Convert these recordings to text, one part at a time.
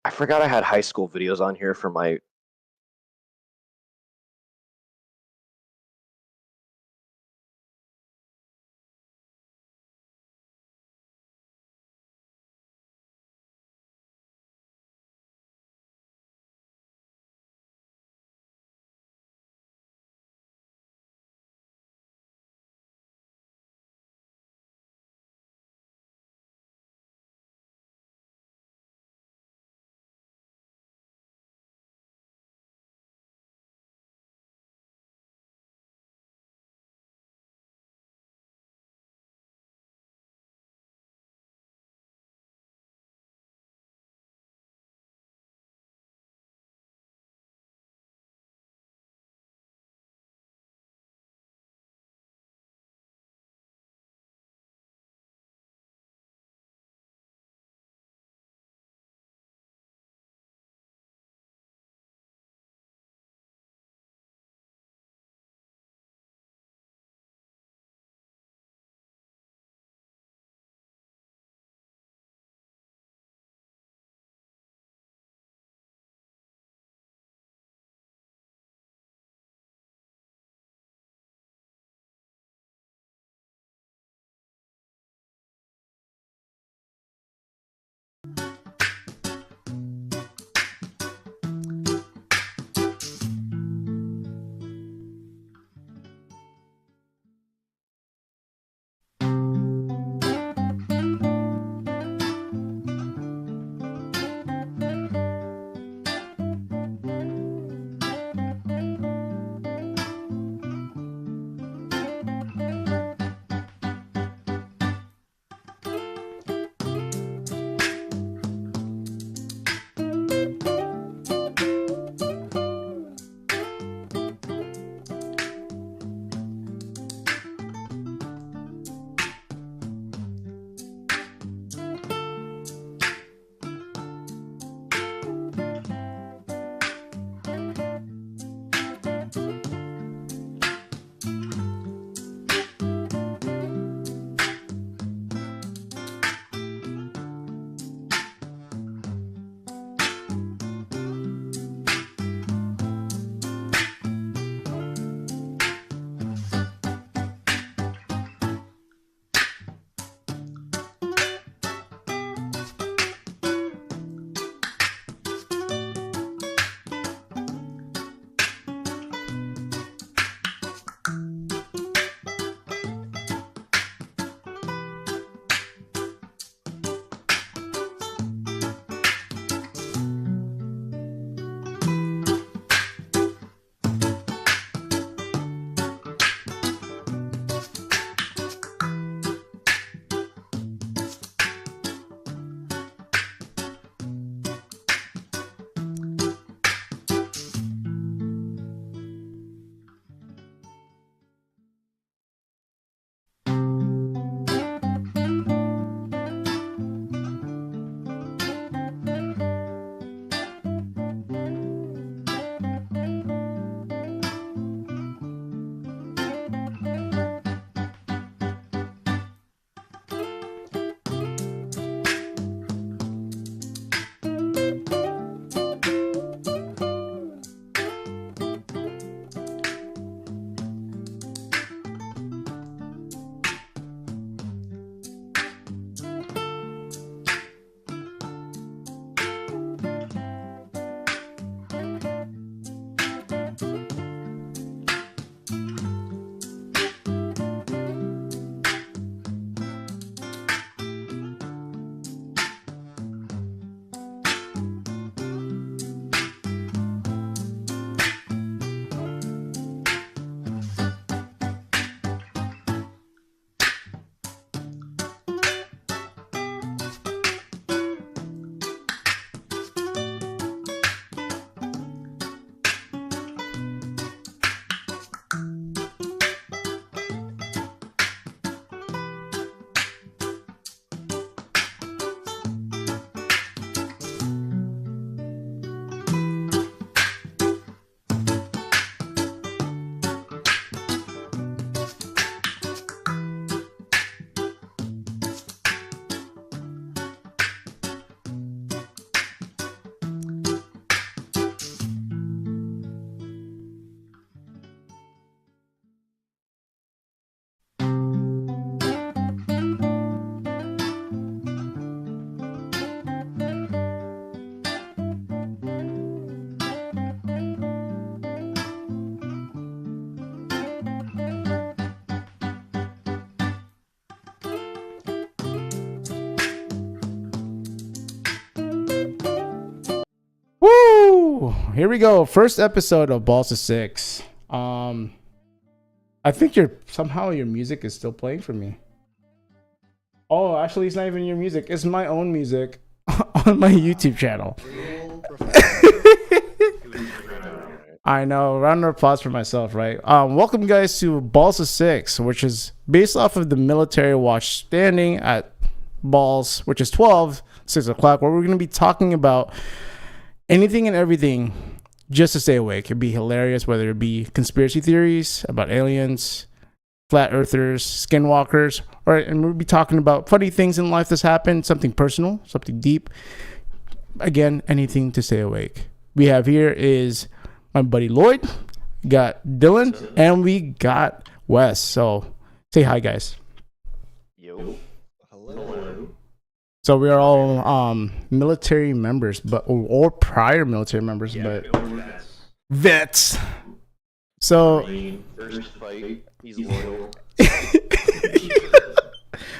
I forgot I had high school videos on here for my Here we go. First episode of Balls to Six. I think somehow your music is still playing for me. Oh, actually, it's not even your music. It's my own music on my YouTube channel. I know. Round of applause for myself, right? Welcome, guys, to Balls to Six, which is based off of the military watch standing at Balls, which is 6 o'clock, where we're going to be talking about anything and everything just to stay awake. It'd be hilarious, whether it be conspiracy theories about aliens, flat earthers, skinwalkers, and we'll be talking about funny things in life that's happened, something personal, something deep. Again, anything to stay awake. We have here is my buddy Lloyd, got Dylan, and we got Wes. So say hi, guys. Yo. Hello. So we are all military members, or prior military members, but vets. So First fight, he's loyal.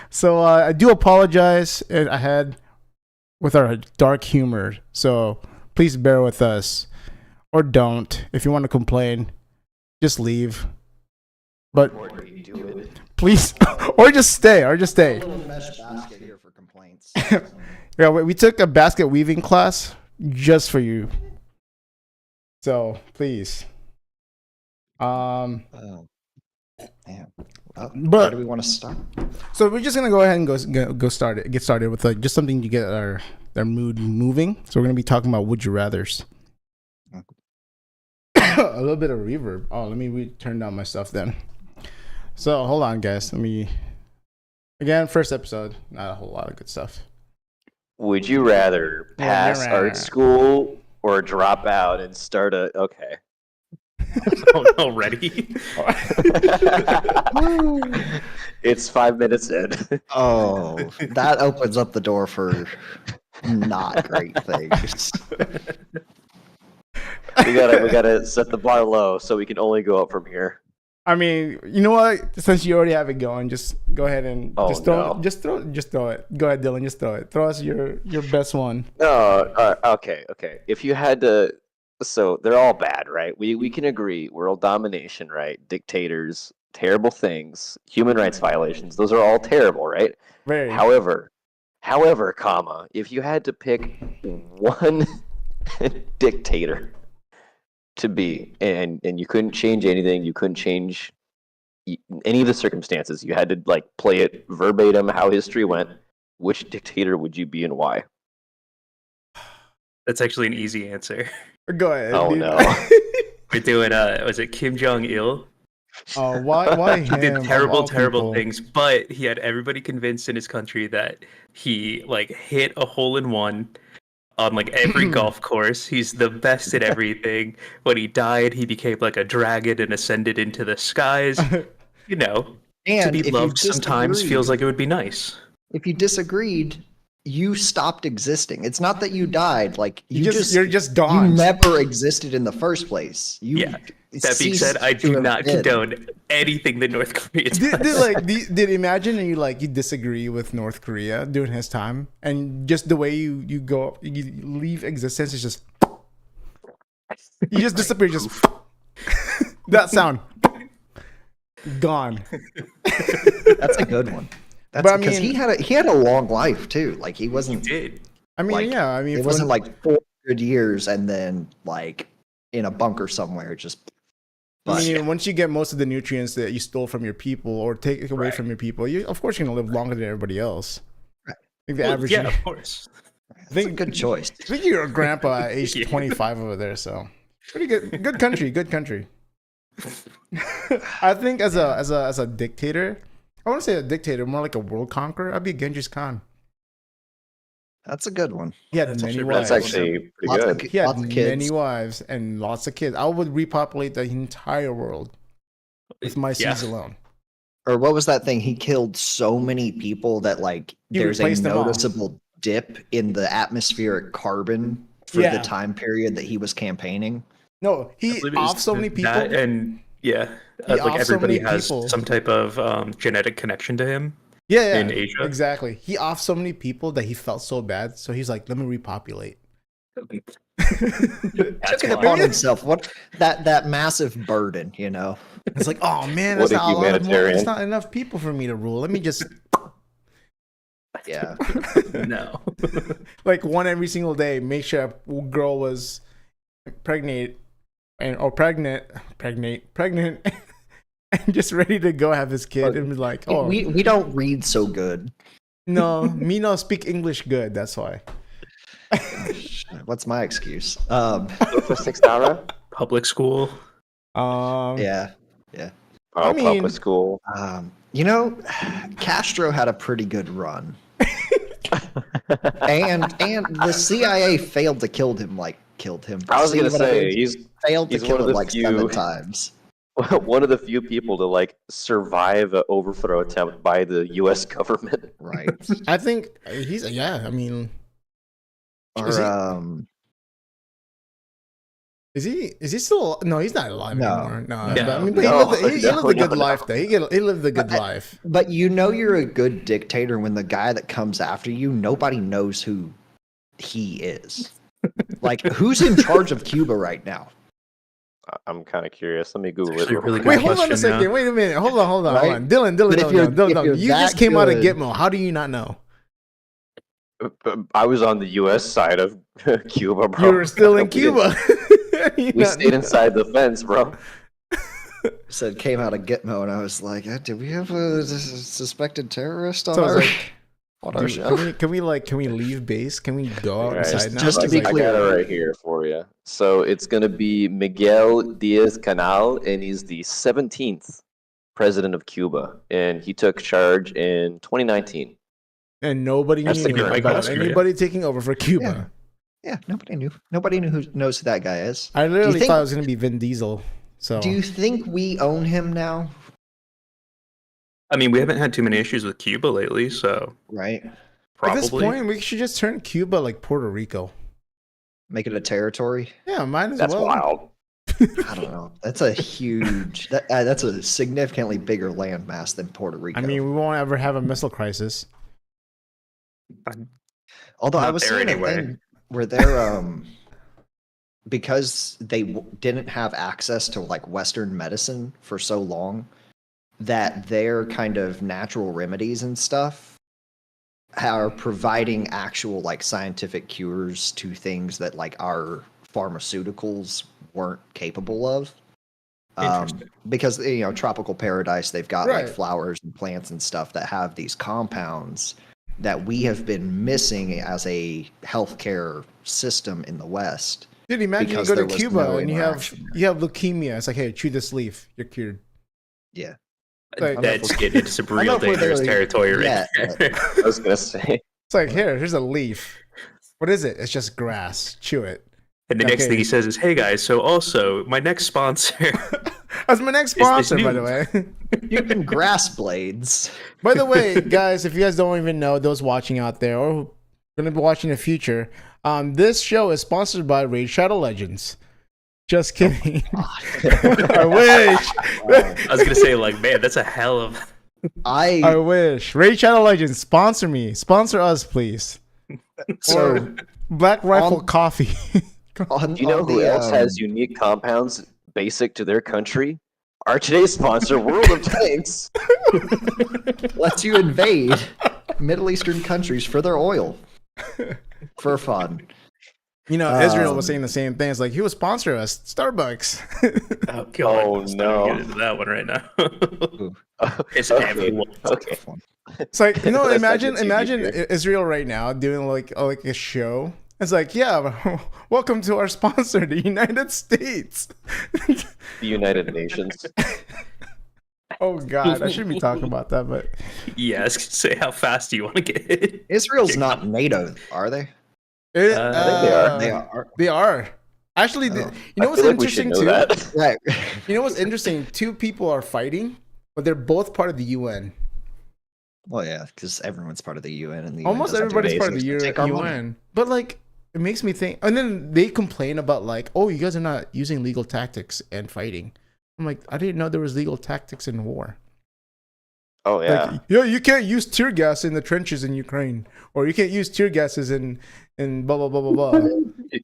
So I do apologize ahead with our dark humor. So please bear with us, or don't. If you want to complain, just leave. But please, or just stay. Mesh basket here for complaints. Yeah, we took a basket weaving class just for you. So please. Oh, man. Where But do we want to start? so we're just gonna go ahead and get started with just something to get our mood moving. So we're gonna be talking about would you rather's. A little bit of reverb. Oh, let me turn down my stuff then. So hold on, guys. Again, first episode, not a whole lot of good stuff. Would you rather pass art school or drop out and start okay. Already? It's 5 minutes in. Oh, that opens up the door for not great things. we gotta set the bar low so we can only go up from here. I mean, you know what? Since you already have it going, just go ahead and just throw it. Go ahead, Dylan. Just throw it. Throw us your best one. No, okay. If you had to, so they're all bad, right? We can agree. World domination, right? Dictators, terrible things, human rights violations. Those are all terrible, right? Very. However, comma, if you had to pick one dictator to be, and you couldn't change anything, you couldn't change any of the circumstances, you had to like play it verbatim how history went, which dictator would you be and why? That's actually an easy answer. Go ahead. Oh dude. no. We're doing was it Kim Jong-il? Oh, why He him, did of terrible all people? things, but he had everybody convinced in his country that he like hit a hole in one on like every golf course. He's the best at everything. When he died, he became like a dragon and ascended into the skies. You know, And to be if you loved sometimes disagreed- feels like it would be nice. If you disagreed, you stopped existing. It's not that you died. Like You're just you gone. never existed in the first place. Yeah. That being said, I do not condone anything that North Korea does. Did imagine you disagree with North Korea during his time, and just the way you leave existence is just you just disappear, just that sound gone. That's a good one. That's But I because mean- he had a long life too. Like he wasn't. Did. I mean, Like, yeah, I mean, It wasn't like 400 years and then like in a bunker somewhere. Just. I But mean, once you get most of the nutrients that you stole from your people or take away Right. from your people, of course you're gonna live longer than everybody else. Right. I think the Well, average. yeah, of course. that's a good choice. I think you're a grandpa at age Yeah. 25 over there, so pretty good. Good country, good country. I think as a dictator, I want to say a dictator, more like a world conqueror. I'd be Genghis Khan. That's a good one. He had That's many actually- wives. That's actually pretty Lots good. of, He had lots of kids. many wives and lots of kids. I would repopulate the entire world with my Yeah. seeds alone. Or what was that thing? He killed so many people that like He there's a replaced them all. noticeable dip in the atmospheric carbon for Yeah. the time period that he was campaigning. No, I he believe it off was so many people. that and yeah, He like offed so everybody many has people. some type of genetic connection to him. Yeah, in Asia. exactly. He off so many people that he felt so bad, so he's like, "Let me repopulate." That's Took it why. upon himself. What that massive burden, you know. It's like, oh man, What that's a not a lot of humanitarian. It's not enough people for me to rule. Let me just Yeah. No. like one every single day. Make sure a girl was pregnant pregnant, and just ready to go have his kid, and be like, oh, We don't read so good. no, me no speak English good. That's why. What's my excuse? For $6? Public school. Yeah. Oh, I mean- public school. You know, Castro had a pretty good run. and the CIA failed to kill him. I was See gonna what I say mean? he's Failed to he's one kill of him the like few- 7 times. one of the few people to like survive an overthrow attempt by the U.S. government. Right. I think he's I mean, Or Is he still? No, he's not alive No. anymore. No, No. but, I mean, No, he lived a good no. life. Though he lived a good But- life. but you know you're a good dictator when the guy that comes after you, nobody knows who he is. Like, who's in charge of Cuba right now? I'm kind of curious. Let me Google it. actually real really quick. Wait, hold on a question now. second. Wait a minute. Hold on. Right? Dylan, But if you're You just that came out of good- Gitmo. How do you not know? I was on the U.S. side of Cuba, bro. You were still in We didn't- Cuba. We stayed inside the fence, bro. Said came out of Gitmo, and I was like, did we have a suspected terrorist on So I was our, like, on our Dude, show? can we leave base? Can we go Alright, outside now? just to be I clear- got it right here for you. So it's gonna be Miguel Diaz-Canal, and he's the 17th president of Cuba, and he took charge in 2019. And nobody That's the knew current about Austria. anybody taking over for Cuba. Yeah, nobody knew. Nobody knows who that guy is. I literally think- thought it was gonna be Vin Diesel. So Do you think we own him now? I mean, we haven't had too many issues with Cuba lately, so Right? at probably. this point, we should just turn Cuba like Puerto Rico. Make it a territory? Yeah, might as That's well. wild. I don't know. That's a huge. That's a significantly bigger landmass than Puerto Rico. I mean, we won't ever have a missile crisis. although I not was there seeing anyway. a thing where they're because they didn't have access to like Western medicine for so long, that their kind of natural remedies and stuff are providing actual like scientific cures to things that like our pharmaceuticals weren't capable of. Interesting. Because tropical paradise, they've got Right. like flowers and plants and stuff that have these compounds that we have been missing as a healthcare system in the West. Dude, imagine Because you go there to was Cuba no and interaction. you have leukemia. It's like, hey, chew this leaf. You're cured. Yeah. Like- That's getting into some I don't real know if we're dangerous there territory right yet, there. I was gonna say. It's like, here's a leaf. What is it? It's just grass. Chew it. And the next Okay. thing he says is, "Hey guys, so also my next sponsor." That's my next this sponsor, by the new? way. You can grass blades. By the way, guys, if you guys don't even know, those watching out there or who going to be watching in the future, this show is sponsored by Raid Shadow Legends. Just kidding. I wish. I was gonna say, like, man, that's a hell of. I I wish. Raid Shadow Legends, sponsor me. Sponsor us, please. so Or Black Rifle on- Coffee. on, Do you know on who the, else has unique compounds basic to their country? Our today's sponsor, World of Tanks. lets you invade Middle Eastern countries for their oil for fun. You know, Israel was Um, saying the same thing. It's like, he would sponsor us. Starbucks. Oh god! Oh, let's not no. get into that one right now. It's Okay, everyone. okay. It's like, you know, Let's not imagine get too imagine deep here. Israel right now doing like a show. It's like, yeah, welcome to our sponsor, the United States. The United Nations. Oh God, I shouldn't be talking about that, but Yeah, I was gonna say, how fast do you want to get hit? Israel's not NATO, are they? it, I think they are. They are. They are. Actually, Oh. you know I what's feel like we should interesting know too? that. Right. You know what's interesting? Two people are fighting, but they're both part of the UN. Well, yeah, because everyone's part of the UN, and the UN Almost doesn't do everybody's part of the anything except take our money. UN. But like, it makes me think. And then they complain about like, oh, you guys are not using legal tactics and fighting. I'm like, I didn't know there was legal tactics in war. Oh yeah. Like, yeah, you can't use tear gas in the trenches in Ukraine, or you can't use tear gases in blah blah blah blah blah.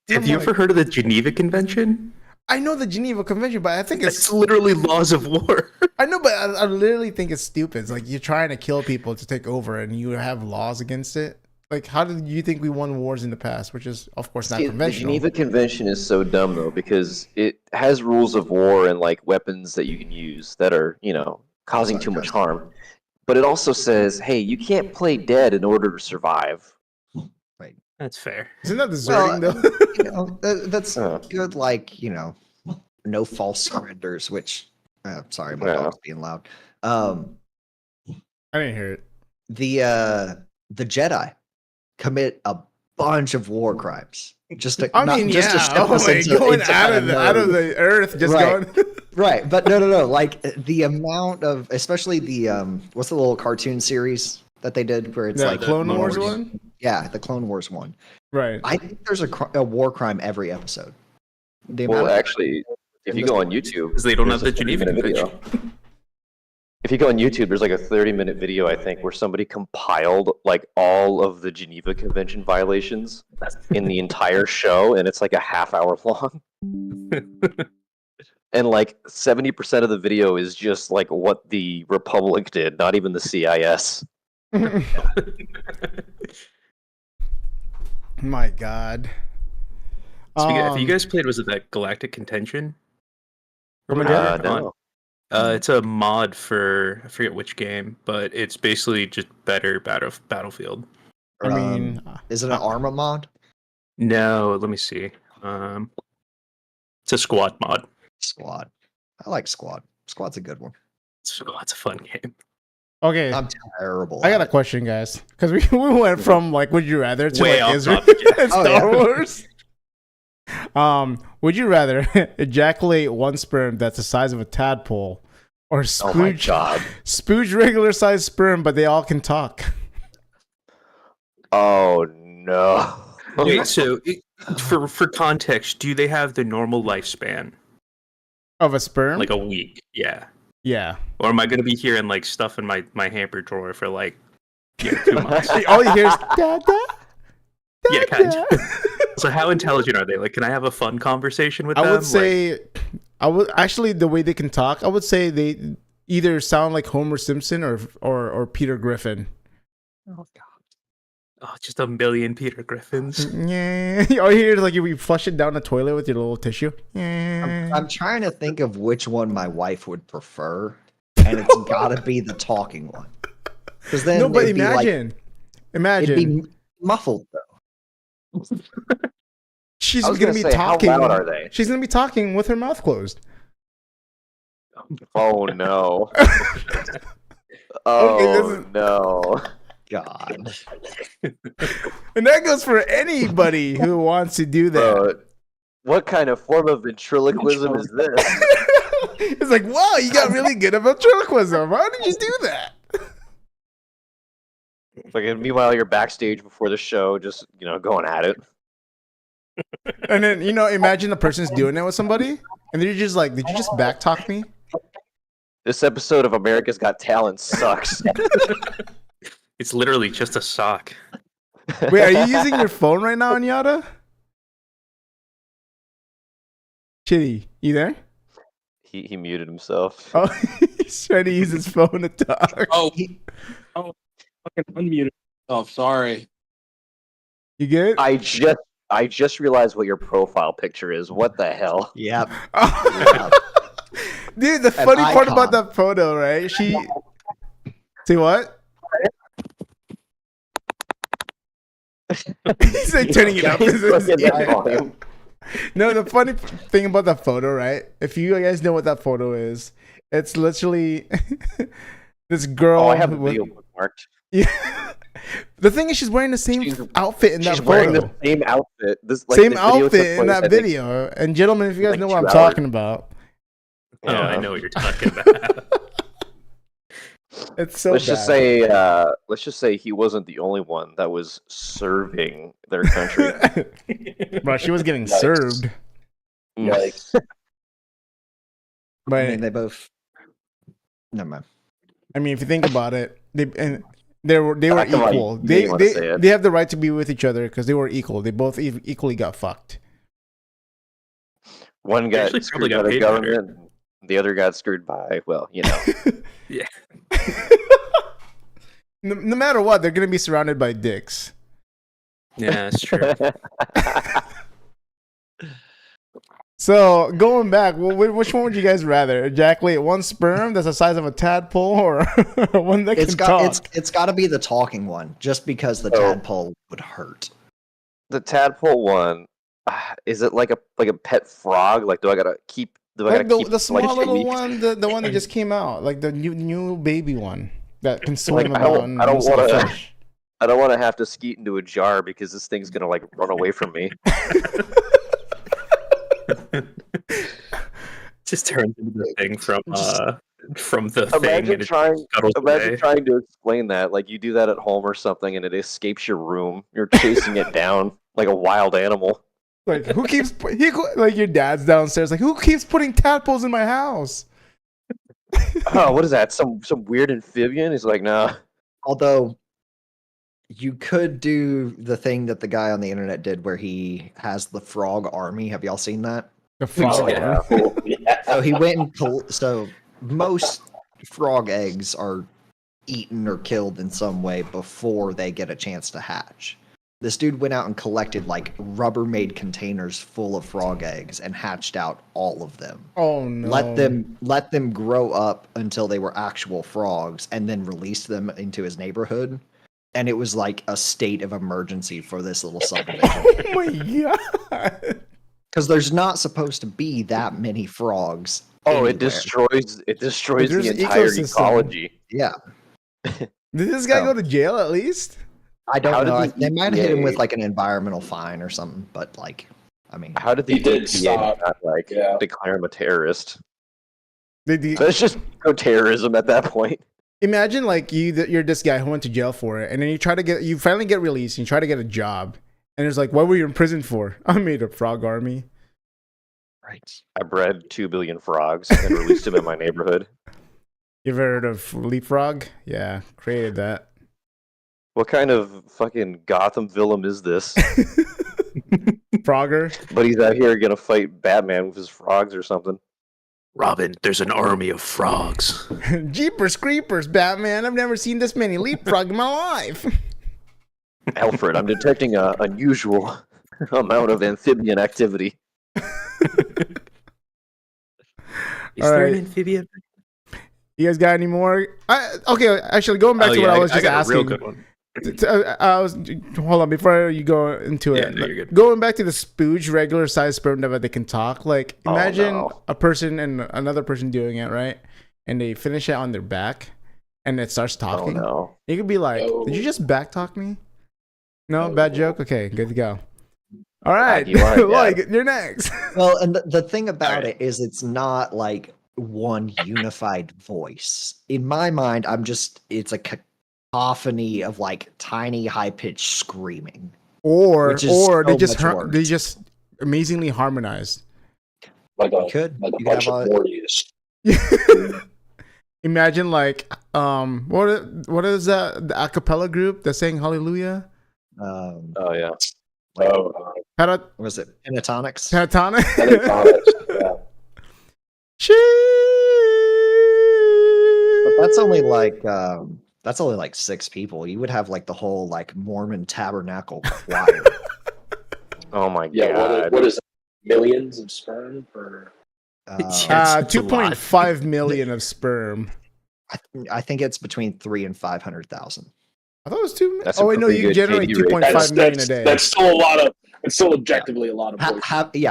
Have you ever heard of the Geneva Convention? I know the Geneva Convention, but I think It's literally laws of war. I know, but I literally think it's stupid. It's like you're trying to kill people to take over, and you have laws against it. Like, how did you think we won wars in the past? Which is, of course, not See, the conventional. Geneva Convention is so dumb though because it has rules of war and like weapons that you can use that are causing too much harm. But it also says, hey, you can't play dead in order to survive. That's fair. Isn't that deserting though? That's good. Like no false surrenders. Which, sorry, my dog's being loud. I didn't hear it. The Jedi commit a bunch of war crimes. Just to, I mean, just to yeah. ship us into, going into out of the earth, just Right. going. Right, but no. Like the amount of, especially the what's the little cartoon series that they did where it's like the Clone Wars Wars. one. Yeah, the Clone Wars one. Right. I think there's a war crime every episode. The Well, amount of- actually, if you go on YouTube, Because they don't have there's the a Geneva 30-minute video. Convention. If you go on YouTube, there's like a 30-minute video, I think, where somebody compiled like all of the Geneva Convention violations in the entire show, and it's like a half-hour long. And like 70% of the video is just like what the Republic did, not even the CIS. My God. Have you guys played? Was it that Galactic Contention? No. It's a mod for I forget which game, but it's basically just better Battlefield. I mean, is it an Arma mod? No, let me see. It's a squad mod. Squad. I like Squad. Squad's a good one. It's a fun game. okay. I'm terrible. I got at a it. question, guys, because we went from like would you rather to Way like off Israel topic, yeah. and Oh, Star yeah. Wars. Would you rather ejaculate one sperm that's the size of a tadpole, or Oh my spooge god. spooge regular sized sperm, but they all can talk? Oh no. Wait, so for context, do they have the normal lifespan, Of a sperm? like a week? Yeah. Yeah. Or am I gonna be hearing like stuff in my hamper drawer for like 2 months? All you hear is da da. Yeah, kind of. So how intelligent are they? Like, can I have a fun conversation with them? I would say, I would actually the way they can talk. I would say they either sound like Homer Simpson or Peter Griffin. just a million Peter Griffins. Yeah. All you hear is like you flush it down the toilet with your little tissue. Yeah. I'm trying to think of which one my wife would prefer, and it's got to be the talking one. Because then No, but it'd be like- imagine it'd be muffled though. she's I was gonna gonna be say, how talking. loud are they? She's gonna be talking with her mouth closed. Oh no. Okay, Oh no. God. And that goes for anybody who wants to do that. What kind of form of ventriloquism is this? It's like, wow, you got really good at ventriloquism. How did you do that? Like, and meanwhile, you're backstage before the show, just going at it. And then imagine the person's doing it with somebody, and they're just like, "Did you just backtalk me?" This episode of America's Got Talent sucks. It's literally just a sock. Wait, are you using your phone right now, Anyata? Chitty, you there? He muted himself. Oh, he's trying to use his phone to talk. Oh, fucking unmuted. Oh, sorry. You good? I just realized what your profile picture is. What the hell? Yep. Dude, the An funny part about icon. that photo, right? Say what? He's like turning it up. Look at that volume. No, the funny thing about that photo, right? If you guys know what that photo is, it's literally this girl. Oh, I have the with- video bookmarked. Yeah. The thing is, she's wearing the same She's- outfit in that She's photo. wearing the same outfit. Same the video took outfit in place, that I think- video. And gentlemen, if you guys like know what 2 I'm hours. talking about, Oh, Yeah. I know what you're talking about. it's so let's bad. just say he wasn't the only one that was serving their country. Bro, she was getting Yikes. served. Yikes. I But mean, they both. Never mind. I mean, if you think about it, They were Come on, equal. you didn't wanna say it. They have the right to be with each other because they were equal. They both equally got fucked. One got actually probably screwed got by the paid better. government, the other got screwed by, well, you know. Yeah. No matter what, they're gonna be surrounded by dicks. Yeah, that's true. So going back, which one would you guys rather? Ejaculate one sperm that's the size of a tadpole, or one that can talk? It's got to be the talking one, just because the tadpole would hurt. The tadpole one, is it like a pet frog? Like, do I gotta keep? Like the small like, little weeks? one, the one that just came out, like the new baby one that can swim Like, about. I don't want to. I don't want to have to skeet into a jar because this thing's gonna like run away from me. Just turns into the thing from the thing. Imagine and it trying. scuttles Imagine away. trying to explain that. Like, you do that at home or something, and it escapes your room. You're chasing it down like a wild animal. Like, who keeps like your dad's downstairs? Like, who keeps putting tadpoles in my house? Oh, what is that? Some weird amphibian? He's like, nah. Although, you could do the thing that the guy on the internet did, where he has the frog army. Have y'all seen that? The frog. Yeah. So he went and so most frog eggs are eaten or killed in some way before they get a chance to hatch. This dude went out and collected like Rubbermaid containers full of frog eggs and hatched out all of them. Oh no! Let them grow up until they were actual frogs, and then released them into his neighborhood. And it was like a state of emergency for this little subdivision. Oh my god! Because there's not supposed to be that many frogs. Oh, anywhere. it destroys There's the an entire ecosystem. ecology. Yeah. Did this guy Oh. go to jail at least? I don't How did know. the They might hit him with EPA like an environmental fine or something, but like, I mean, How did the He did EPA stop. not like Yeah. declare him a terrorist? Did That's just terrorism at that point. imagine like you're this guy who went to jail for it, and then you finally get released, and you try to get a job, and it's like, what were you in prison for? I made a frog army. right? I bred 2 billion frogs and released them in my neighborhood. You ever heard of Leapfrog? Yeah, created that. What kind of fucking Gotham villain is this? Frogger. But he's out here gonna fight Batman with his frogs or something. Robin, there's an army of frogs. Jeepers creepers, Batman! I've never seen this many leapfrog in my life. Alfred, I'm detecting a unusual amount of amphibian activity. Is All there right. an amphibian? You guys got any more? Okay, actually, going back to what I was just got asking. a real good one. I was hold on before you go into Yeah, it. no, you're good. Going back to the spooge, regular size sperm that they can talk. Like, Oh, imagine no. a person and another person doing it, right? And they finish it on their back, and it starts Oh talking. no. You could be like, No. "Did you just back talk me?" No, No. bad joke. Okay, good to go. All right, you are, like you're next. Well, and the thing about Alright. it is, it's not like one unified voice. In my mind, it's a cacophony of like tiny, high pitched screaming. Or Which is they so just much worse. they just amazingly harmonized. Like a, You could. like a You could bunch have of a- Mortys. Imagine like what is that, the a cappella group that's saying hallelujah? Oh yeah. Oh, Was it pentatonics? Pentatonic. yeah. But that's only like 6 people. You would have like the whole like Mormon tabernacle choir. Oh my Yeah, god. what is it? Millions of sperm for Yeah. It's a lot. 2.5 million of sperm. I think it's between 3 and 500,000. I thought it was 2. That's a Oh wait, no, pretty you good generate KD rate. 2.5 million a day. That's still a lot of. It's still objectively a lot of. voices.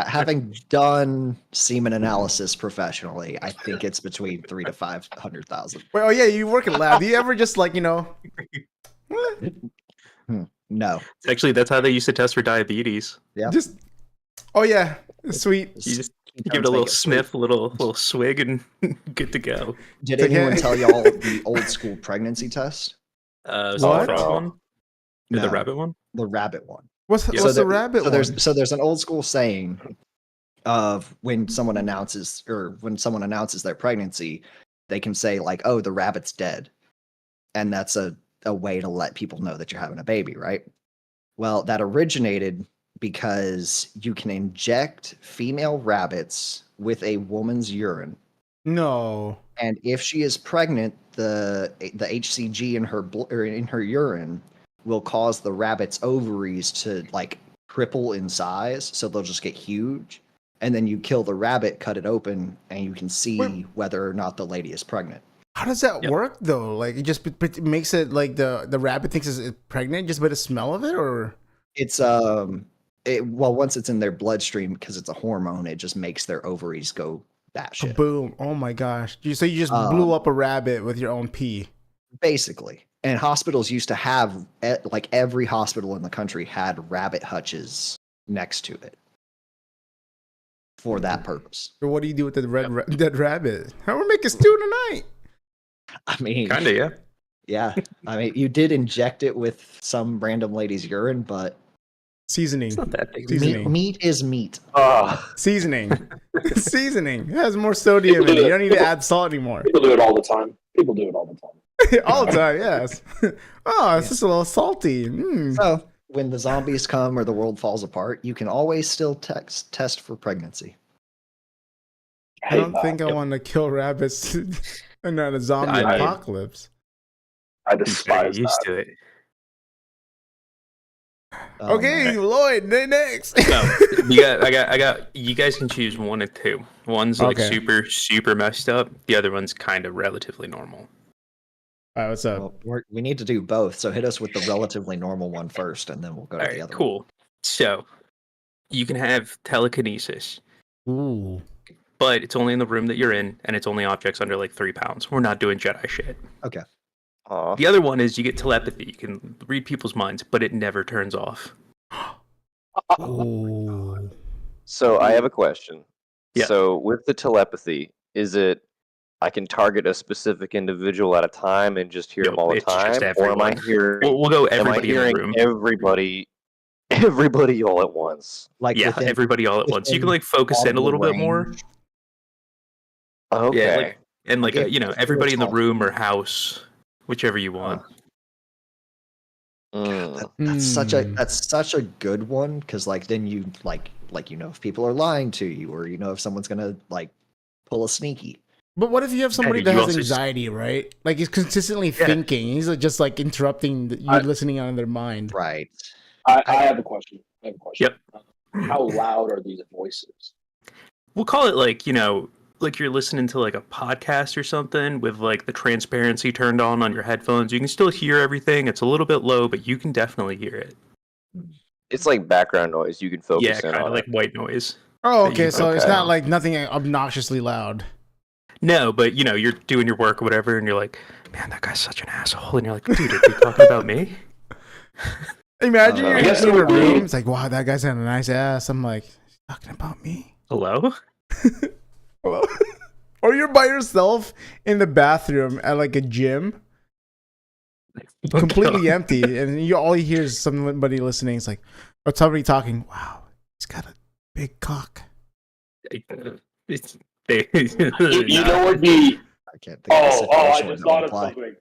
Having done semen analysis professionally, I think it's between 3 to 500,000. Wait, oh yeah, you work in lab. Do you ever just like No, Actually, that's how they used to test for diabetes. yeah. just oh yeah, sweet. You just Sometimes give it a little make sniff, a little swig, and good to go. Did It's like, anyone hey. tell y'all the old school pregnancy test? Was What? it the frog one? Or No. the rabbit one? The rabbit one. What's Yeah. the there- rabbit so one? there's an old school saying of when someone announces their pregnancy, they can say like, "Oh, the rabbit's dead," and that's a a way to let people know that you're having a baby, right? Well, that originated because you can inject female rabbits with a woman's urine, No. and if she is pregnant, the HCG in her or in her urine will cause the rabbit's ovaries to like triple in size, so they'll just get huge. And then you kill the rabbit, cut it open, and you can see Wait. whether or not the lady is pregnant. How does that Yep. work though? Like it just it makes it like the rabbit thinks it's pregnant just by the smell of it, or It's well, once it's in their bloodstream, because it's a hormone, it just makes their ovaries go batshit. boom! Oh my gosh! So you just blew up a rabbit with your own pee. Basically. And hospitals used to have, like every hospital in the country had rabbit hutches next to it for that purpose. So what do you do with the dead rabbit? How we make a stew tonight? I mean, Kinda, yeah. yeah. I mean, you did inject it with some random lady's urine, but Seasoning. It's not that big. Seasoning. meat is meat. Seasoning. Seasoning. It has more sodium in it. You don't need to add salt anymore. People do it all the time. People do it all the time. All the time, yes. Oh, it's just a little salty. Mm. So when the zombies come or the world falls apart, you can always still test for pregnancy. I don't think I want to kill rabbits and not a zombie I- apocalypse. I He's very despise used that. to it. Okay, man. Lloyd, next. No, I got. You guys can choose one of two. One's like Okay. super messed up. The other one's kind of relatively normal. All right, what's up? Well, we need to do both. So hit us with the relatively normal one first, and then we'll go to All the right, other one. cool. So you can have telekinesis, Ooh. but it's only in the room that you're in, and it's only objects under like 3 pounds. We're not doing Jedi shit. Aw. The other one is you get telepathy. You can read people's minds, but it never turns off. Ooh. So I have a question. Yeah. So with the telepathy, is it I can target a specific individual at a time and just hear Nope, them all the it's just time, or am I everyone. hearing? We'll go Am I everybody in the hearing room. everybody all at once? Like Yeah, within- everybody all at once. You can within like focus in a audible little bit more. range. Okay. like- And like, Okay, you know, let's everybody in the talk. room or house, whichever you want. Mm. That's such a good one, because like then you like you know if people are lying to you, or you know if someone's gonna like pull a sneaky. But what if you have somebody you that has also- anxiety, right? Like he's consistently Yeah. thinking. He's like, just like interrupting you listening on their mind. Right. I have a question. Yep. How loud are these voices? We'll call it like, you know, like you're listening to like a podcast or something with like the transparency turned on your headphones. You can still hear everything. It's a little bit low, but you can definitely hear it. It's like background noise. You can focus Yeah, in kind on of like it. white noise. Oh, That you- okay. So it's okay. not like nothing obnoxiously loud. No, but you know, you're doing your work or whatever, and you're like, man, that guy's such an asshole. And you're like, dude, are they talking about me? Imagine I you're guess in it a would be- room. It's like, wow, that guy's got a nice ass. I'm like, talking about me. Hello? Hello? Or you're by yourself in the bathroom at like a gym, completely empty, and all you hear is somebody listening. It's like, or somebody talking. Wow, he's got a big cock. It's, You know what would be? I can't think of a I situation where just that thought would of apply. something.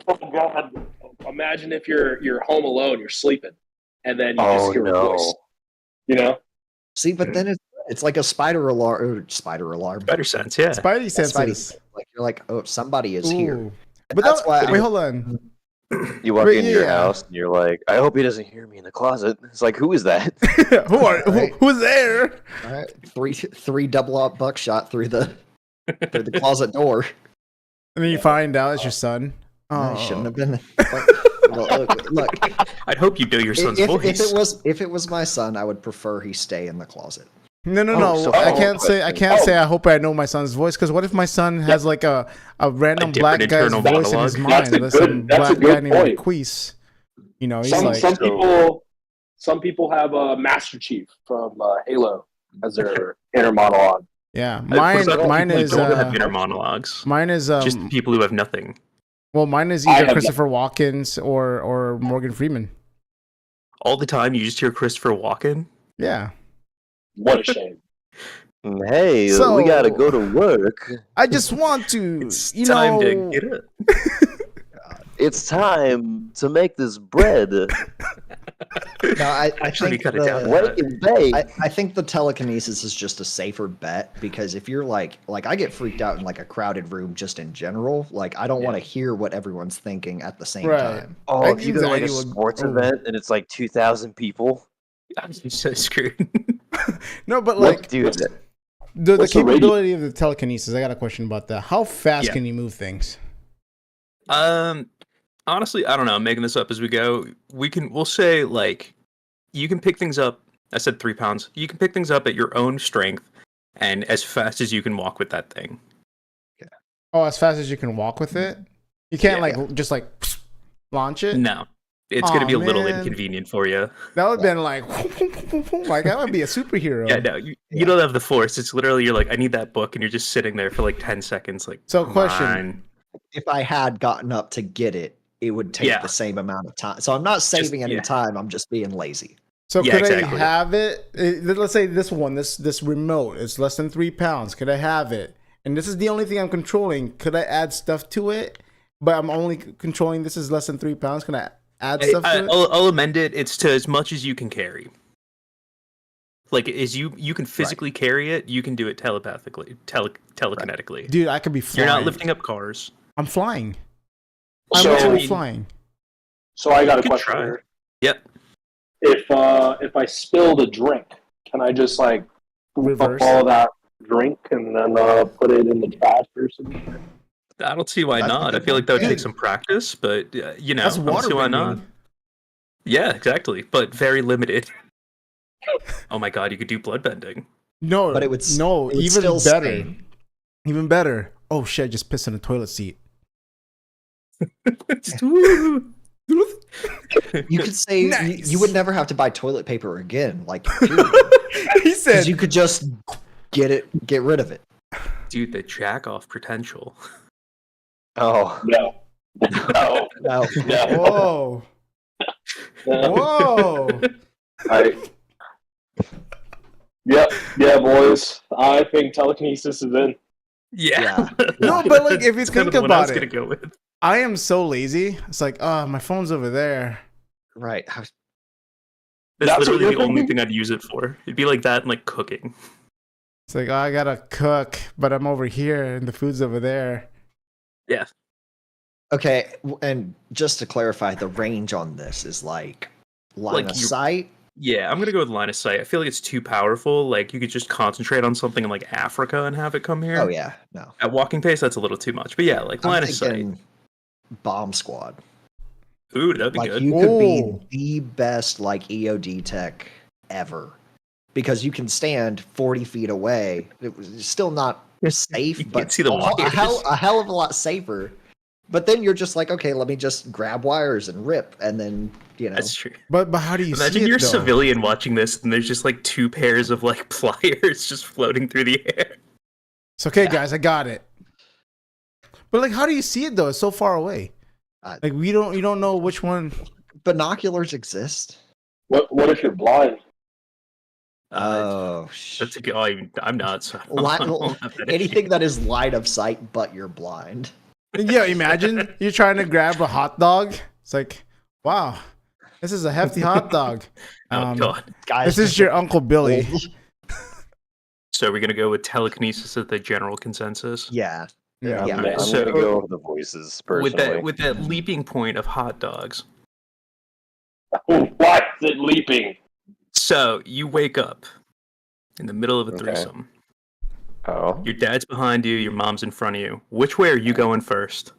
Oh God! Imagine if you're home alone, you're sleeping, and then you Oh, just hear a no. voice. You know? See, but then it's like a spider alarm. Spider alarm. better sense, yeah. Spidey senses. Spidey. Like you're like, oh, somebody is here. Ooh. And But that's that, why. wait, hold on. You walk Wait, into your yeah. house and you're like, I hope he doesn't hear me in the closet. It's like, who is that? Who's there? All right, three double up buckshot through the closet door. And then you find out it's your son. No, Oh, it shouldn't have been. Look, I'd hope you know your son's if voice. it was my son, I would prefer he stay in the closet. No, Oh, so- I can't say. I can't Oh. say. I hope I know my son's voice, because what if my son has like a random different black guy's internal voice in his monologue? mind? That's a There's good- some that's a black guy good named point. Queese. You know, he's Some like, some people have Master Chief from Halo as their inner monologue. yeah. Of course, I don't Mine think is people have inner monologues. mine is Just people who have nothing. well, mine is I either have Christopher Walken or Morgan Freeman. All the time, you just hear Christopher Walken. Yeah. What a shame. Hey, So- we gotta go to work. I just want to, It's you time know, to get up. It's time to make this bread. No, I Actually, think cut it down. Wake and bake. I think the telekinesis is just a safer bet because if you're like I get freaked out in like a crowded room just in general. Like I don't want to hear what everyone's thinking at the same Right. time. Oh, I if you go to like a anxiety would- sports oh. event and it's like 2,000 people. I'm so screwed. No, but Like, like dude, the what's the rating? capability of the telekinesis. I got a question about that. How fast Yeah. can you move things? Honestly, I don't know. I'm making this up as we go. We'll say like you can pick things up. I said 3 pounds. You can pick things up at your own strength and as fast as you can walk with that thing. Oh, as fast as you can walk with it. You can't Yeah. like just like launch it. No, it's going to Aw, be a little man. inconvenient for you. That would have been like, like that would be a superhero. Yeah, no, you don't have the force. It's literally you're like, I need that book, and you're just sitting there for like 10 seconds. Like, So, come question. on. If I had gotten up to get it, it would take Yeah. the same amount of time. So I'm not saving any yeah. time. I'm just being lazy. So Yeah, could exactly. I have it? Let's say this one, this remote is less than 3 pounds. Could I have it? And this is the only thing I'm controlling. Could I add stuff to it? But I'm only controlling this is less than 3 pounds. Can I add stuff to it? I'll amend it. It's to as much as you can carry. Like, as you can physically carry it, you can do it telepathically, telekinetically. Dude, I could be flying. You're not lifting up cars. I'm flying. I'm So- literally flying. So I got You a can question try. here. Yep. If I spilled a drink, can I just like scoop up Reverse. all that drink and then put it in the trash or something? I don't see why I not. I think feel like that would yeah. take some practice, but you know, That's I don't water see why not. bending. Yeah, exactly. But very limited. Oh my god, you could do blood bending. No, But it would no, it would even still better. sting. Even better. Oh shit! I just pissed in a toilet seat. You could say Nice. you would never have to buy toilet paper again. Like period. He said, Because you could just get rid of it. Dude, the jack off potential. oh, No. No. No, No. "Whoa, No. whoa." Yep. Yeah, boys. I think telekinesis is in. Yeah. No, but like if you That's kind think of the one I was about gonna it, go with. I am so lazy. It's like, my phone's over there. right. That's That's what literally you're the only thinking? thing I'd use it for. It'd be like that and like cooking. It's like, I gotta cook, but I'm over here and the food's over there. Yeah. Okay, and just to clarify, the range on this is like line Like of you- sight. Yeah, I'm gonna go with line of sight. I feel like it's too powerful. Like you could just concentrate on something in like Africa and have it come here. Oh yeah, no. At walking pace, that's a little too much. But yeah, like line I'm of sight. thinking bomb squad. Ooh, that'd be Like good. you could Ooh. be the best like EOD tech ever because you can stand 40 feet away. It was still not safe, You can't but see the a wires. hell of a lot safer. But then you're just like, okay, let me just grab wires and rip, and then That's true. But how do you Imagine see it you're a though? civilian watching this, and there's just like 2 pairs of like pliers just floating through the air. It's okay, guys. I got it. But like, how do you see it though? It's so far away. Like you don't know which one. binoculars exist. What if you're blind? Oh, That's a good. Oh, I'm not. So I don't have that anything that is line of sight, but you're blind. Yeah, imagine you're trying to grab a hot dog. It's like, wow, this is a hefty hot dog. issue. Oh god. Guys, This is your Uncle Billy. So we're gonna go with telekinesis as the general consensus. Yeah. Yeah. Yeah. I'm So- gonna go with the voices personally. With that leaping point of hot dogs. Why is it leaping? So you wake up in the middle of a Okay. threesome. Oh, Your dad's behind you. Your mom's in front of you. Which way are you going first?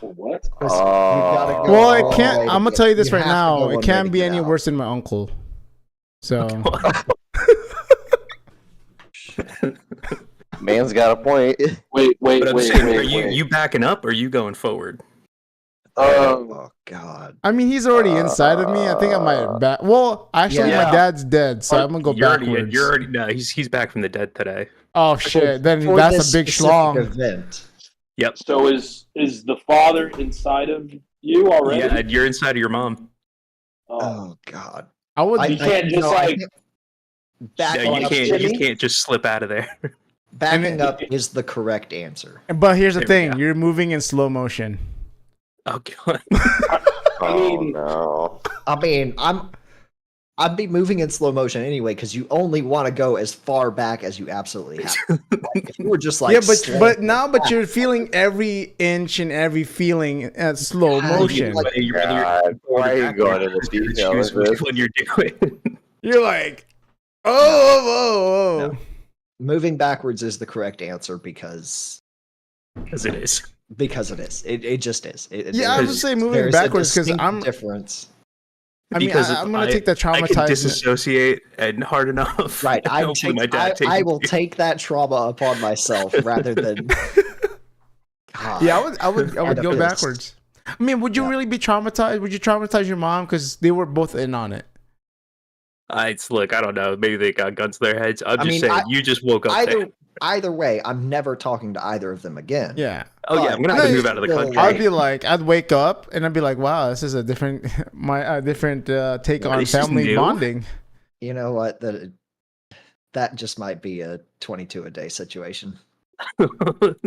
What? Chris, you gotta go Well, all it the can't. way to I'm gonna get- tell you this you right have to now. go It one way can't to be get any out. worse than my uncle. So man's got a point. Wait, But I'm saying, are you backing up or are you going forward? Oh God. I mean, he's already inside of me. I think I might back. Well, actually, Yeah. my dad's dead, so I'm gonna go backwards. You're already. No, he's back from the dead today. Oh shit! Then For that's this a big specific schlong. event. Yep. So is the father inside of you already? Yeah, and you're inside of your mom. Oh. Oh God. I would. You can't just, I like- think backing No, you up, can't. You Jimmy? can't just slip out of there. backing up is the correct answer. But here's the There we thing: go. you're moving in slow motion. Oh god. Oh mean- no. I mean, I'd be moving in slow motion anyway because you only want to go as far back as you absolutely have. Like, if you were just like, yeah, but slowing now, but back, you're feeling every inch and every feeling at slow Yeah, motion. like- God, why are you going into detail with this? when you're doing? You're like, oh. No. moving backwards is the correct answer because As it is. it is. It just is. Yeah, I would there's- say moving there's a backwards because distinct I'm. difference. I mean, Because I'm if gonna take the I can traumatized. disassociate and hard enough. Right. Hopefully my dad takes I will me. take that trauma upon myself rather than. God. Yeah, I would Kind of go is. backwards. I mean, would you Yeah. really be traumatized? Would you traumatize your mom because they were both in on it? Look, I don't know. Maybe they got guns to their heads. I'm I just mean, saying, you just woke up there. Either way, I'm never talking to either of them again. Yeah. Oh yeah, I'm gonna have No, to move out of the still, country. I'd be like, I'd wake up and I'd be like, wow, this is a different, different take What, on this is family new? bonding. You know what? That just might be a 22 a day situation. Oh,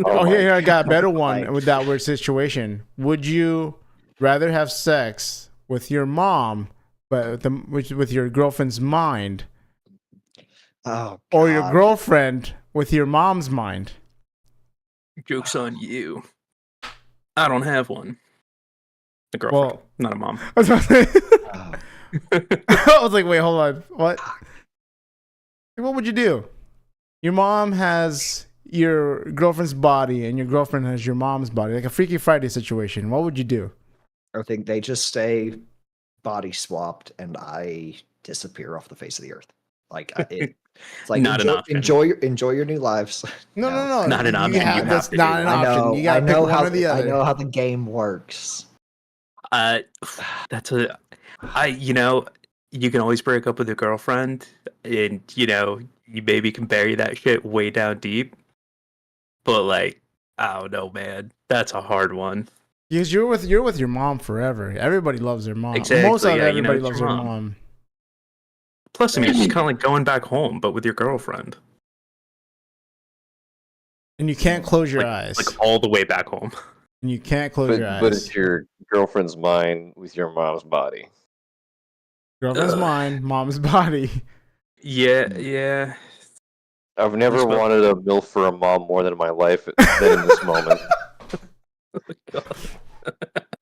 my here I got a better one Like- with that weird situation. Would you rather have sex with your mom, but with your girlfriend's mind, Oh, or your God. girlfriend with your mom's mind? Joke's on you. I don't have one. A girlfriend, Well, not a mom. I was about to say- Oh, I was like, wait, hold on. What? What would you do? Your mom has your girlfriend's body and your girlfriend has your mom's body, like a Freaky Friday situation. What would you do? I think they just stay body swapped and I disappear off the face of the earth. Like it's like Not an enjoy, option. enjoy your new lives. No. Not an option. You have That's to not do an that. option. You gotta I pick know one how or the I other. know how the game works. That's you can always break up with your girlfriend, and you maybe can bury that shit way down deep. But like, I don't know, man. That's a hard one. Because you're with your mom forever. Everybody loves their mom. Exactly, Most of yeah, everybody it's loves your their mom. mom. Plus, I mean, it's just kind of like going back home, but with your girlfriend, And you can't close your like, eyes. like all the way back home. And you can't close your eyes. But it's your girlfriend's mind with your mom's body. Girlfriend's Ugh. mind, mom's body. Yeah. I've never Respect. wanted a MILF for a mom more than in my life than in this moment.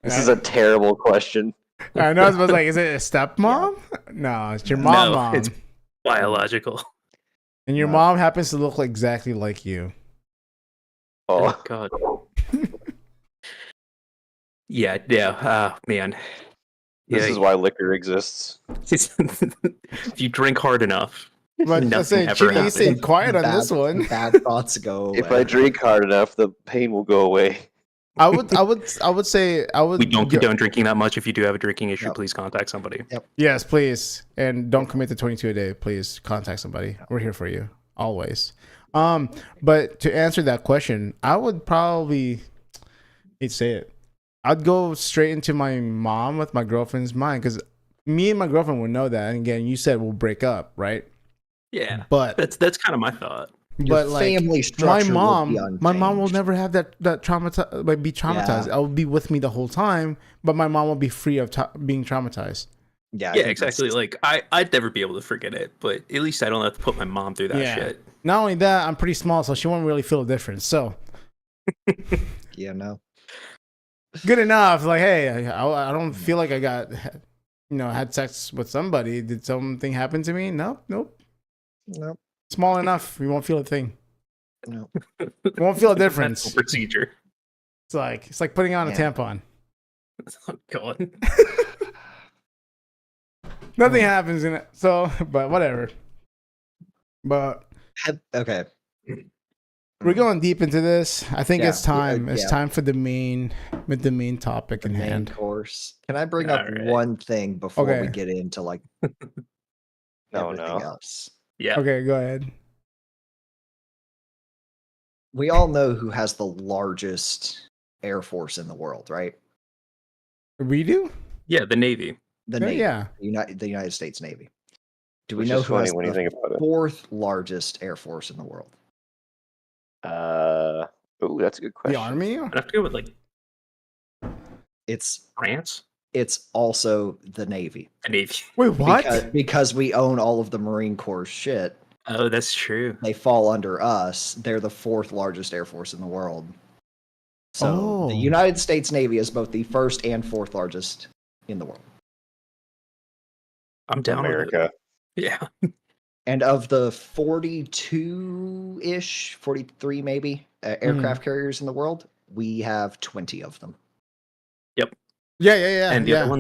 This is a terrible question. I know. I was like, is it a stepmom? No, it's your mom. No, Mom. it's biological. And your No. mom happens to look like exactly like you. Oh, Oh God. Yeah. Man. this Yeah, is why liquor exists. if you drink hard enough, But I nothing say, ever Chitty, you happens. stayed quiet on Bad- this one. Bad thoughts go away. If I drink hard enough, the pain will go away. I would say I would. We don't go- condone drinking that much. If you do have a drinking issue, No. please contact somebody. Yes, please, and don't commit to 22 a day. Please contact somebody. We're here for you always. But to answer that question, I would probably, hate to say it, I'd go straight into my mom with my girlfriend's mind because me and my girlfriend would know that. And again, you said we'll break up, right? Yeah, But that's kind of my thought. Your but like family my structure mom, will be my mom will unchanged. never have that be traumatized. Yeah. I will be with me the whole time, but my mom will be free of being traumatized. Yeah, I Yeah, think exactly. that's- Like I'd never be able to forget it, but at least I don't have to put my mom through that Yeah. shit. Not only that, I'm pretty small, so she won't really feel a difference. So yeah, no. good enough. Like, hey, I don't feel like I got, had sex with somebody. Did something happen to me? Nope. Nope. Small enough, you won't feel a thing. No. You won't feel a difference. Medical procedure. It's like putting on a Yeah. tampon. Oh God. Nothing happens in it. So, but whatever. But Okay. we're going deep into this. I think Yeah, it's time. It's yeah. time for the main topic in Main hand. course. Can I bring up Alright. one thing before we Okay. get into like No, everything no. else? Yeah. Okay, go ahead. We all know who has the largest air force in the world, right? We do? Yeah, the Navy. The Yeah, Navy, yeah. the United States Navy. Do we Which know is who funny has when you the think about it. fourth largest air force in the world? Oh, that's a good The question. army? I'd have to go with like It's France, it's also the Navy. the Navy. Wait, what? Because we own all of the Marine Corps shit. Oh, that's true. They fall under us. They're the 4th largest air force in the world. So the Oh. United States Navy is both the 1st and 4th largest in the world. I'm down with it. America. Yeah. And of the 42-ish, 43 maybe, aircraft carriers in the world, we have 20 of them. Yeah. And the other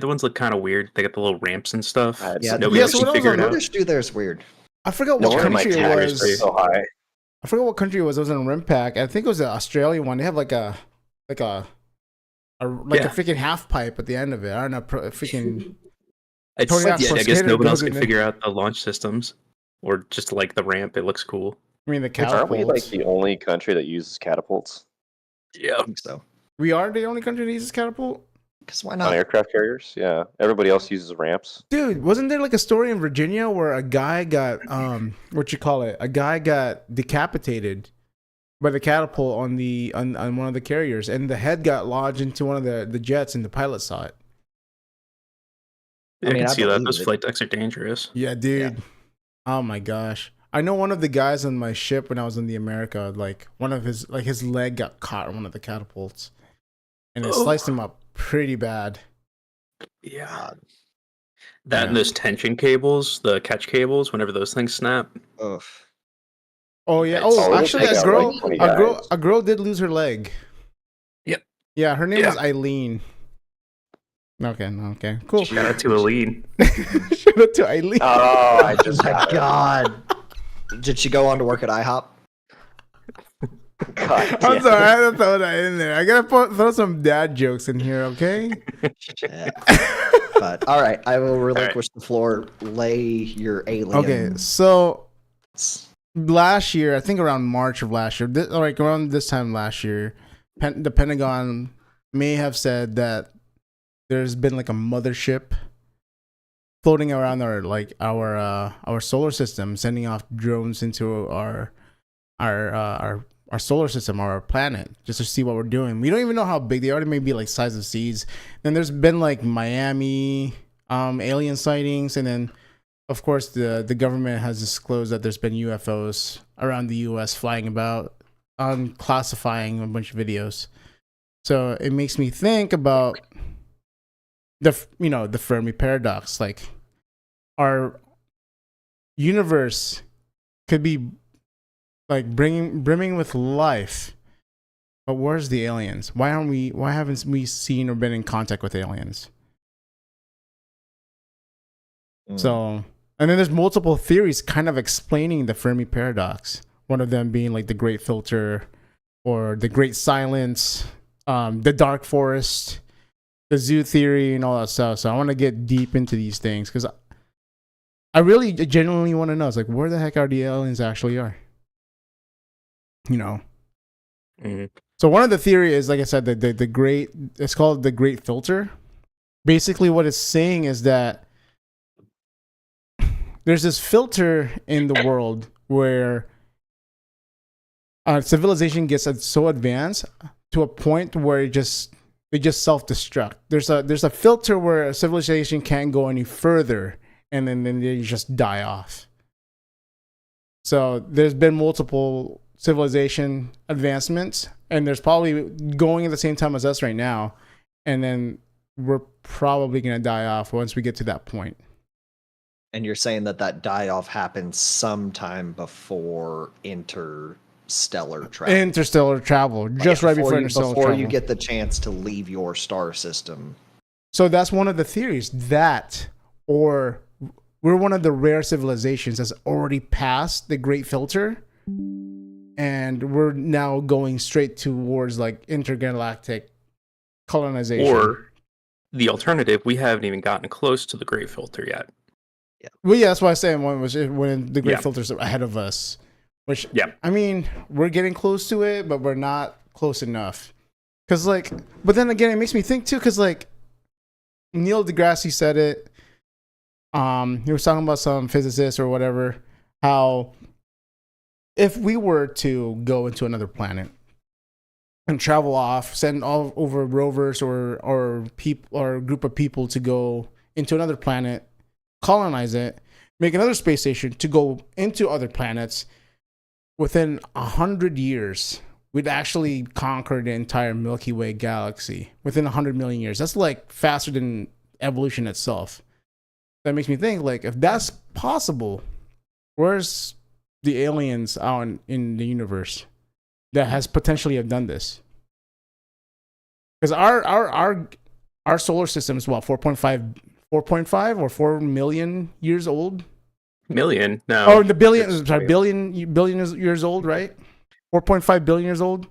ones look kind of weird. They got the little ramps and stuff. Yeah, Nobody yeah, else so can what I was figure it on out. British do theirs weird. I forgot No what wonder my country it taggers are was. so high. I forgot what country it was. It was in RIMPAC. I think it was the Australian one. They have like a freaking half pipe at the end of it. I don't know, freaking. It's, Tony Hawk's yeah, Pro I guess Skater nobody else goes can in figure out the launch systems or just like the ramp. It looks cool. I mean, the Aren't we like catapults. the only country that uses catapults Yeah. I think so. We are the only country that uses catapult. Because why on not? aircraft carriers? Yeah, everybody else uses ramps. Dude, wasn't there like a story in Virginia where a guy got a guy got decapitated by the catapult on one of the carriers, and the head got lodged into one of the jets, and the pilot saw it. I mean, can I see that. believe Those it. flight decks are dangerous. Yeah, dude. Oh my gosh. I know one of the guys on my ship when I was in the America, like one of his leg got caught on one of the catapults, and it sliced him up pretty bad. Yeah. That and those tension cables, the catch cables, whenever those things snap. Ugh. Oh yeah. It's- Oh, it'll actually, take a out, girl, like, 20 guys. a girl did lose her leg. Yep. Yeah, her name Yeah. was Eileen. Okay, cool. Shout out to Aline. Shout out to Eileen. Oh, I just My God. Did she go on to work at IHOP? God, I'm yeah. sorry, I had to throw that in there. I gotta throw some dad jokes in here, okay? Yeah. But all right, I will relinquish the floor. Lay your alien. Okay, so last year, I think around March of last year, around this time last year, the Pentagon may have said that there's been like a mothership floating around our solar system, sending off drones into our solar system, our planet, just to see what we're doing. We don't even know how big they are. They may be like size of seeds. Then there's been like Miami alien sightings, and then of course the government has disclosed that there's been UFOs around the U.S. flying about, classifying a bunch of videos. So it makes me think about the Fermi paradox. Like, our universe could be like brimming with life, but where's the aliens? Why haven't we seen or been in contact with aliens? So, and then there's multiple theories kind of explaining the Fermi paradox. One of them being like the Great Filter, or the Great Silence, the Dark Forest, the zoo theory, and all that stuff. So I want to get deep into these things because I really genuinely want to know. It's like, where the heck are the aliens actually are? You know. Mhm. So one of the theory is, like I said, the great. It's called the Great Filter. Basically, what it's saying is that there's this filter in the world where civilization gets so advanced to a point where it just self-destruct. There's a filter where a civilization can't go any further, and then they just die off. So there's been multiple civilization advancements, and there's probably going at the same time as us right now, and then we're probably going to die off once we get to that point. And you're saying that die-off happens sometime before interstellar travel. Interstellar travel, just right before interstellar before travel. you get the chance to leave your star system. So that's one of the theories, that, or we're one of the rare civilizations that's already passed the Great Filter, and we're now going straight towards like intergalactic colonization. Or the alternative, we haven't even gotten close to the Great Filter yet. Well, yeah, that's why I say when the Great Yeah. Filter's ahead of us. Which, Yeah. I mean, we're getting close to it, but we're not close enough. Because, like, but then again, it makes me think too, because, like, Neil deGrasse said it. He was talking about some physicist or whatever, how if we were to go into another planet, and travel off, send all over rovers or people or a group of people to go into another planet, colonize it, make another space station to go into other planets. Within 100 years, we'd actually conquer the entire Milky Way galaxy within 100 million years. That's like faster than evolution itself. That makes me think, like, if that's possible, where's the aliens out in the universe that has potentially have done this? Because our solar system is what, 4.5 or 4 million years old? Million? No. Oh, the billion, It's- sorry, billion years old, right? 4.5 billion years old.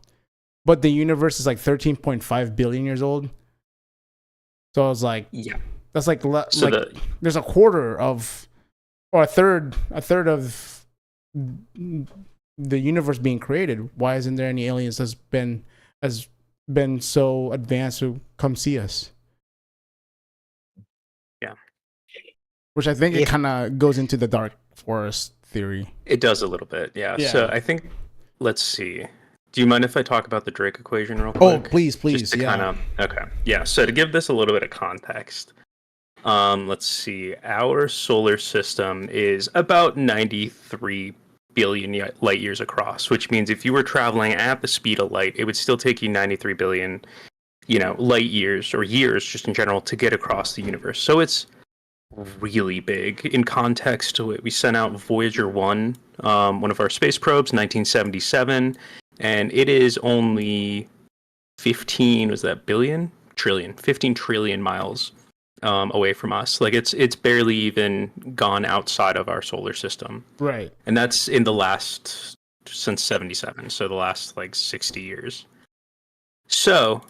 But the universe is like 13.5 billion years old. So I was like, Yeah. that's like, So like there's a quarter of, or a third of the universe being created. Why isn't there any aliens has been so advanced to come see us? Yeah. Which I think it If- kind of goes into the dark forest theory. It does a little bit, yeah. Yeah. So I think, let's see. Do you mind if I talk about the Drake equation real Oh, quick? please, Just to yeah. kind of, okay. Yeah, so to give this a little bit of context, let's see. Our solar system is about 93 billion light years across, which means if you were traveling at the speed of light, it would still take you 93 billion, light years or years just in general to get across the universe. So it's really big. In context to it, we sent out Voyager 1, one of our space probes, 1977, and it is only 15 trillion miles away from us. Like it's barely even gone outside of our solar system, Right. and that's since 77, so the last like 60 years. So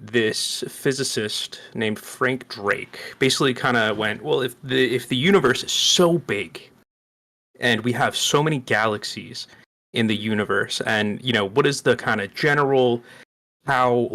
this physicist named Frank Drake basically kind of went, well, if the universe is so big and we have so many galaxies in the universe, and what is the kind of general how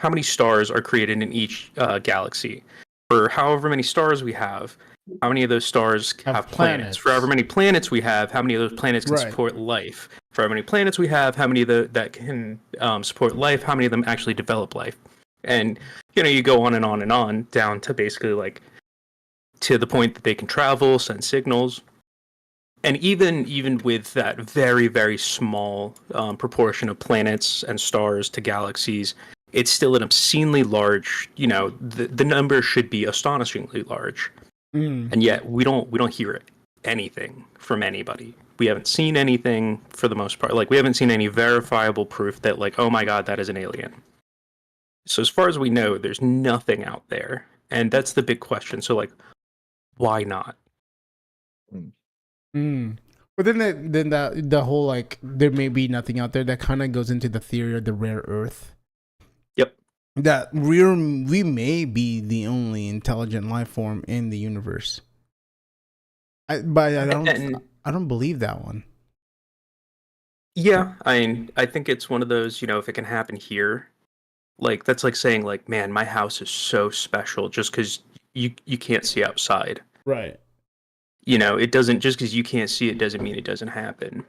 many stars are created in each galaxy? For however many stars we have, how many of those stars have planets? For however many planets we have, how many of those planets can Right. support life? For how many planets we have, how many of that can support life? How many of them actually develop life? And you go on and on and on down to basically like to the point that they can travel, send signals. And even with that very, very small proportion of planets and stars to galaxies, it's still an obscenely large. The number should be astonishingly large, and yet we don't hear anything from anybody. We haven't seen anything for the most part. Like we haven't seen any verifiable proof that like, oh my god, that is an alien. So as far as we know, there's nothing out there, and that's the big question. So like, why not? But then the whole like there may be nothing out there, that kind of goes into the theory of the rare earth. Yep. That we may be the only intelligent life form in the universe. I don't believe that one. Yeah, I think it's one of those, if it can happen here, like that's like saying like, man, my house is so special just because you can't see outside. Right. It doesn't, just because you can't see it doesn't mean it doesn't happen.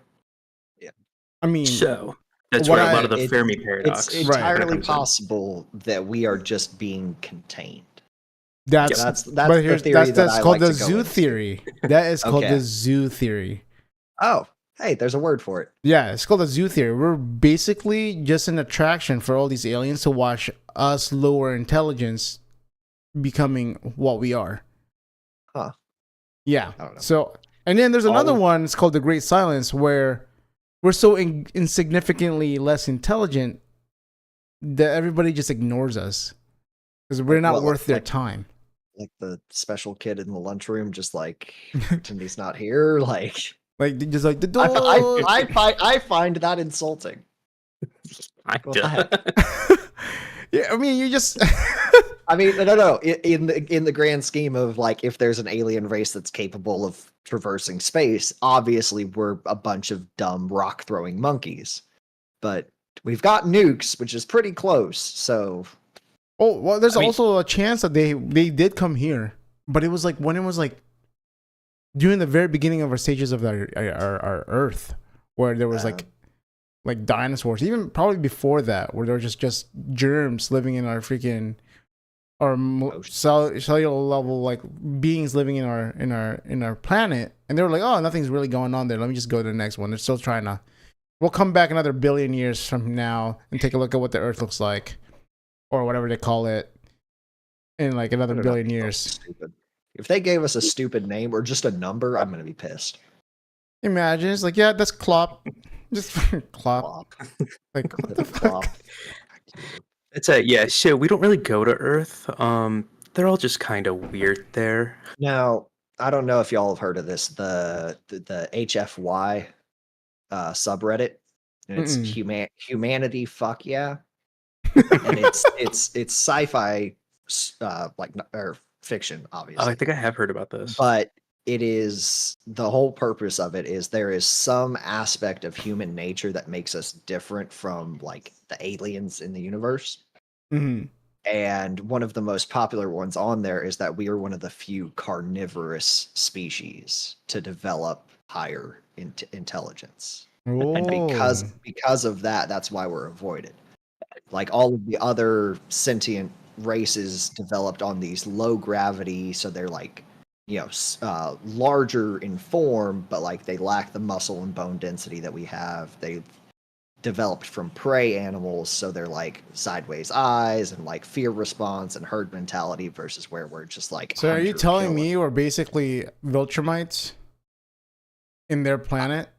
I mean, So that's what where a lot I- of the Fermi paradox. It's Right. entirely comes in. possible that we are just being contained. that's But but here's the theory that's that I called like the to go zoo into. theory. That is called Okay. the zoo theory. Oh, hey, there's a word for it. Yeah, it's called the zoo theory. We're basically just an attraction for all these aliens to watch us lower intelligence becoming what we are. Huh. Yeah. I don't know. So, and then there's another All- one. It's called the Great Silence, where we're so insignificantly less intelligent that everybody just ignores us because we're not Well, worth their like- time. Like the special kid in the lunchroom, just like pretend he's not here. Like Like they just like the I, door. I find that insulting. I Go do- ahead. Yeah, I mean, you just. I mean, no. In the grand scheme of like, if there's an alien race that's capable of traversing space, obviously we're a bunch of dumb rock throwing monkeys. But we've got nukes, which is pretty close. So Oh well, there's I mean- also a chance that they did come here, but it was like when it was like during the very beginning of our stages of our Earth, where there was like like dinosaurs, even probably before that, where there were just germs living in our freaking or cellular level, like beings living in our planet, and they were like, oh, nothing's really going on there. Let me just go to the next one. They're still trying to. We'll come back another billion years from now and take a look at what the Earth looks like, or whatever they call it, in like another billion years. Stupid. If they gave us a stupid name or just a number, I'm gonna be pissed. Imagine it's like, yeah, that's Clop. Just Clop. Like, what the fuck? It's so we don't really go to Earth. They're all just kind of weird there. Now, I don't know if y'all have heard of this, the HFY subreddit, and it's humanity fuck yeah. And it's sci-fi like or fiction, obviously. Oh, I think I have heard about this. But it is, the whole purpose of it is there is some aspect of human nature that makes us different from like the aliens in the universe. Mm-hmm. And one of the most popular ones on there is that we are one of the few carnivorous species to develop higher intelligence. And because of that, that's why we're avoided. Like all of the other sentient races developed on these low gravity, so they're like, you know, larger in form, but like they lack the muscle and bone density that we have. They've developed from prey animals, so they're like sideways eyes and like fear response and herd mentality, versus where we're just like. So are you telling me we're basically Viltrumites in their planet?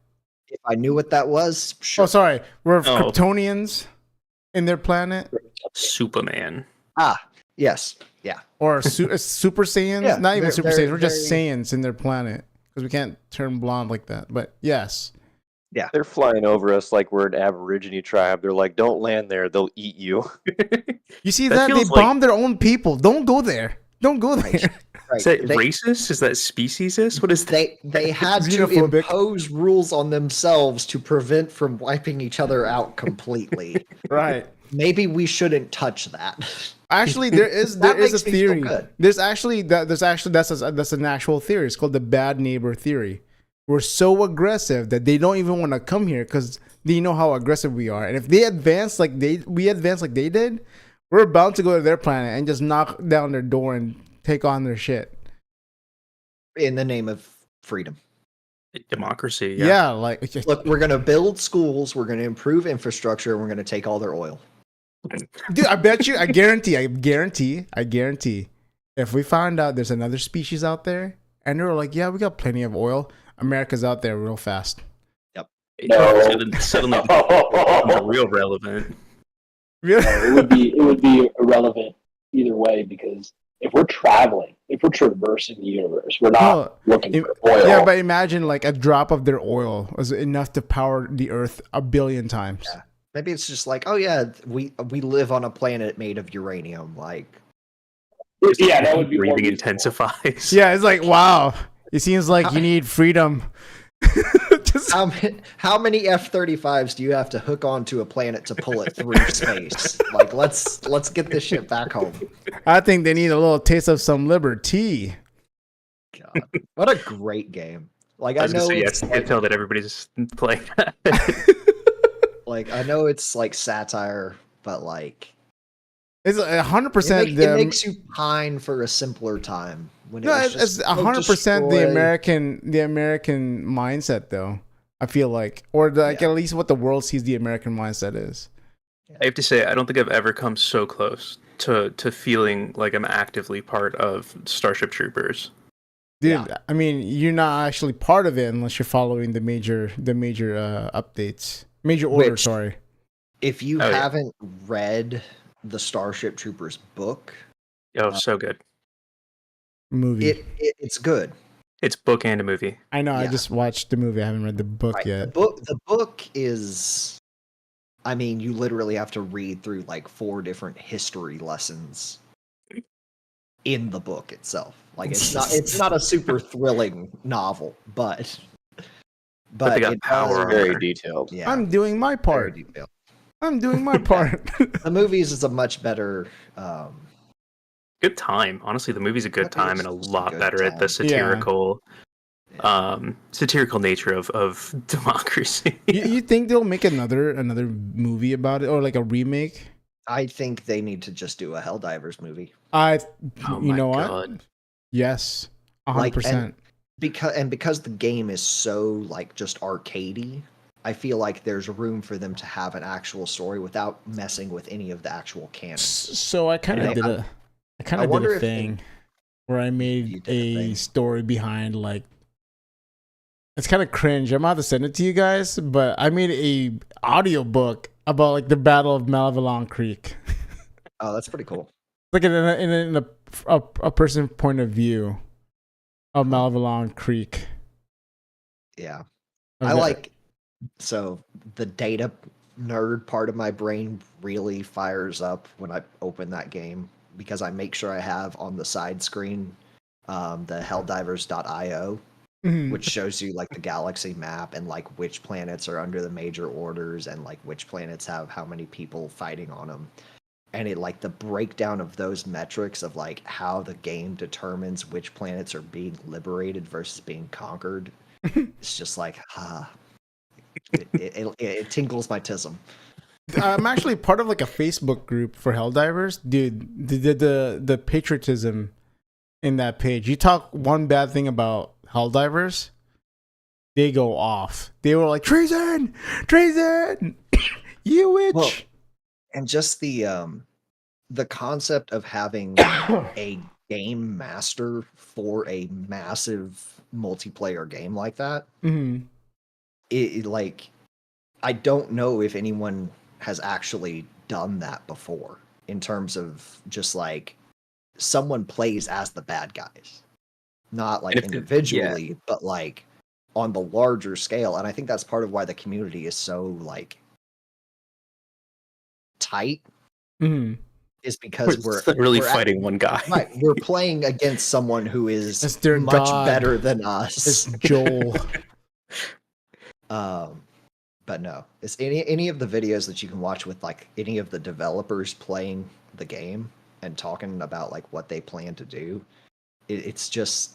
If I knew what that was, sure. Oh, sorry, we're Kryptonians in their planet. Superman. Yes, yeah. Or Super Saiyans? Yeah, Not even Super Saiyans. We're just very... Saiyans in their planet because we can't turn blonde like that. But yes. Yeah. They're flying over us like we're an Aborigine tribe. They're like, don't land there. They'll eat you. You see that? They bombed their own people. Don't go there. Don't go there. Right. Is that racist? Is that speciesist? What is that? They had to impose rules on themselves to prevent from wiping each other out completely. Right. Maybe we shouldn't touch that. Actually, there is a theory. There's that's an actual theory. It's called the bad neighbor theory. We're so aggressive that they don't even want to come here because they know how aggressive we are. And if they advance like we advance like they did, we're bound to go to their planet and just knock down their door and take on their shit. In the name of freedom. Democracy. Yeah, like look, we're gonna build schools, we're gonna improve infrastructure, and we're gonna take all their oil. Dude, I bet you, I guarantee, if we find out there's another species out there and they're like, yeah, we got plenty of oil, America's out there real fast. Yep. No. Suddenly real relevant. Really? It would be irrelevant either way, because if we're traveling, if we're traversing the universe, we're not looking for oil. Yeah, but imagine like a drop of their oil was enough to power the Earth 1 billion times. Yeah. Maybe it's just like, oh yeah, we live on a planet made of uranium. Like, yeah, that would be breathing intensifies. Yeah, it's like, wow, it seems like you need freedom. How many F-35s do you have to hook onto a planet to pull it through space? Like, let's get this shit back home. I think they need a little taste of some liberty. God, what a great game! Like, I know it's I tell that everybody's playing. Like, I know it's like satire, but like, it's 100%. It makes you pine for a simpler time. When it's 100% the American mindset, though. I feel like, or at least what the world sees the American mindset is. I have to say, I don't think I've ever come so close to feeling like I'm actively part of Starship Troopers. Dude, I mean, you're not actually part of it unless you're following the major updates. Major order, sorry. If you haven't read the Starship Troopers book, so good. Movie. It's good. It's book and a movie. I know. Yeah. I just watched the movie. I haven't read the book yet. The book is, I mean, you literally have to read through like 4 different history lessons in the book itself. Like, it's not a super thrilling novel, but they got power. Very detailed. Yeah, I'm doing my part. I'm doing my part. The movies is a much better. Good time. Honestly, the movie's a good time and a lot better at the satirical satirical nature of democracy. You think they'll make another movie about it, or like a remake? I think they need to just do a Helldivers movie. Oh You my know what? God. Yes, Like, 100%. Because the game is so like just arcadey, I feel like there's room for them to have an actual story without messing with any of the actual canon. So I kind of And did I- a, I kind I of did wonder a if they- thing where I You made did a a thing. story behind like. It's kind of cringe. I'm about to send it to you guys, but I made a audiobook about like the Battle of Malavalon Creek. Oh, that's pretty cool. Like in a person point of view of Malavalon Creek. Yeah. Okay. I like, so the data nerd part of my brain really fires up when I open that game because I make sure I have on the side screen the helldivers.io, Mhm. which shows you like the galaxy map and like which planets are under the major orders and like which planets have how many people fighting on them. And it like the breakdown of those metrics of like how the game determines which planets are being liberated versus being conquered. It's just like, it tingles my tism. I'm actually part of like a Facebook group for Helldivers, dude. The patriotism in that page. You talk one bad thing about Helldivers, they go off. They were like treason, you witch. Well, and just the concept of having a game master for a massive multiplayer game like that, Mhm. it like, I don't know if anyone has actually done that before in terms of just like someone plays as the bad guys, not like And if it- individually, but like on the larger scale. And I think that's part of why the community is so like tight, Mhm. is because We're really we're fighting one guy. right, we're playing against someone who is It's their much god. better than us. It's Joel. But no, it's any of the videos that you can watch with like any of the developers playing the game and talking about like what they plan to do. It's just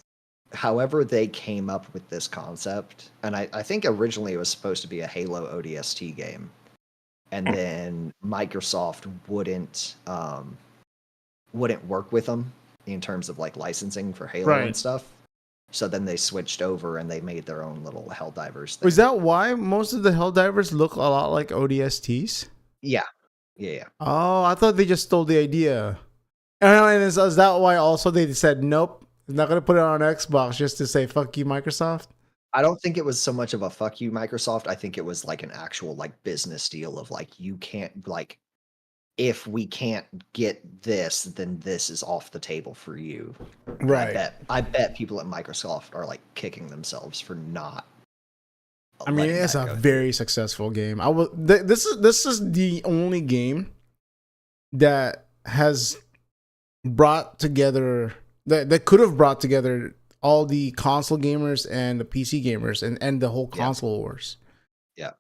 however they came up with this concept, and I think originally it was supposed to be a Halo ODST game, and then Microsoft wouldn't work with them in terms of like licensing for Halo Right. and stuff. So then they switched over and they made their own little Helldivers thing. Was that why most of the Helldivers look a lot like ODSTs? Yeah. Oh, I thought they just stole the idea. And is that why also they said nope, not gonna put it on Xbox just to say fuck you, Microsoft? I don't think it was so much of a fuck you, Microsoft. I think it was like an actual like business deal of like, you can't, like, if we can't get this, then this is off the table for you. Right. I bet people at Microsoft are like kicking themselves for not. I mean, letting it's that a go through. very successful game. This is the only game that has brought together that could have brought together all the console gamers and the PC gamers and the whole console wars. Yeah.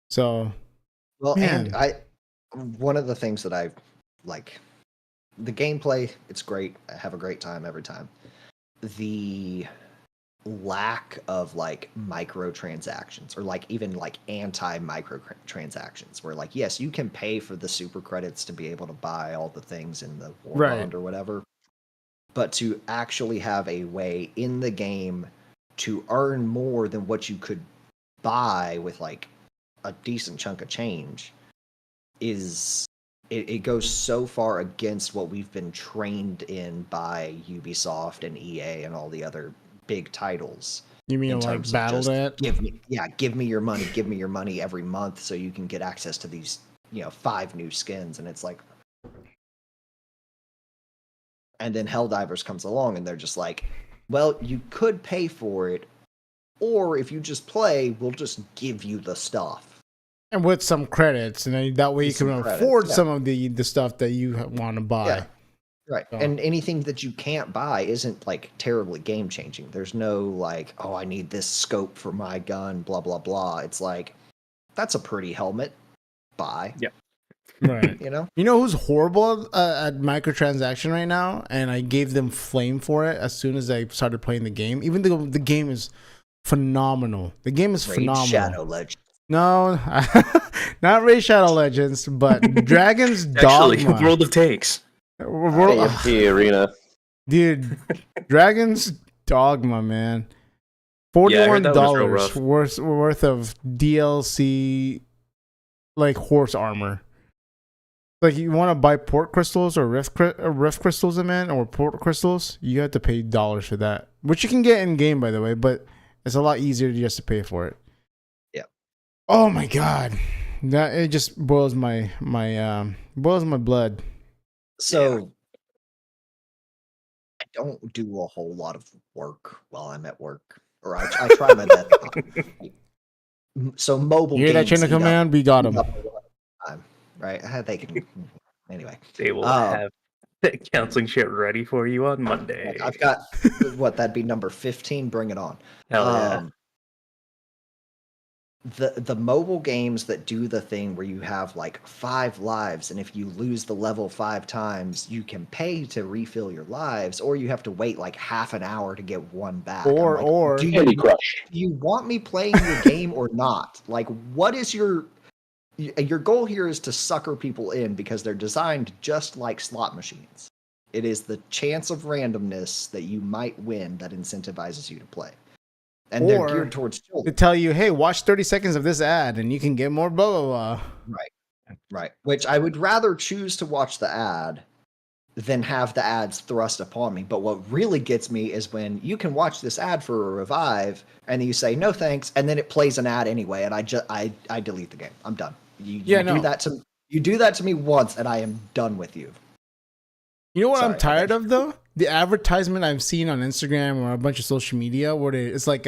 So, Well, man. and one of the things that I like, the gameplay, it's great. I have a great time every time. The lack of like microtransactions or like even like anti-microtransactions where like, yes, you can pay for the super credits to be able to buy all the things in the war Right. bond or whatever, but to actually have a way in the game to earn more than what you could buy with like a decent chunk of change is it goes so far against what we've been trained in by Ubisoft and EA and all the other big titles. You mean in like terms of just Battle.net? give me your money every month so you can get access to these 5 new skins, and it's like, and then Helldivers comes along and they're just like, well, you could pay for it, or if you just play, we'll just give you the stuff. And with some credits, and then that way you With can some credits, afford yeah. some of the stuff that you want to buy. Yeah. Right. So- And anything that you can't buy isn't like terribly game changing. There's no like, oh, I need this scope for my gun, blah, blah, blah. It's like, that's a pretty helmet. Buy. Yeah. Right. You know? You know who's horrible at microtransaction right now? And I gave them flame for it as soon as I started playing the game. Even though the game is phenomenal. The game is Raid phenomenal. Shadow Legends. No, not Raid Shadow Legends, but Dragon's Actually, Dogma. World of Tanks. AMP Arena. Dude, Dragon's Dogma, man. Yeah, I heard that one was real $41 rough. worth of DLC, like horse armor. Like you want to buy port crystals or rift crystals, man, or port crystals, you have to pay dollars for that, which you can get in game, by the way, but it's a lot easier just to pay for it. Yeah. Oh my god, that it just boils my blood. So I don't do a whole lot of work while I'm at work, or I try my best. So mobile. You hear that games chain of eat up- command? We got eat him. up a lot of time, right? They can. Anyway, They will Oh. have that counseling shit ready for you on Monday. I've got what that'd be number 15. Bring it on. Hell yeah. The mobile games that do the thing where you have like 5 lives, and if you lose the level 5 times, you can pay to refill your lives, or you have to wait like half an hour to get one back. I'm Or do Candy Crush. you want me playing your game or not? Like, what is your goal here? Is to sucker people in because they're designed just like slot machines. It is the chance of randomness that you might win that incentivizes you to play, and they're Or geared towards to children. tell you, hey, watch 30 seconds of this ad and you can get more blah blah blah. Right. Which I would rather choose to watch the ad than have the ads thrust upon me. But what really gets me is when you can watch this ad for a revive and then you say no thanks, and then it plays an ad anyway, and I delete the game. I'm done. You do that to me once, and I am done with you. You know what Sorry, I'm tired of though? The advertisement I've seen on Instagram or a bunch of social media where it's like,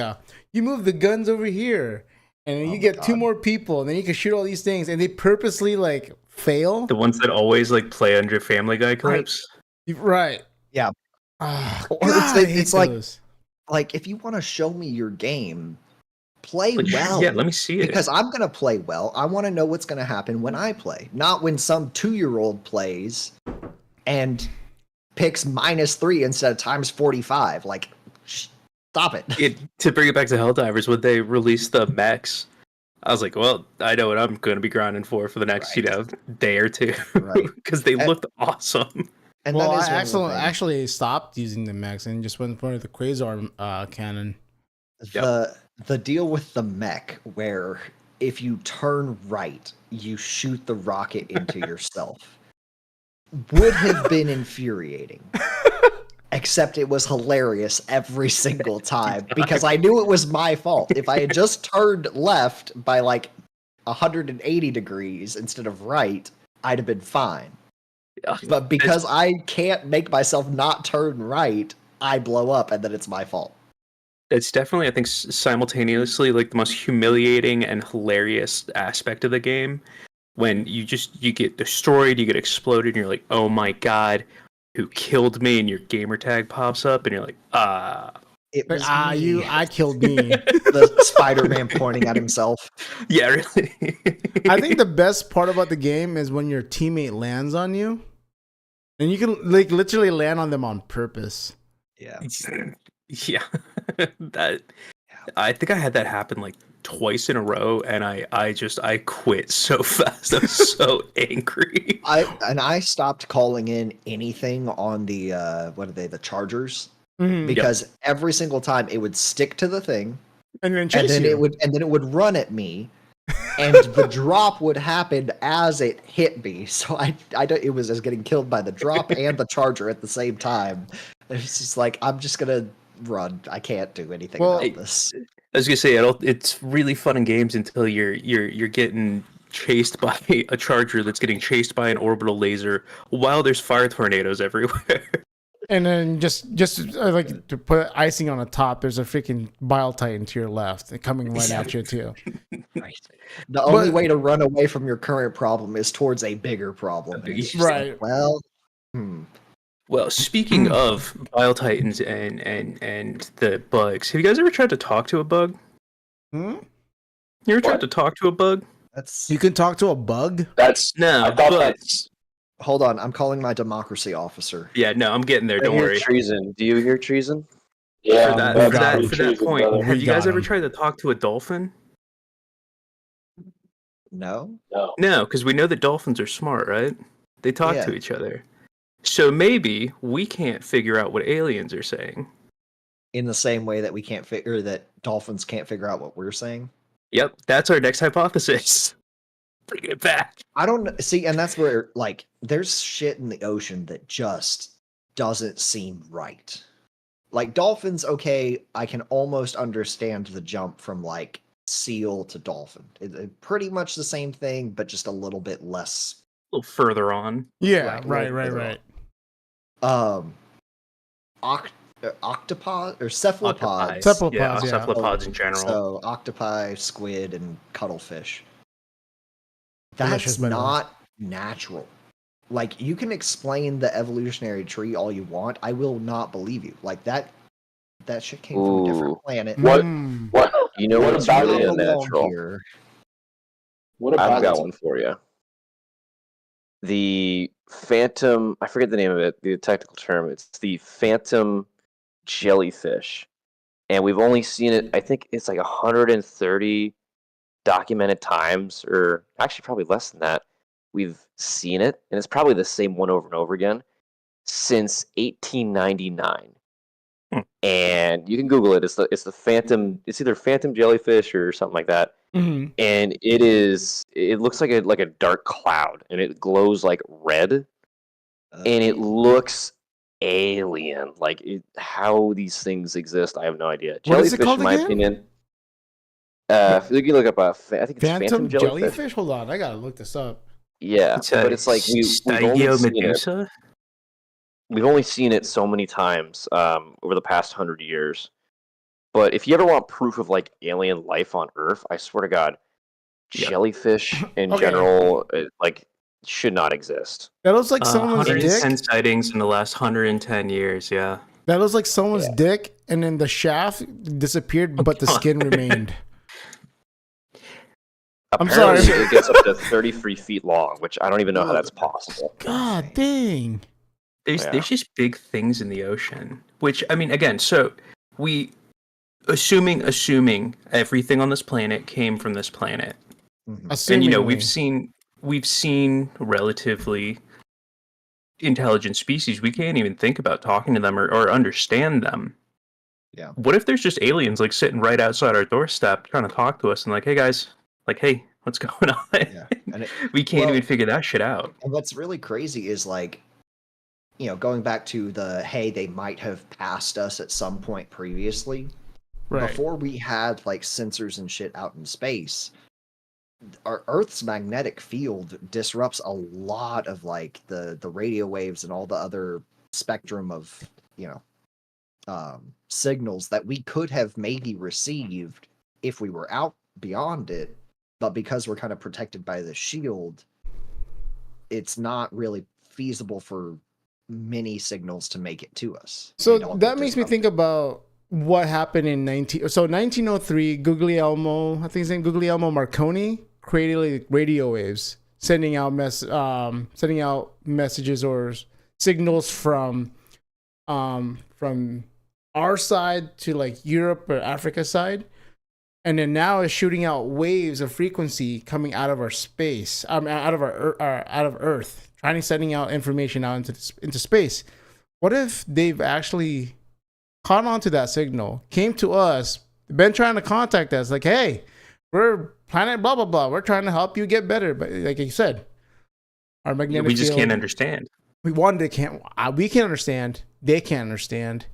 you move the guns over here, and then Oh you my get 2 God. more people, and then you can shoot all these things, and they purposely like fail. The ones that always like play under Family Guy clips. Right. Yeah. Oh, Or God, I hate it's like- those. Like, if you want to show me your game, play Like, well. yeah, let me see it. Because I'm going to play well. I want to know what's going to happen when I play, not when some 2-year-old plays and picks -3 instead of times 45. Like, stop it. To bring it back to Helldivers, when they released the mechs, I was like, well, I know what I'm going to be grinding for the next, day or two. Right. Because they And- looked awesome. And Well, that is I one of the things. actually stopped using the mechs and just went for the Quasar cannon. The deal with the mech, where if you turn right, you shoot the rocket into yourself, would have been infuriating. Except it was hilarious every single time because I knew it was my fault. If I had just turned left by like 180 degrees instead of right, I'd have been fine. But because I can't make myself not turn right, I blow up, and then it's my fault. It's definitely, I think, simultaneously like the most humiliating and hilarious aspect of the game. When you get destroyed, you get exploded, and you're like, oh my god, who killed me? And your gamer tag pops up, and you're like, It was You, me. I killed me. The Spider-Man pointing at himself. yeah, really. I think the best part about the game is when your teammate lands on you, and you can like literally land on them on purpose. Yeah. Yeah, that I think I had that happen like twice in a row, and I quit so fast. I was so angry. I stopped calling in anything on the what are they, the chargers, because every single time it would stick to the thing, And then chase you. it would run at me, and the drop would happen as it hit me. So I don't, it was as getting killed by the drop and the charger at the same time. It's just like, I'm just gonna run. I can't do anything about this. I was gonna say it's really fun in games until you're getting chased by a charger that's getting chased by an orbital laser while there's fire tornadoes everywhere. And then just like to put icing on the top, there's a freaking Bile Titan to your left coming right at you too. Right. The only way to run away from your current problem is towards a bigger problem. And it's just like, Right. well, Well, speaking of Bile Titans and the bugs, have you guys ever tried to talk to a bug? Hmm? You ever tried to talk to a bug? That's You can talk to a bug. That's No, I thought but- that's hold on. I'm calling my democracy officer. Yeah, no, I'm getting there. I Don't hear worry. treason. Do you hear treason? yeah. For that, we for got that, him. for that Treason, point, brother. have We you guys got ever him. tried to talk to a dolphin? No. No. No, because we know that dolphins are smart, right? They talk to Yeah. each other. So maybe we can't figure out what aliens are saying. In the same way that we can't figure that dolphins can't figure out what we're saying. Yep, that's our next hypothesis. Bringing it back. I don't see, and that's where like there's shit in the ocean that just doesn't seem right. Like dolphins, okay, I can almost understand the jump from like seal to dolphin. It pretty much the same thing, but just a little bit less. A little further on. Yeah, Right, right. Octopod or cephalopods. Cephalopods, yeah, yeah. cephalopods in general. So octopi, squid, and cuttlefish. Delicious That's mineral. not natural. Like you can explain the evolutionary tree all you want, I will not believe you. Like that shit came from a Ooh. different planet. What? Mm. What? You know What what's about really it? Don't belong unnatural? here. What I've about got it? one for you. The phantom, I forget the name of it, the technical term. It's the phantom jellyfish. And we've only seen it, I think it's like 130 documented times, or actually probably less than that. We've seen it, and it's probably the same one over and over again since 1899. And you can Google it. It's the phantom. It's either phantom jellyfish or something like that. Mhm. And it looks like a dark cloud, and it glows like red, and it looks alien. Like how these things exist, I have no idea. What is it Jellyfish, called in my again? opinion. If you look up, I think it's Phantom jellyfish. jellyfish? Hold on, I gotta look this up. Yeah, but it's like we've only seen it. Medusa? We've only seen it so many times over the past 100 years. But if you ever want proof of like alien life on Earth, I swear to God, Yeah. jellyfish in Okay. general like should not exist. That looks like someone's 110 dick. sightings in the last 110 years, yeah. That looks like someone's dick, and then the shaft disappeared, but the skin remained. I'm Apparently, sorry. it gets up to 33 feet long, which I don't even know how that's possible. God dang. There's Yeah. there's just big things in the ocean, which I mean, again, so we assuming everything on this planet came from this planet, Mhm. and you know Assumingly. we've seen relatively intelligent species. We can't even think about talking to them or understand them. Yeah. What if there's just aliens like sitting right outside our doorstep trying to talk to us and like, hey guys, like, hey, what's going on? Yeah. And We can't well- even figure that shit out. And what's really crazy is like, going back to the hey, they might have passed us at some point previously. Right. Before we had like sensors and shit out in space, our Earth's magnetic field disrupts a lot of like the radio waves and all the other spectrum of signals that we could have maybe received if we were out beyond it, but because we're kind of protected by the shield, it's not really feasible for many signals to make it to us. So They'd all that get makes me think disrupted. about what happened in 1903. Guglielmo, I think his name Guglielmo Marconi, created like radio waves, sending out messages or signals from our side to like Europe or Africa side, and then now is shooting out waves of frequency coming out of our space, out of Earth, sending out information out into space. What if they've actually caught on to that signal, came to us, been trying to contact us, like, hey, we're planet blah blah blah, we're trying to help you get better, but like you said, our magnetic We just field, can't understand. we can't understand, they can't understand,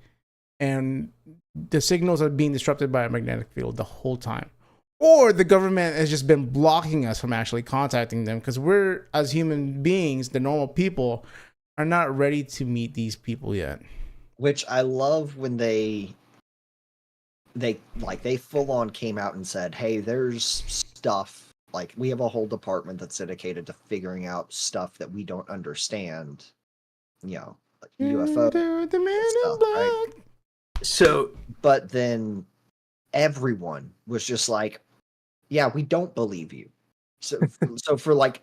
and the signals are being disrupted by a magnetic field the whole time. Or the government has just been blocking us from actually contacting them because we're, as human beings, the normal people, are not ready to meet these people yet. Which I love when they full on came out and said, hey, there's stuff, like we have a whole department that's dedicated to figuring out stuff that we don't understand, like UFO The man in stuff, black. right? So But then everyone was just like, yeah, we don't believe you. So for like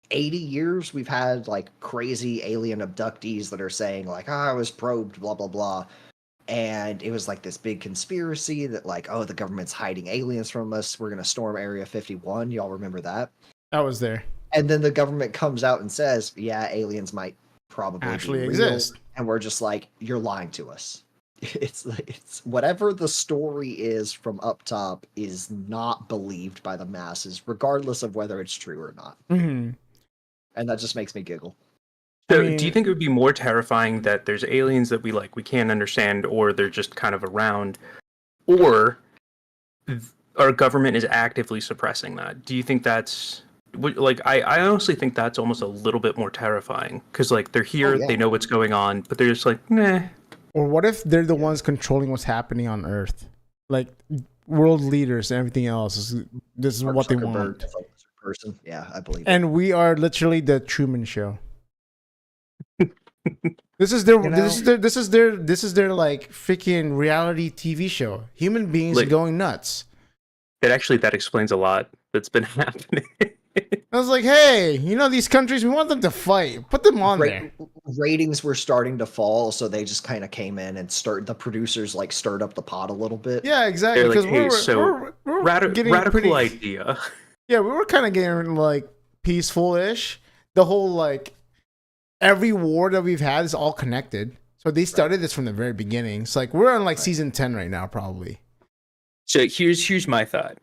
80 years, we've had like crazy alien abductees that are saying like, I was probed, blah, blah, blah. And it was like this big conspiracy that like, oh, the government's hiding aliens from us. We're going to storm Area 51. Y'all remember that? I was there. And then the government comes out and says, yeah, aliens might probably Actually be real. exist. And we're just like, you're lying to us. It's whatever the story is from up top is not believed by the masses, regardless of whether it's true or not. Mm-hmm. And that just makes me giggle. So, I mean, do you think it would be more terrifying that there's aliens that we can't understand, or they're just kind of around, or our government is actively suppressing that? Do you think that's I honestly think that's almost a little bit more terrifying because they're here, they know what's going on, but they're just like, nah. Or what if they're the ones controlling what's happening on Earth? Like world leaders and everything else. This is Mark what they Zuckerberg want. is like this person. Yeah, I believe it. And we are literally the Truman Show. This is their this is their like freaking reality TV show. Human beings going nuts. That explains a lot that's been happening. I was like, hey, these countries, we want them to fight. Put them on there. Ratings were starting to fall, so they just kind of came in and the producers stirred up the pot a little bit. Yeah, exactly. Because we're radical idea. Yeah, we were kind of getting peaceful-ish. The whole every war that we've had is all connected. So they started this from the very beginning. It's we're on season 10 right now, probably. So here's my thought.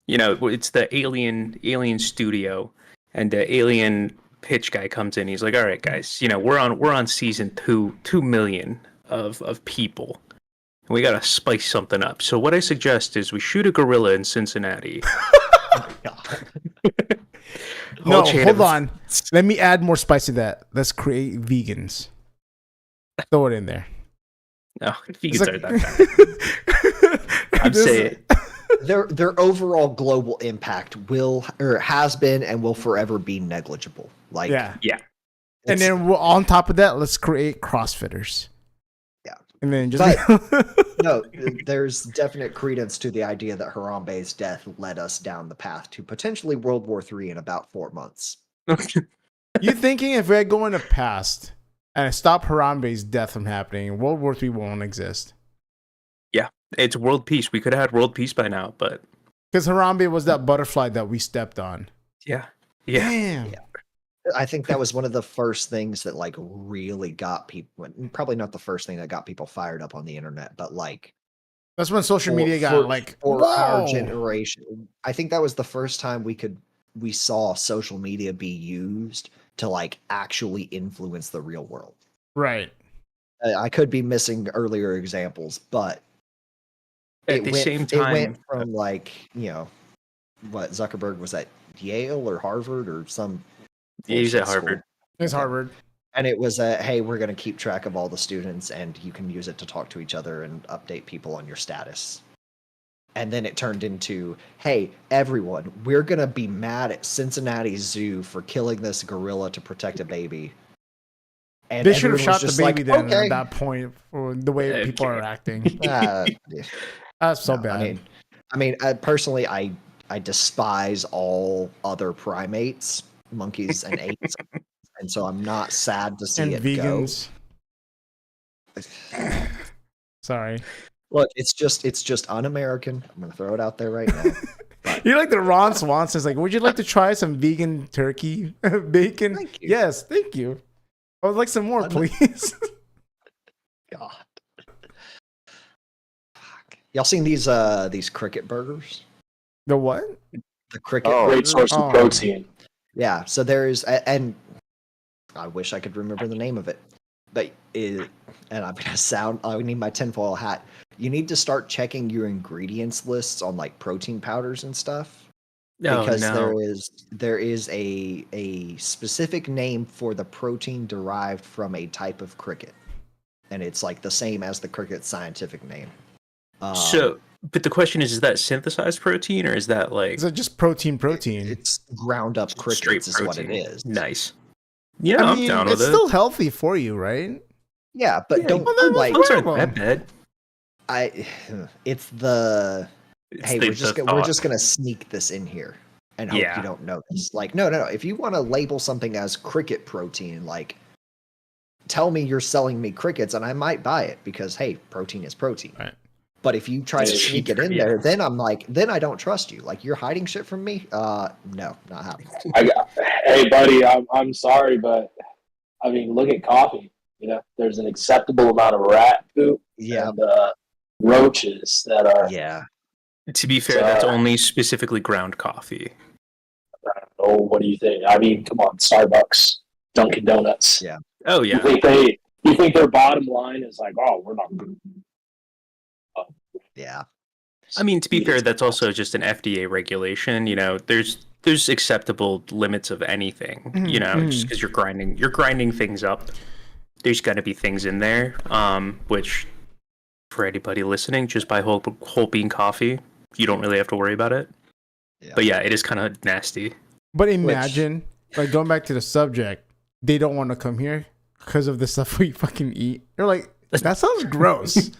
It's the alien studio, and the alien pitch guy comes in. He's like, all right, guys, we're on season 2 million of people. And we got to spice something up. So what I suggest is we shoot a gorilla in Cincinnati. No, hold on. Let me add more spice to that. Let's create vegans. Throw it in there. No, vegans aren't that bad. I'm saying their overall global impact has been and will forever be negligible. Yeah. And then on top of that, let's create CrossFitters. Yeah. And then just no, there's definite credence to the idea that Harambe's death led us down the path to potentially World War III in about 4 months. You thinking if we're going to past and stop Harambe's death from happening, World War III won't exist? Yeah, it's world peace. We could have had world peace by now, but because Harambe was that butterfly that we stepped on. Yeah. Damn. Yeah. I think that was one of the first things that really got people. Probably not the first thing that got people fired up on the internet, but that's when social media got for our generation. I think that was the first time we saw social media be used to actually influence the real world. Right. I could be missing earlier examples, but at the same time, it went from what Zuckerberg was at Yale or Harvard or some. He's at Harvard. It's Harvard. And it was hey, we're going to keep track of all the students and you can use it to talk to each other and update people on your status. And then it turned into, hey, everyone, we're going to be mad at Cincinnati Zoo for killing this gorilla to protect a baby. And they should have shot the baby then okay. At that point for the way people are acting. That's so bad. I mean, personally, I despise all other primates, monkeys and apes, and so I'm not sad to see it vegans. Go. Sorry. Look, it's just un-American. I'm gonna throw it out there right now. But, you're like the Ron Swanson's would you like to try some vegan turkey bacon? Thank you. Yes, thank you. I would like some more, please. God. Fuck. Y'all seen these cricket burgers? The what? The cricket. Great source of protein. Yeah. So there's, and I wish I could remember the name of it, but and I'm gonna I need my tinfoil hat. You need to start checking your ingredients lists on protein powders and stuff. Because there is a specific name for the protein derived from a type of cricket, and it's the same as the cricket's scientific name. But the question is that synthesized protein or is that is it just protein? It's ground up crickets is what it is. Nice. Yeah, I'm down with it. It's still healthy for you, right? Yeah, but don't those aren't that bad. We're just gonna sneak this in here, and hope Yeah. you don't know this. Like, no. If you want to label something as cricket protein, like, tell me you're selling me crickets, and I might buy it because hey, protein is protein. Right. But if you try to sneak it in there, then I'm like, then I don't trust you. Like, you're hiding shit from me. No, not happening. Hey, buddy, I'm sorry, but I mean, look at coffee. You know, there's an acceptable amount of rat poop and roaches that are. Yeah. To be fair, that's only specifically ground coffee. Oh, what do you think? I mean, come on, Starbucks, Dunkin' Donuts. Yeah. Oh yeah. You think their bottom line is like, oh, we're not good. Yeah. I mean, to be fair, that's also just an FDA regulation. You know, there's acceptable limits of anything. You know, just because you're grinding things up. There's got to be things in there, which for anybody listening, just buy whole bean coffee. You don't really have to worry about it. Yeah. But yeah, it is kind of nasty. But imagine, like, going back to the subject, they don't want to come here because of the stuff we fucking eat. They're like, that sounds gross.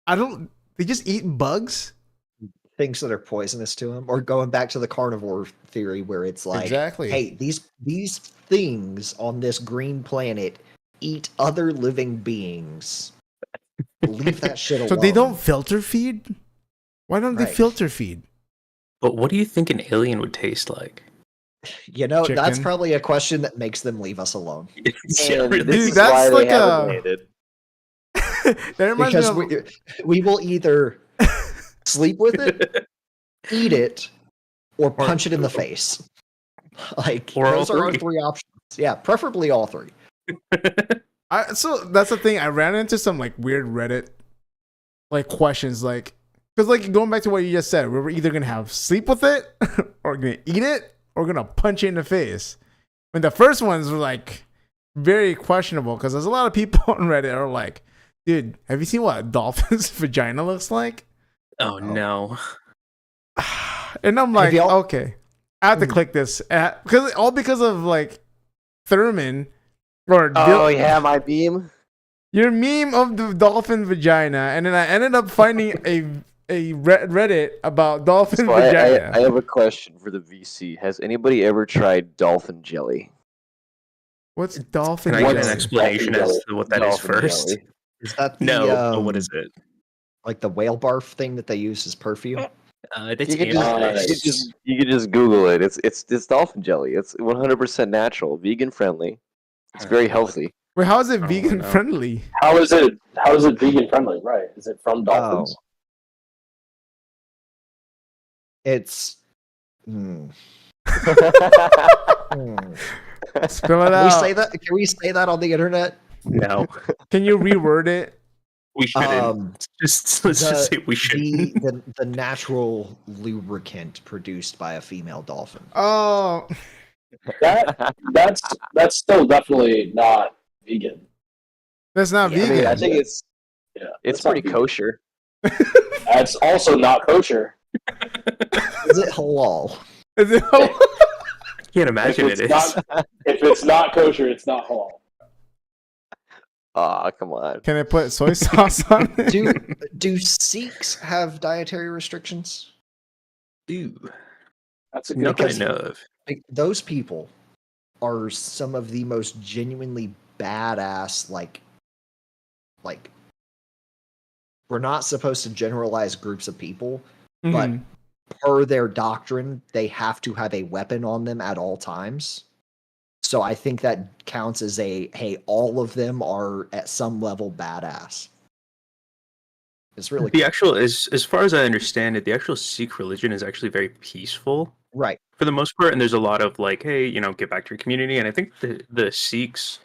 They just eat bugs? Things that are poisonous to them. Or going back to the carnivore theory where it's like, exactly. Hey, these things on this green planet eat other living beings. Leave that shit alone. So they don't filter feed? Why don't they filter feed? But what do you think an alien would taste like? You know, that's probably a question that makes them leave us alone. Dude, that's like a... because we will either sleep with it, eat it, or punch it in the face. Like, those are our three options. Yeah, preferably all three. So that's the thing. I ran into some like weird Reddit like questions, like, because like going back to what you just said, we're either gonna have sleep with it, or gonna eat it, or gonna punch it in the face. And the first ones were like very questionable because there's a lot of people on Reddit are like, dude, have you seen what a dolphin's vagina looks like? Oh no. And I'm like, okay, I have to click this because of like Thurman. Yeah, my beam. Your meme of the dolphin vagina, and then I ended up finding a Reddit about dolphin vagina. I have a question for the VC. Has anybody ever tried dolphin jelly? What's dolphin? Can I get an explanation as to what that is first? Jelly. Is that the, no? What is it? Like the whale barf thing that they use as perfume? You can just Google it. It's dolphin jelly. It's 100% natural, vegan friendly. It's very healthy. Wait, how is it vegan friendly? How is it vegan friendly? Right? Is it from dolphins? It's. Spill it out. Can we say that on the internet? No. Can you reword it? We shouldn't. Let's just say we shouldn't. The natural lubricant produced by a female dolphin. Oh. That's still definitely not vegan. That's not vegan. I think it's pretty kosher. That's also not kosher. Is it halal? Is it halal? I can't imagine it is. If it's not kosher, it's not halal. Ah, come on. Can I put soy sauce on it? Do Sikhs have dietary restrictions? That's a good question. I know of. Like, those people are some of the most genuinely badass, like we're not supposed to generalize groups of people, but per their doctrine, they have to have a weapon on them at all times. So I think that counts as hey, all of them are at some level badass. It's really the actual, as far as I understand it, the actual Sikh religion is actually very peaceful. Right. For the most part, and there's a lot of like, hey, get back to your community. And I think the Sikhs,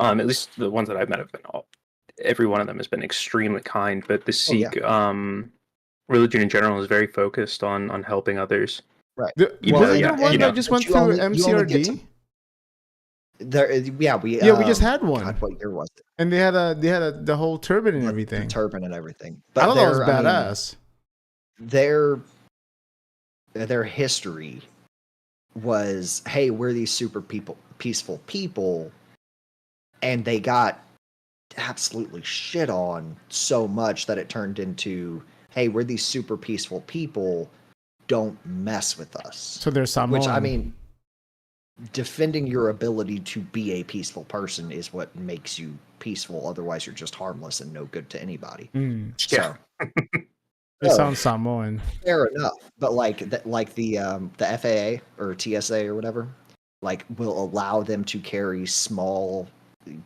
at least the ones that I've met have been every one of them has been extremely kind. But the Sikh religion in general is very focused on helping others. Right. I just went through MCRD. We just had one. God, what year was it? And they had the whole turban and everything. The turban and everything. But I thought that was badass. Their history was, hey, we're these super peaceful people, and they got absolutely shit on so much that it turned into, hey, we're these super peaceful people, don't mess with us. So there's Samoan. Which, I mean, defending your ability to be a peaceful person is what makes you peaceful. Otherwise, you're just harmless and no good to anybody. So, It sounds Samoan. fair enough. But like the FAA or TSA or whatever, like will allow them to carry small,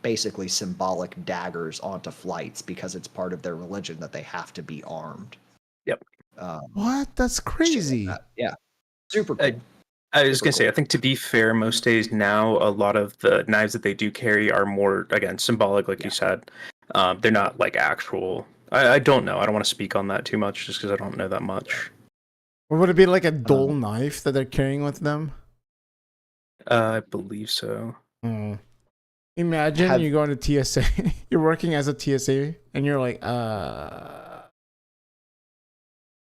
basically symbolic daggers onto flights because it's part of their religion that they have to be armed. Yep. What? That's crazy. Yeah. Super cool. I was going to say, I think to be fair, most days now, a lot of the knives that they do carry are more, again, symbolic, like you said. They're not like actual. I don't know. I don't want to speak on that too much just because I don't know that much. Or would it be like a dull knife that they're carrying with them? I believe so. Imagine you go into TSA, you're working as a TSA, and you're like, it's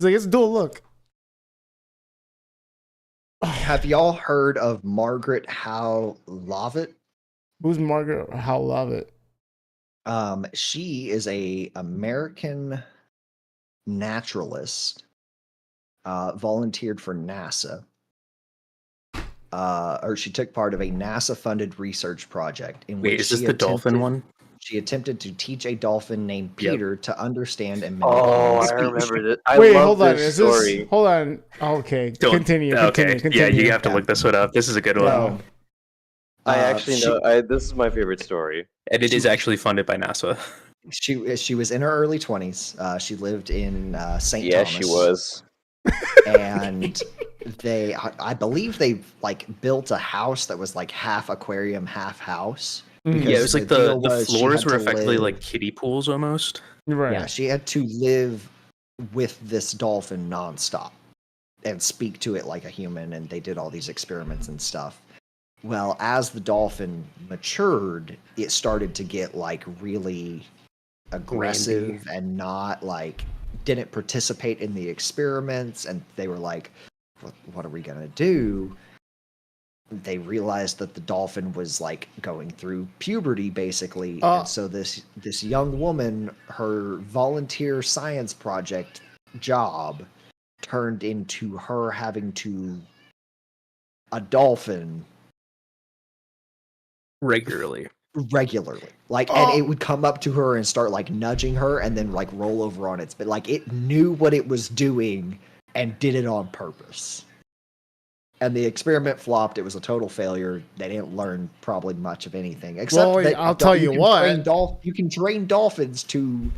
like, it's dual look. Have y'all heard of Margaret Howe Lovett? Who's Margaret Howe Lovett? She is a American naturalist, volunteered for NASA. Or she took part of a NASA-funded research project in which is this the dolphin one? She attempted to teach a dolphin named Peter to understand and I speech. remember this. I Wait, love hold on. this story. Hold on. Okay, Don't- continue. Yeah, you have to look this one up. This is a good one. No. I actually know. This is my favorite story. And it is actually funded by NASA. She was in her early 20s. She lived in St. Yeah, Thomas. she was. And I believe they like built a house that was like half aquarium, half house. Yeah, it because was like deal the was she floors had were to effectively live- like kiddie pools almost. Right. Yeah, she had to live with this dolphin nonstop and speak to it like a human, and they did all these experiments and stuff. Well, as the dolphin matured, it started to get like really aggressive and not like didn't participate in the experiments, and they were like, what are we gonna do? They realized that the dolphin was like going through puberty basically, and so this young woman, her volunteer science project job turned into her having to a dolphin Regularly. like, and it would come up to her and start like nudging her and then like roll over on its, but like it knew what it was doing and did it on purpose. And the experiment flopped. It was a total failure. They didn't learn probably much of anything, except that I'll tell you what. you can train dolphins to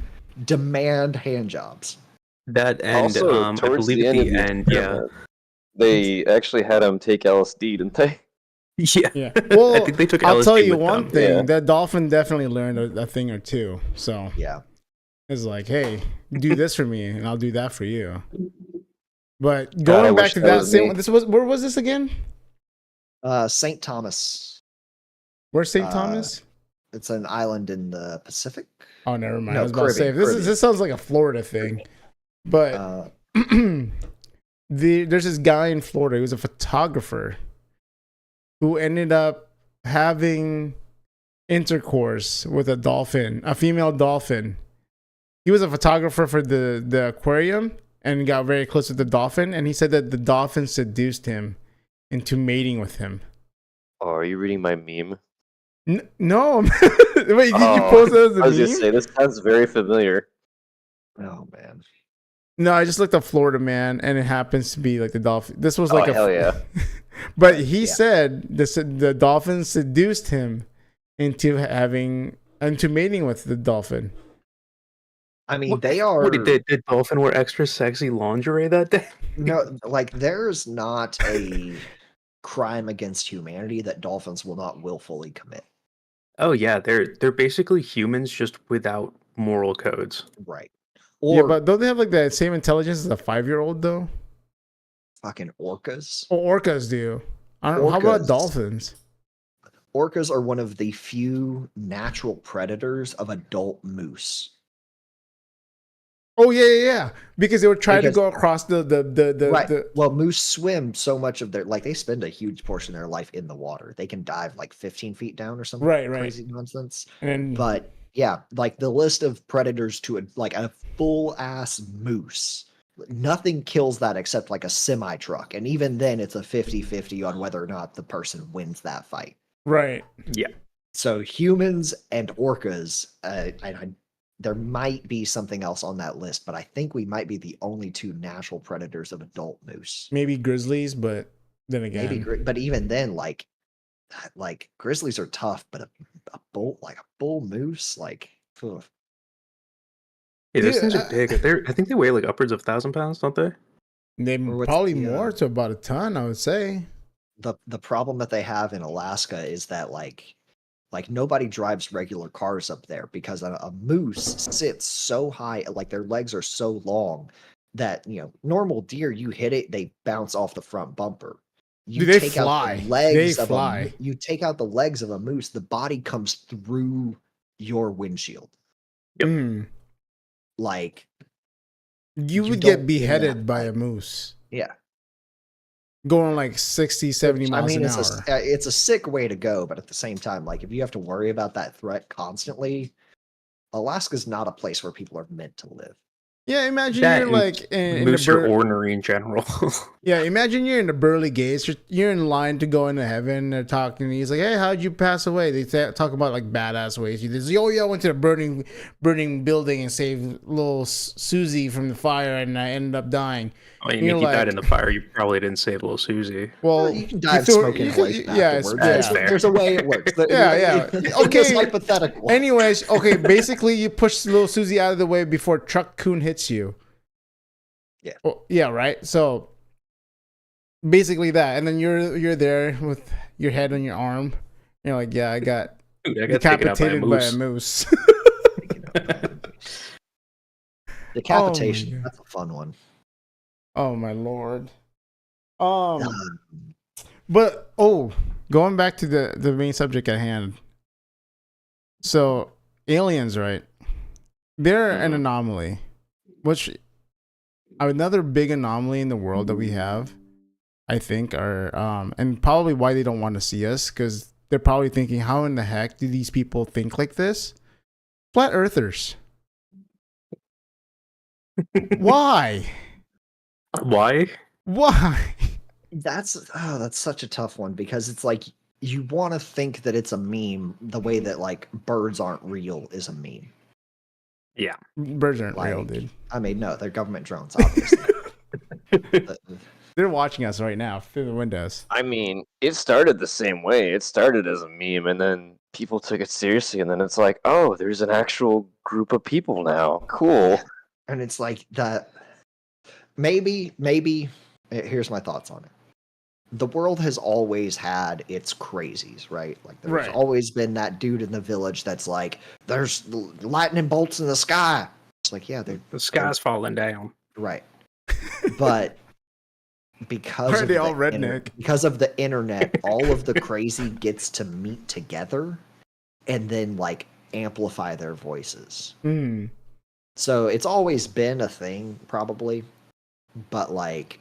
demand hand jobs. That and Also, I towards believe the at end of the the end, yeah. experiment, they actually had him take LSD, didn't they? Yeah. Well, I think they took I'll LSD tell you with one them. thing. Yeah. That dolphin definitely learned a thing or two. So Yeah. it's like, hey, do this for me, and I'll do that for you. But I going back wish to that that was same me. one, this was where was this again? St. Thomas. Where's St. Thomas? It's an island in the Pacific. Oh, never mind. no, I was about to say Caribbean. this sounds like a Florida thing, but there's this guy in Florida. He was a photographer who ended up having intercourse with a dolphin, a female dolphin. He was a photographer for the aquarium and got very close with the dolphin. And he said that the dolphin seduced him into mating with him. Oh, are you reading my meme? No, wait, did you post that as a I was meme? gonna say this sounds very familiar. Oh man. No, I just looked up Florida man, and it happens to be like the dolphin. This was like hell yeah. But he said the dolphin seduced him into mating with the dolphin. I mean, they are. What, did dolphin wear extra sexy lingerie that day? No, like there's not a crime against humanity that dolphins will not willfully commit. Oh yeah, they're basically humans just without moral codes. Right. Yeah, Or but don't they have like the same intelligence as a 5-year-old though? fucking orcas. Oh, orcas do. I don't, how about Orcas. dolphins? Orcas are one of the few natural predators of adult moose. Oh yeah. Because they were trying to Because- go across the Right. Well, moose swim so much of their like they spend a huge portion of their life in the water. They can dive like 15 feet down or something. Right. Crazy nonsense. And But yeah, like the list of predators to a full ass moose, nothing kills that except like a semi truck, and even then it's a 50-50 on whether or not the person wins that fight. Right. Yeah. So humans and orcas, there might be something else on that list, but I think we might be the only two natural predators of adult moose. Maybe grizzlies, but then again, But even then, like grizzlies are tough, but a bull moose, like, ugh. Yeah, those Yeah, things are big. I think they weigh like upwards of 1,000 pounds, don't they? they Or what's probably the, more to about a ton, I would say. The problem that they have in Alaska is that like nobody drives regular cars up there because a moose sits so high, like their legs are so long that normal deer, you hit it, they bounce off the front bumper. You They take fly. out the legs They of fly. you take out the legs of a moose, the body comes through your windshield. Yep. Mm. Like You would don't get win beheaded that by a fight. moose Yeah. going like 60, 70 miles an hour. It's a sick way to go, but at the same time, like if you have to worry about that threat constantly, Alaska's not a place where people are meant to live. Yeah, imagine That you're and like in moose the are ornery in general. yeah, imagine you're in the Burley Gates. You're in line to go into heaven. They're talking. He's like, "Hey, how'd you pass away?" They talk about like badass ways. He's like, "Oh yeah, I went to the burning building and saved little Susie from the fire, and I ended up dying." I mean, You're if you like- died in the fire, you probably didn't save little Susie. Well, You can die of threw- smoke you inhalation could- yeah, it's- afterwards. yeah. There's a way it works. Yeah. It's Okay. hypothetical. Anyways, okay, basically you push little Susie out of the way before Truck Coon hits you. Yeah. Well, yeah, right? So basically that. And then you're there with your head on your arm. You're like, yeah, I got Dude, I got taken out by a decapitated by a moose. moose. Decapitation. God. That's a fun one. Oh my lord. Um, But going back to the main subject at hand. So aliens, right? They're an anomaly. Which another big anomaly in the world that we have, I think, are and probably why they don't want to see us, because they're probably thinking, how in the heck do these people think like this? Flat earthers. Why? Why? Why? that's such a tough one because it's like you want to think that it's a meme the way that like birds aren't real is a meme. Yeah. Birds aren't real, Like, dude. I mean, no, they're government drones, obviously. But, They're watching us right now through the windows. I mean, it started the same way. It started as a meme, and then people took it seriously, and then it's like, oh, there's an actual group of people now. Cool. and it's like that. Maybe. Here's my thoughts on it. The world has always had its crazies, right? Like there's Right. always been that dude in the village that's like, "There's lightning bolts in the sky." It's like, yeah, they're The sky's falling down. right, but because Are of they the all redneck? because of the internet, all of the crazy gets to meet together and then like amplify their voices. Hmm. So it's always been a thing, probably, but like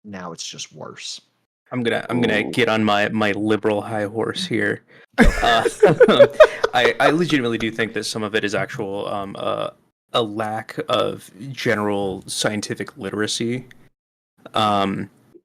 now it's just worse. I'm gonna Ooh. get on my liberal high horse here. I legitimately do think that some of it is actual a lack of general scientific literacy.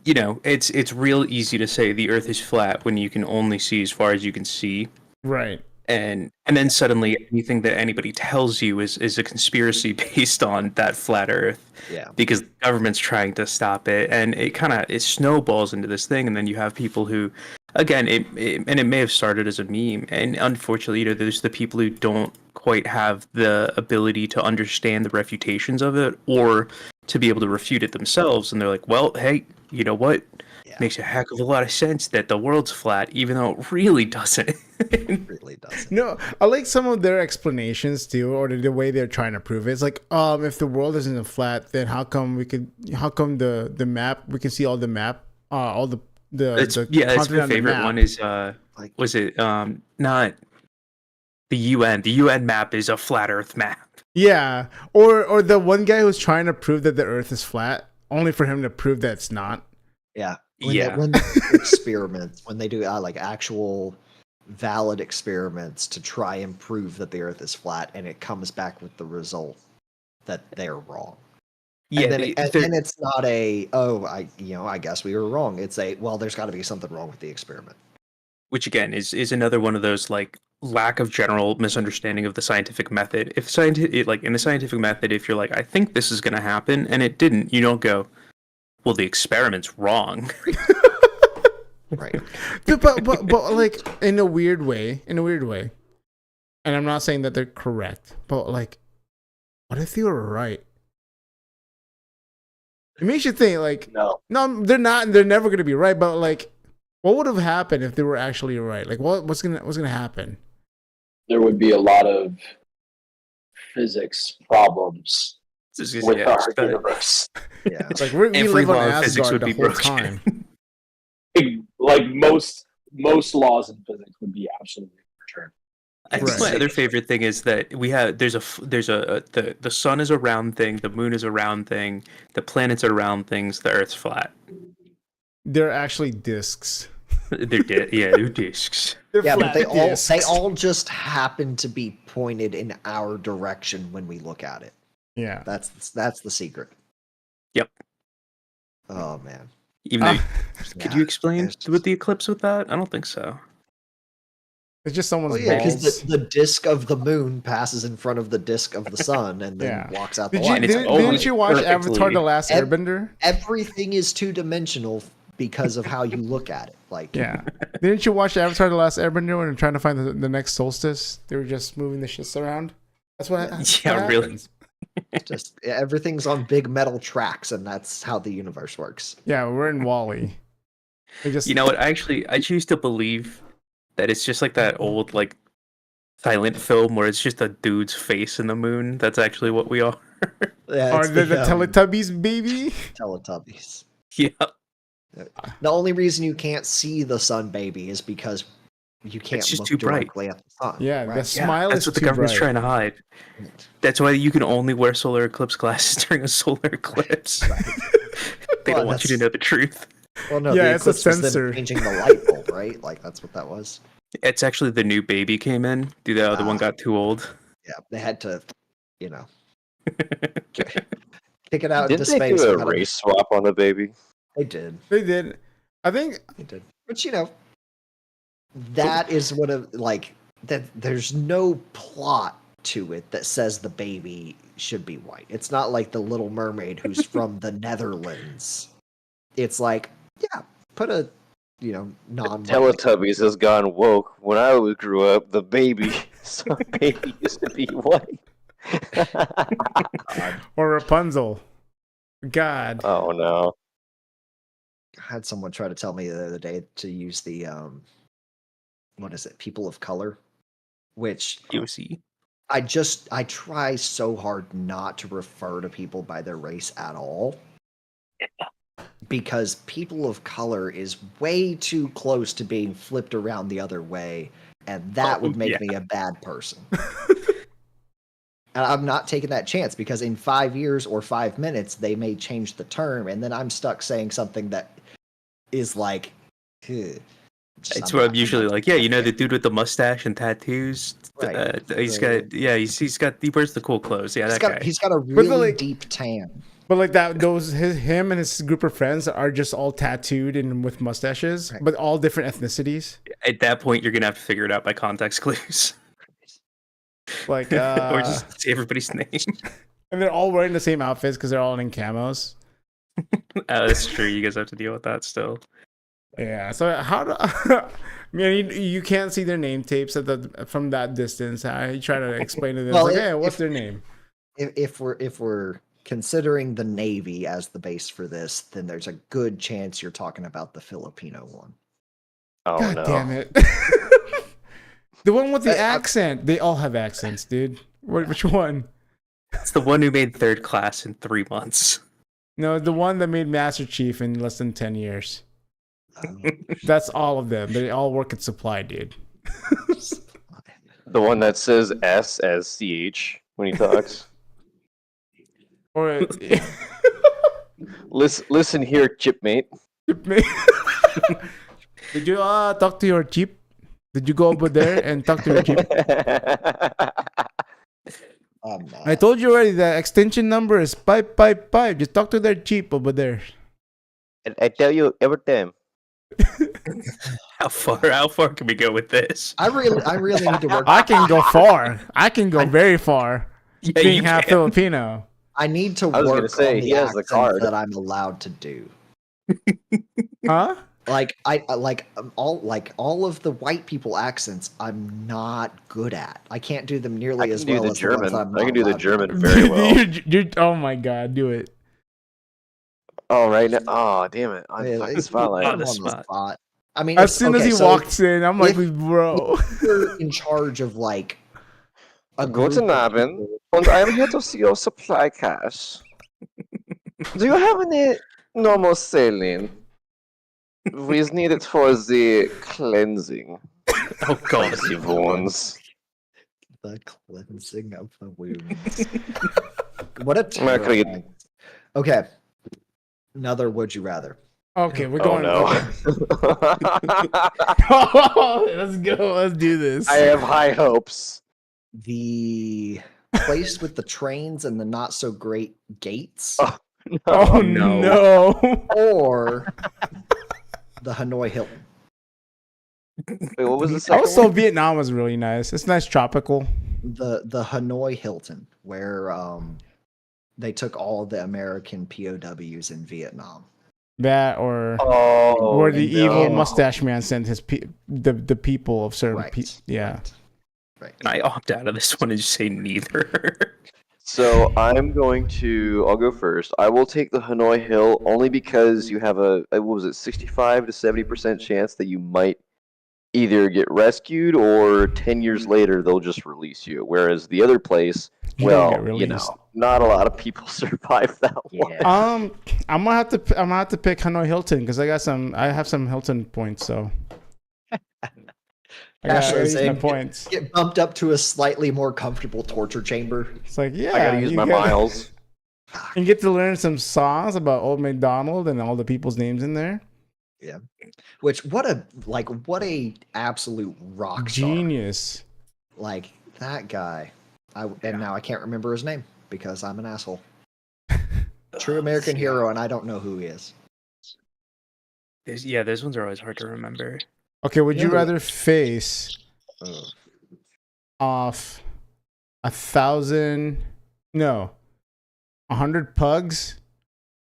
It's real easy to say the Earth is flat when you can only see as far as you can see, Right. and then suddenly anything that anybody tells you is a conspiracy based on that flat Earth. Yeah. Because the government's trying to stop it, and it snowballs into this thing, and then you have people who, again, it may have started as a meme, and unfortunately, there's the people who don't quite have the ability to understand the refutations of it or to be able to refute it themselves, and they're like, well, hey, you know what? Yeah. Makes a heck of a lot of sense that the world's flat, even though it really doesn't. It really doesn't. No, I like some of their explanations too, or the way they're trying to prove it. It's like, if the world isn't flat, then how come the map, we can see all the map, all the It's the my continent on the favorite map. one is Like, was it not the UN? The UN map is a flat Earth map. Yeah, or the one guy who's trying to prove that the Earth is flat, only for him to prove that it's not. yeah. Yeah. When they do experiments, when they do like actual valid experiments to try and prove that the Earth is flat, and it comes back with the result that they're wrong. Yeah, And then and it's not I guess we were wrong. It's well, there's got to be something wrong with the experiment. which again is another one of those like lack of general misunderstanding of the scientific method. If like in the scientific method, if you're like, I think this is going to happen, and it didn't, you don't go, well, the experiment's wrong. Right. but like in a weird way, and I'm not saying that they're correct, but like, what if they were right? It makes you think, like, no, they're not. They're never going to be right. But like, what would have happened if they were actually right? Like, what's gonna happen? There would be a lot of physics problems with our universe. Yeah, it's like we live on Asgard the whole time. Like most laws in physics would be absolutely overturned. I think my other favorite thing is that the sun is a round thing, the moon is a round thing, the planets are round things, the Earth's flat. They're actually discs. They're discs. Yeah, but they all just happen to be pointed in our direction when we look at it. Yeah, that's the secret. Yep. Oh man. Even though, could you explain with the eclipse with that? I don't think so. It's just someone's balls. Because the disk of the moon passes in front of the disk of the sun and then walks out the light. Didn't you watch Avatar: The Last Airbender? Everything is two-dimensional because of how you look at it. Like, yeah. Didn't you watch Avatar: The Last Airbender when they're trying to find the next solstice? They were just moving the shits around. That's what. Really. Just everything's on big metal tracks, and that's how the universe works. Yeah, we're in Wall-E. You know what? I choose to believe that it's just like that old like silent film where it's just a dude's face in the moon. That's actually what we are. Yeah, or the Teletubbies, baby. Teletubbies. Yeah. The only reason you can't see the sun, baby, is because you can't look directly at the sun. Yeah, right? the smile that's is what the too government's bright. trying to hide. That's why you can only wear solar eclipse glasses during a solar eclipse. Right. They don't want you to know the truth. Well, no, yeah, the it's a eclipse was sensor. them changing the light bulb, right? Like that's what that was. It's actually the new baby came in. The other one got too old. Yeah, they had to, kick it out Didn't into they space. do a race swap on the baby? They did. They did. I think they did. But that is what that. There's no plot to it that says the baby should be white. It's not like the Little Mermaid who's from the Netherlands. It's like, put a non. Teletubbies has gone woke. When I grew up, the baby used to be white. or Rapunzel. God. Oh no. I had someone try to tell me the other day to use the what is it? People of color, which POC. I try so hard not to refer to people by their race at all. Because people of color is way too close to being flipped around the other way, and that would make me a bad person. And I'm not taking that chance because in 5 years or 5 minutes, they may change the term, and then I'm stuck saying something that is like, it's where I'm usually like, the dude with the mustache and tattoos. Right. He wears the cool clothes. Yeah, guy. He's got a really deep tan. But like that, him and his group of friends are just all tattooed and with mustaches, but all different ethnicities. At that point, you're gonna have to figure it out by context clues. Like, or just say everybody's name. And they're all wearing the same outfits because they're all in camos. That's true. You guys have to deal with that still. Yeah. So how do? You can't see their name tapes from that distance. I try to explain to them, what's their name? If we're considering the Navy as the base for this, then there's a good chance you're talking about the Filipino one. Oh God no! Damn it! The one with the accent. They all have accents, dude. Which one? It's the one who made third class in 3 months. No, the one that made Master Chief in less than 10 years. That's all of them. They all work at Supply, dude. The one that says S as CH when he talks. Or listen here, chipmate. Chipmate. Did you talk to your chip? Did you go over there and talk to your chip? I'm not. I told you already that extension number is pipe. Just talk to their Jeep over there. I tell you every time. How far can we go with this? I really need to work. I can go far. I can go very far. Yeah, Being you half can. Filipino. I need to I was gonna work say, on the he has the accents card. that I'm allowed to do. Huh? Like all of the white people accents, I'm not good at. I can't do them I nearly can as do well the as the ones German. I'm I can not do the allowed to German very well. Oh my god, do it. Oh, right now. Oh, damn it. I'm Yeah, fucking it's- spotlight. On put the 'em on the spot. spot. I mean, As soon as okay, he so walks in, I'm like, if- bro. you're in charge of like a Guten group of Abend, people- und I'm here to see your supply cache. Do you have any normal saline? We need it for the cleansing Oh god. of the wounds. the cleansing of the wounds. What a Mercury. terrible- Okay, another would you rather? Okay, we're Oh going. no. Let's go. Let's do this. I have high hopes. The place with the trains and the not so great gates, Oh no. no. or the Hanoi Hilton. Wait, what was the second Also, one? Vietnam was really nice. It's nice tropical. The Hanoi Hilton, where they took all the American POWs in Vietnam. That or Oh, where the evil no. mustache man sent his the people of certain Right. yeah. Right. Can I opt out of this one and just say neither? So I'll go first. I will take the Hanoi Hill only because you have what was it, 65 to 70% chance that you might either get rescued or 10 years later they'll just release you. Whereas the other place, You don't get well, you released. know, not a lot of people survive that one. I'm gonna have to pick Hanoi Hilton because I have some Hilton points, so I got Ashley is my saying, points. Get bumped up to a slightly more comfortable torture chamber. It's like yeah, I gotta use you my gotta- miles. and get to learn some songs about Old MacDonald and all the people's names in there. Which what a absolute rock star. Genius. Like that guy. And now I can't remember his name because I'm an asshole. True American hero, and I don't know who he is. Those ones are always hard to remember. Okay, would you Yeah. rather face Ugh. off 100 pugs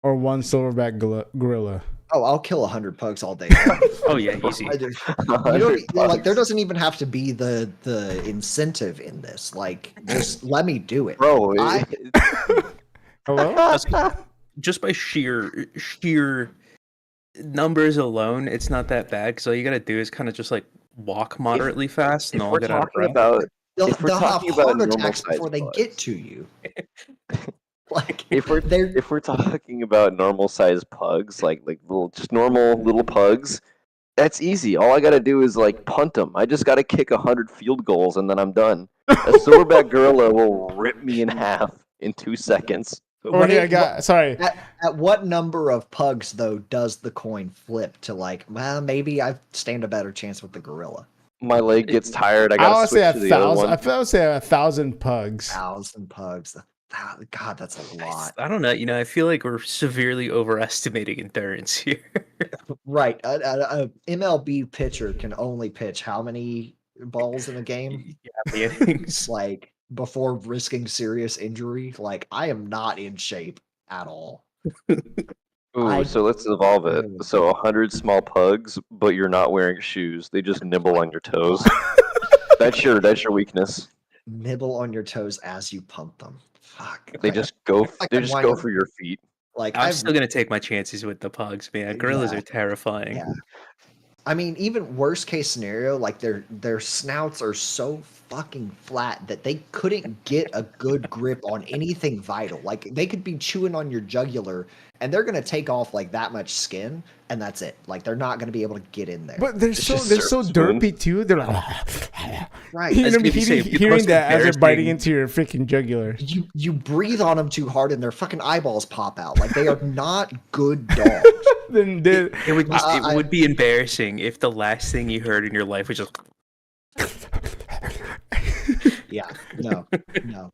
or one silverback gorilla? Oh, I'll kill 100 pugs all day. Oh yeah, easy. I do. You don't, like there doesn't even have to be the incentive in this. Like, just let me do it. Bro, I- Hello? Just by sheer numbers alone, it's not that bad because all you gotta do is kind of just like walk moderately fast, and if they'll we're get out of talking breath. about They'll, If we're they'll have talking about heart normal attacks size before they bugs. get to you. Like, if we're they're if we're talking about normal sized pugs, like normal little pugs, that's easy. All I gotta do is like punt them. I just gotta kick 100 field goals and then I'm done. A silverback gorilla will rip me in half in 2 seconds. Sorry. at what number of pugs though does the coin flip to like? Well, maybe I stand a better chance with the gorilla. My leg gets tired. I I gotta would say switch to the other 1,000. one. I feel I would say 1,000 pugs. 1,000 pugs. God, that's a lot. I don't know. I feel like we're severely overestimating endurance here. Right. A MLB pitcher can only pitch how many balls in a game? Yeah, the innings. Like before risking serious injury. Like I am not in shape at all. Ooh, I- so let's evolve it. So 100 small pugs, but you're not wearing shoes. They just nibble on your toes. That's your weakness. Nibble on your toes as you pump them. Fuck. They just go. like They I'm just go whining. for your feet. like I'm I've still gonna take my chances with the pugs, man. Gorillas Yeah. are terrifying. Yeah. I mean, even worst case scenario, like their snouts are so fucking flat that they couldn't get a good grip on anything vital. Like they could be chewing on your jugular and they're gonna take off like that much skin and that's it. Like they're not gonna be able to get in there. But they're It's so just they're so surface wound. derpy too. They're like right. you know, gonna be safe. The hearing most that as they're biting embarrassing- into your freaking jugular. You breathe on them too hard and their fucking eyeballs pop out. Like they are not good dogs. Then It would just, I- it would be embarrassing if the last thing you heard in your life was just Yeah, no.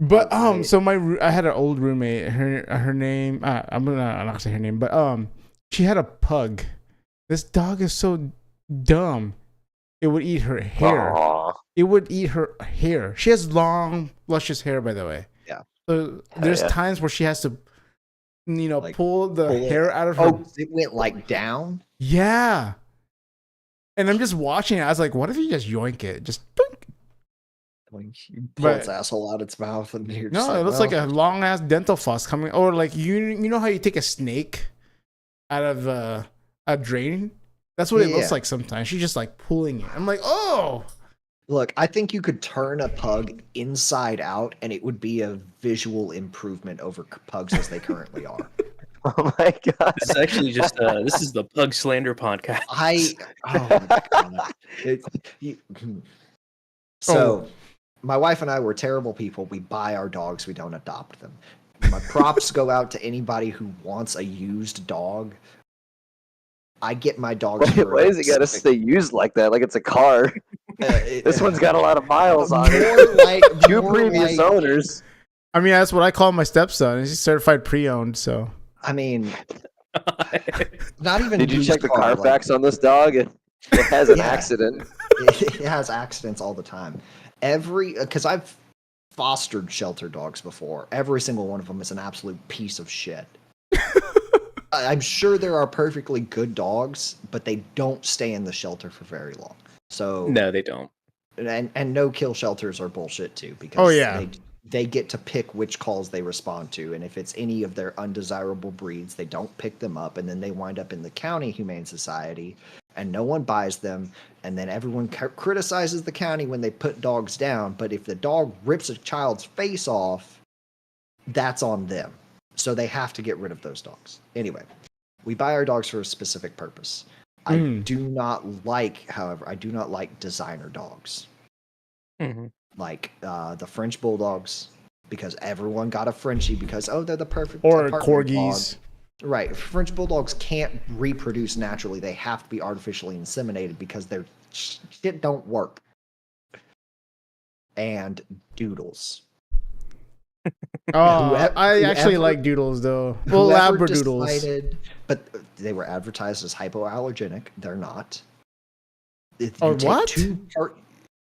But so I had an old roommate. Her name I'm not say her name, but she had a pug. This dog is so dumb. It would eat her hair. Aw. It would eat her hair. She has long, luscious hair, by the way. Yeah. So there's yeah. times where she has to, Like, pull the pull it- hair out of her. Oh, it went like down. Yeah. And I'm just watching it. I was like, what if you just yoink it? Just boink. Like, you pull But- its asshole out its mouth, and you're No, just it looks well, like a long ass dental floss coming, or like you know how you take a snake out of a drain. That's what it looks Yeah. like sometimes. She's just like pulling it. I'm like, oh, Look, I think you could turn a pug inside out, and it would be a visual improvement over pugs as they currently are. Oh my god. This is actually just this is the Pug Slander podcast. Oh my god. So, my wife and I were terrible people. We buy our dogs, we don't adopt them. My props go out to anybody who wants a used dog. I get my dogs. for Why a does it gotta specific- stay used like that? Like it's a car. it- This one's got a lot of miles on it. more like Two more previous like- owners. I mean, that's what I call my stepson. He's certified pre-owned, so I mean, not even. Did you used check the car, Carfax on this dog? It has an Yeah. accident. It has accidents all the time. Because I've fostered shelter dogs before. Every single one of them is an absolute piece of shit. I'm sure there are perfectly good dogs, but they don't stay in the shelter for very long. So No, they don't. and no kill shelters are bullshit too, because Oh, yeah. they get to pick which calls they respond to, and if it's any of their undesirable breeds, they don't pick them up, and then they wind up in the county humane society, and no one buys them, and then everyone criticizes the county when they put dogs down. But if the dog rips a child's face off, that's on them, so they have to get rid of those dogs. Anyway, we buy our dogs for a specific purpose. I do not like designer dogs. Mhm. Like the French bulldogs, because everyone got a Frenchie because they're the perfect or apartment corgis. dog. Right, French bulldogs can't reproduce naturally; they have to be artificially inseminated because their shit don't work. And doodles. Oh, Whoever- I actually whoever- like doodles though. Well, Whoever labradoodles. decided- but they were advertised as hypoallergenic. They're not. If Oh, you take what?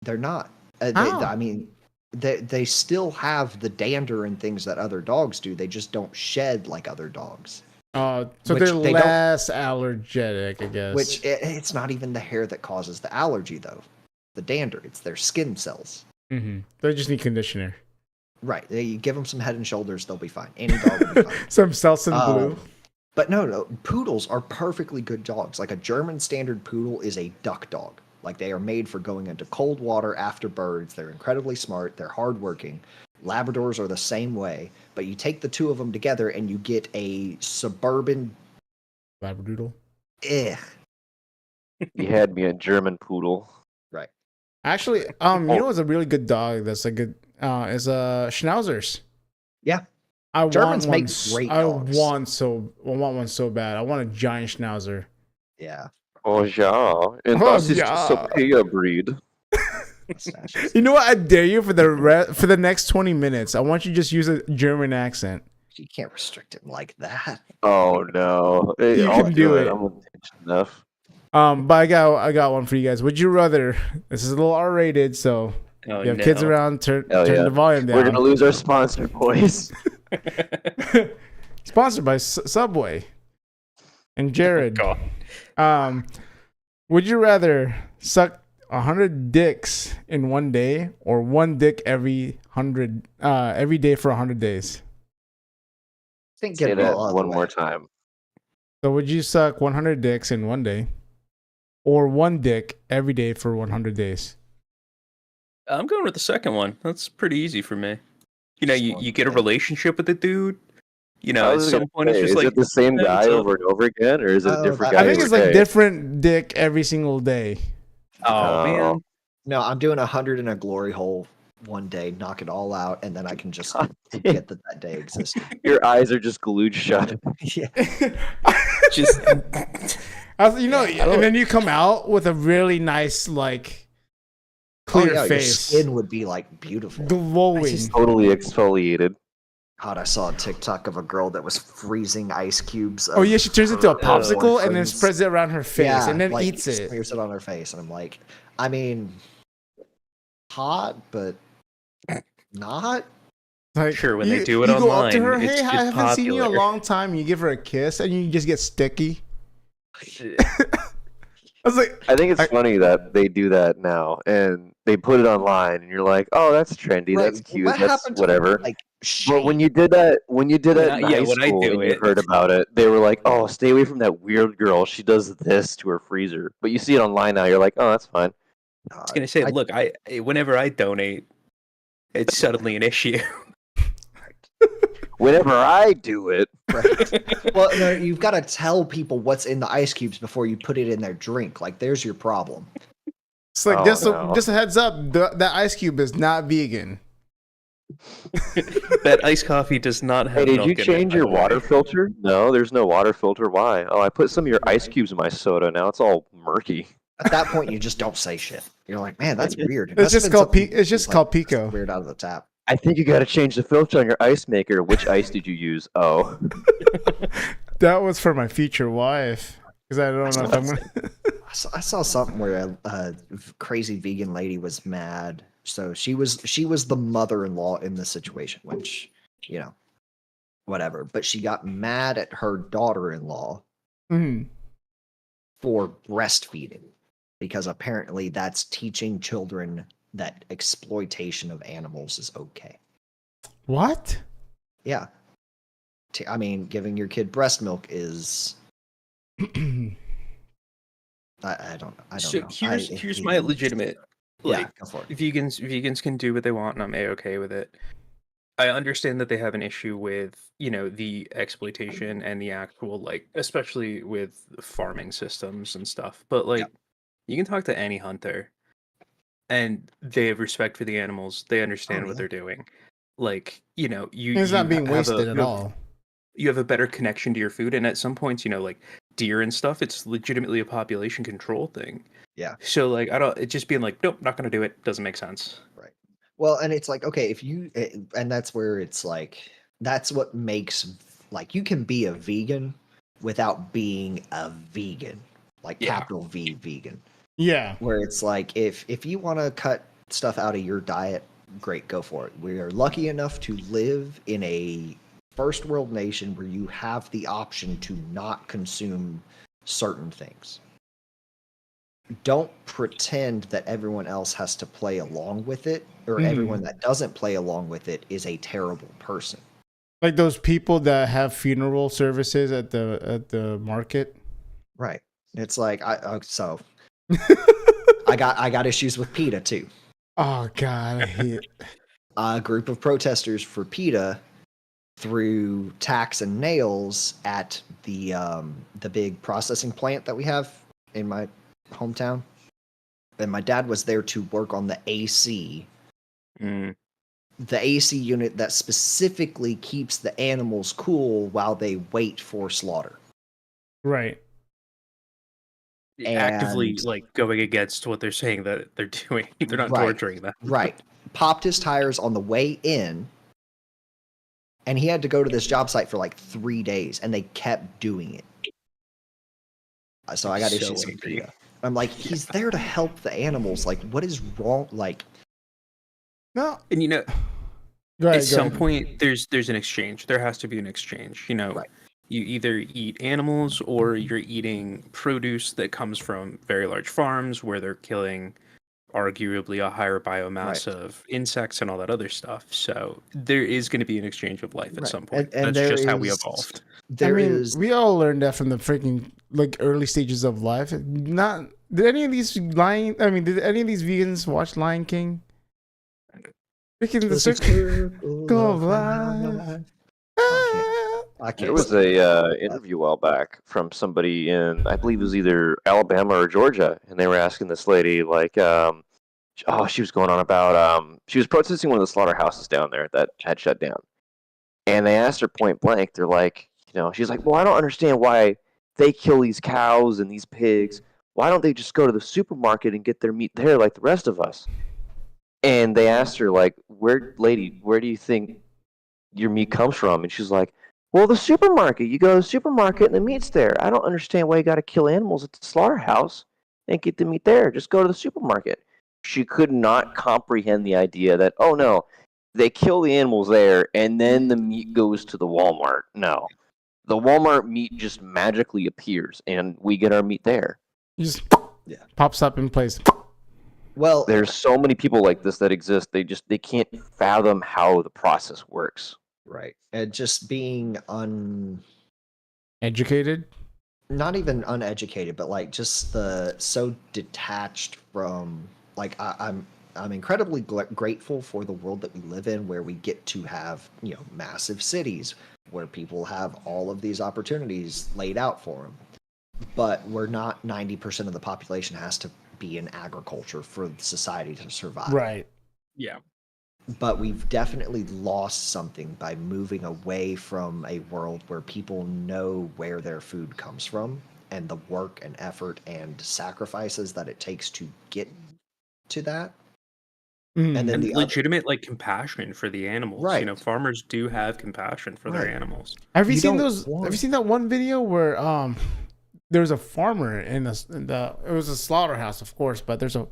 They're not. How? I mean, they still have the dander and things that other dogs do. They just don't shed like other dogs. So Which they're they don't- less allergenic, I guess. Which it's not even the hair that causes the allergy, though. The dander. It's their skin cells. They just need conditioner. Right. You give them some Head and Shoulders, they'll be fine. Any dog will be fine. Some Selsun blue. But no, poodles are perfectly good dogs. Like a German standard poodle is a duck dog. Like they are made for going into cold water after birds. They're incredibly smart. They're hardworking. Labradors are the same way. But you take the two of them together and you get a suburban. Labradoodle. Eh. You had me a German poodle. Right. Actually, you know what's a really good dog that's a good is Schnauzers. Yeah. I Germans want make one, great I dogs. want one so bad. I want a giant Schnauzer. Yeah. Oh yeah, and Oh, das ist yeah. Sophia breed. Mustaches. You know what? I dare you for the next 20 minutes. I want you to just use a German accent. You can't restrict it like that. Oh no, You I'll can do it. I'm intense enough. But I got one for you guys. Would you rather? This is a little R-rated, so Oh, you have kids no. around. Turn Hell yeah. the volume down. We're gonna lose our sponsor, boys. Sponsored by Subway and Jared. God. Would you rather suck 100 dicks in one day or one dick every day for 100 days? I think Say get that all one more time. So would you suck 100 dicks in one day or one dick every day for 100 days? I'm going with the second one. That's pretty easy for me. You know, Just you one get a thing. relationship with the dude. You know, I at was some gonna point it's say, just is like it the same "Hey, guy what's up?" over and over again, or is it a Oh, different I guy? I think every it's like day? different dick every single day. Oh man. No, I'm doing 100 in a glory hole one day, knock it all out, and then I can just God. forget that day existed. Your eyes are just glued shut. Yeah. Just And then you come out with a really nice like clear Your face, skin would be like beautiful. glowing. Totally exfoliated. God, I saw a TikTok of a girl that was freezing ice cubes. Oh yeah, she turns into a her popsicle and then boyfriend's- spreads it around her face Yeah, and then like, eats it. Smears it on her face, and I'm like, I mean, hot, but not. Like, Sure, when they you- do it you go up to online, her, it's hey, I just haven't seen you in a popular." long time. You give her a kiss and you just get sticky. I was like, I think it's I- funny that they do that now, and they put it online, and you're like, "Oh, that's trendy. Right, That's cute. what That's happened to, whatever." like, But when shame? you did that, in Yeah, high when I school do and you it. heard about it, they were like, "Oh, stay away from that weird girl. She does this to her freezer." But you see it online now, you're like, "Oh, that's fine." I was gonna say, look, whenever I donate, it's suddenly an issue. Whenever I do it, Right. Well, no, you've got to tell people what's in the ice cubes before you put it in their drink. Like, there's your problem. it's like Oh, just no. just a heads up, that ice cube is not vegan. That iced coffee does not have. hey, did milk you in it, change by your the way. water filter? No, there's no water filter. Why? Oh, I put some of your ice cubes in my soda. Now it's all murky. At that point, you just don't say shit. You're like, man, that's weird. It It's must have just been called something it's just like called pico. weird out of the tap. I think you got to change the filter on your ice maker. Which ice did you use? Oh, That was for my future wife because I don't know if I'm gonna. I saw something where a crazy vegan lady was mad. So she was the mother-in-law in the situation, which, you know, whatever. But she got mad at her daughter-in-law Mhm. for breastfeeding because apparently that's teaching children that exploitation of animals is okay. What? Yeah. I mean, giving your kid breast milk is I don't So know. here's my legitimate. Like, Yeah, go for it. vegans can do what they want, and I'm a-okay with it. I understand that they have an issue with, the exploitation and the actual, like, especially with farming systems and stuff. But like, you can talk to any hunter, and they have respect for the animals. They understand what yeah. they're doing. Like, you It's not being have wasted at all. You have a better connection to your food, and at some points, like deer and stuff, it's legitimately a population control thing. Yeah. So like, it just being like, nope, not gonna do it. Doesn't make sense. Right. Well, and it's like, okay, and that's where it's like, that's what makes, like, you can be a vegan without being a vegan, like Yeah. capital V vegan, Yeah. where it's like, if you want to cut stuff out of your diet, great, go for it. We are lucky enough to live in a first world nation where you have the option to not consume certain things. Don't pretend that everyone else has to play along with it, or everyone that doesn't play along with it is a terrible person. Like those people that have funeral services at the market. Right. It's like I got issues with PETA too. Oh God, I hate it. A group of protesters for PETA threw tacks and nails at the big processing plant that we have in my hometown. And my dad was there to work on the AC. Mm. The AC unit that specifically keeps the animals cool while they wait for slaughter. Right. Actively And- like going against what they're saying that they're doing. They're not Right. torturing them. Right. Popped his tires on the way in, and he had to go to this job site for like 3 days, and they kept doing it. So I got So issues with angry. PETA. I'm like, he's there to help the animals. Like, what is wrong? Like, No. And Go ahead, at some point there's an exchange. There has to be an exchange. Right. You either eat animals or you're eating produce that comes from very large farms where they're killing arguably a higher biomass of insects and all that other stuff. So there is going to be an exchange of life at Right. some point. And That's just there how we is- evolved. there I mean, is we all learned that from the freaking like early stages of life. Not did any of these did any of these vegans watch Lion King? Freaking the circle of life. I can't. there was a interview a while back from somebody in, I believe it was either Alabama or Georgia, and they were asking this lady like, she was going on about she was protesting one of the slaughterhouses down there that had shut down, and they asked her point blank. They're like, she's like, well, I don't understand why they kill these cows and these pigs. Why don't they just go to the supermarket and get their meat there like the rest of us? And they asked her, like, lady, where do you think your meat comes from? And she's like, well, the supermarket. You go to the supermarket and the meat's there. I don't understand why you got to kill animals at the slaughterhouse and get the meat there. Just go to the supermarket. She could not comprehend the idea that, oh no, they kill the animals there and then the meat goes to the Walmart. No. The Walmart meat just magically appears and we get our meat there. It just pops up in place. Well, There's so many people like this that exist. They can't fathom how the process works. right. And just being Educated? not even uneducated, but like just so detached from like I'm incredibly grateful for the world that we live in, where we get to have massive cities where people have all of these opportunities laid out for them. But we're not 90% of the population has to be in agriculture for society to survive. Right. Yeah. But we've definitely lost something by moving away from a world where people know where their food comes from and the work and effort and sacrifices that it takes to get to that. Mm. And then And the legitimate like compassion for the animals. Right. Farmers do have compassion for their Right. animals. Have you You seen don't those? want- Have you seen that one video where there was a farmer in the it was a slaughterhouse, of course, but there's a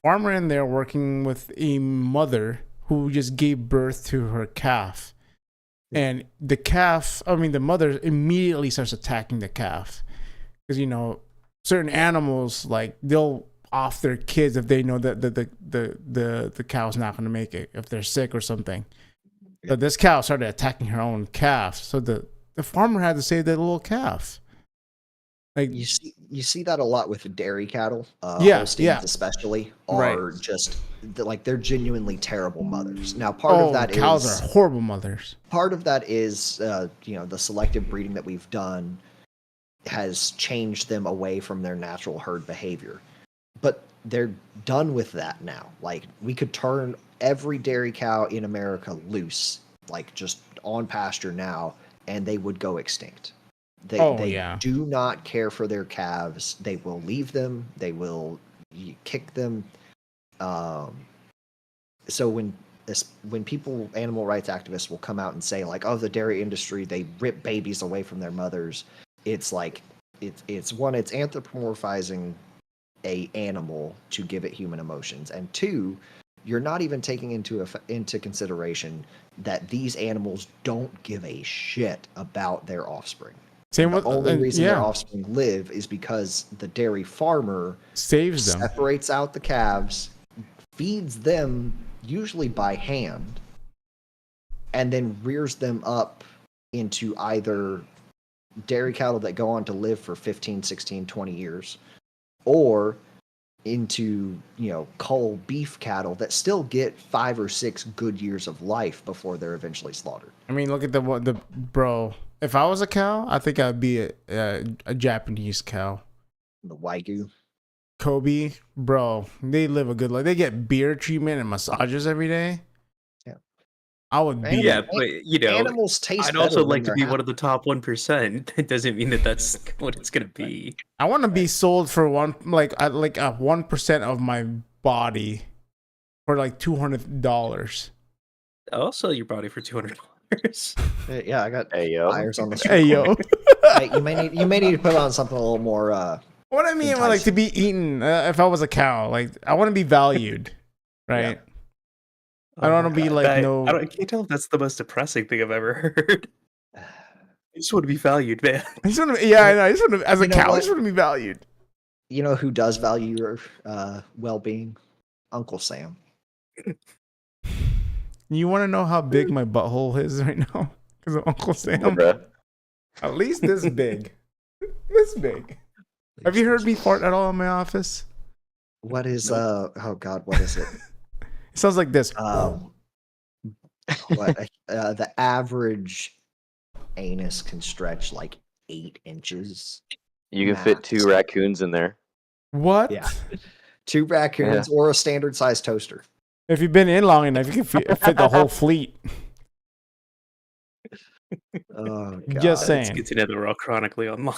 farmer in there working with a mother who just gave birth to her calf, and the mother immediately starts attacking the calf because certain animals, like, they'll off their kids if they know that the cow's not going to make it if they're sick or something. But this cow started attacking her own calf, so the farmer had to save that little calf. Like, you see that a lot with the dairy cattle. Yeah, Holsteins yeah. especially Right. are just they're genuinely terrible mothers. Now, part of that cows is are horrible mothers. the selective breeding that we've done has changed them away from their natural herd behavior. But they're done with that now. Like, we could turn every dairy cow in America loose, like just on pasture now, and they would go extinct. They do not care for their calves. They will leave them. They will kick them. So when animal rights activists will come out and say, like, oh, the dairy industry, they rip babies away from their mothers, it's like it's anthropomorphizing a animal to give it human emotions. And two, you're not even taking into consideration that these animals don't give a shit about their offspring. Same The with only reason their offspring live is because the dairy farmer saves them. separates out the calves, feeds them usually by hand, and then rears them up into either dairy cattle that go on to live for 15, 16, 20 years, or into cull beef cattle that still get 5 or 6 good years of life before they're eventually slaughtered. I mean, look at the bro. If I was a cow, I think I'd be a Japanese cow. The Wagyu. Kobe, bro, they live a good life. They get beer treatment and massages every day. Yeah. I would be. Yeah, but animals taste I'd better also when like to they're be happy. one of the top 1%. That doesn't mean that that's what it's gonna be. I want to be sold for 1% of my body for like $200. I'll sell your body for $200. Yeah, I got Hey, yo. buyers on the street. Hey yo. Hey, you may need to put on something a little more. What I mean, like, to be eaten. If I was a cow, like, I want to be valued, right? I don't want to be like I can't tell if that's the most depressing thing I've ever heard. I just want to be valued, man. I just want to, yeah, I know. I just want to, as a You know cow, I what? just want to be valued. You know who does value your well-being? Uncle Sam. You want to know how big my butthole is right now? Because of Uncle Sam. Bruh. At least this big. This big. Have you heard me fart at all in my office? What is oh god, what is it? It sounds like this. The average anus can stretch like 8 inches. You can fit 2 raccoons in there. What? Yeah. 2 raccoons or a standard sized toaster. If you've been in long enough, you can fit the whole fleet. Oh god. Just Let's saying. get to Netherrealm chronically online.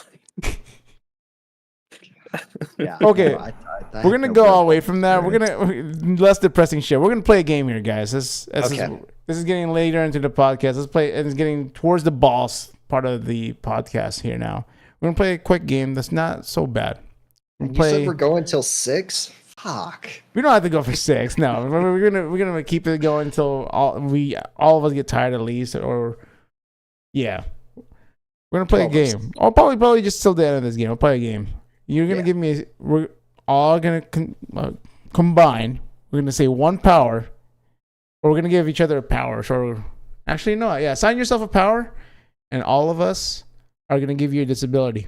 Yeah. Okay. no, I We're have gonna no go real away thoughts. from that. We're gonna less depressing shit. We're gonna play a game here, guys. This Okay. is getting later into the podcast. Let's play. It's getting towards the boss part of the podcast here now. We're gonna play a quick game that's not so bad. You said we're going till 6? Fuck. We don't have to go for 6. No, we're gonna keep it going until all of us get tired at least, or yeah, we're gonna play a game. Or probably just till the end of this game. We'll play a game. You're gonna give me. We're all gonna combine. We're gonna say one power, or we're gonna give each other a power. So actually, no, yeah, assign yourself a power, and all of us are gonna give you a disability.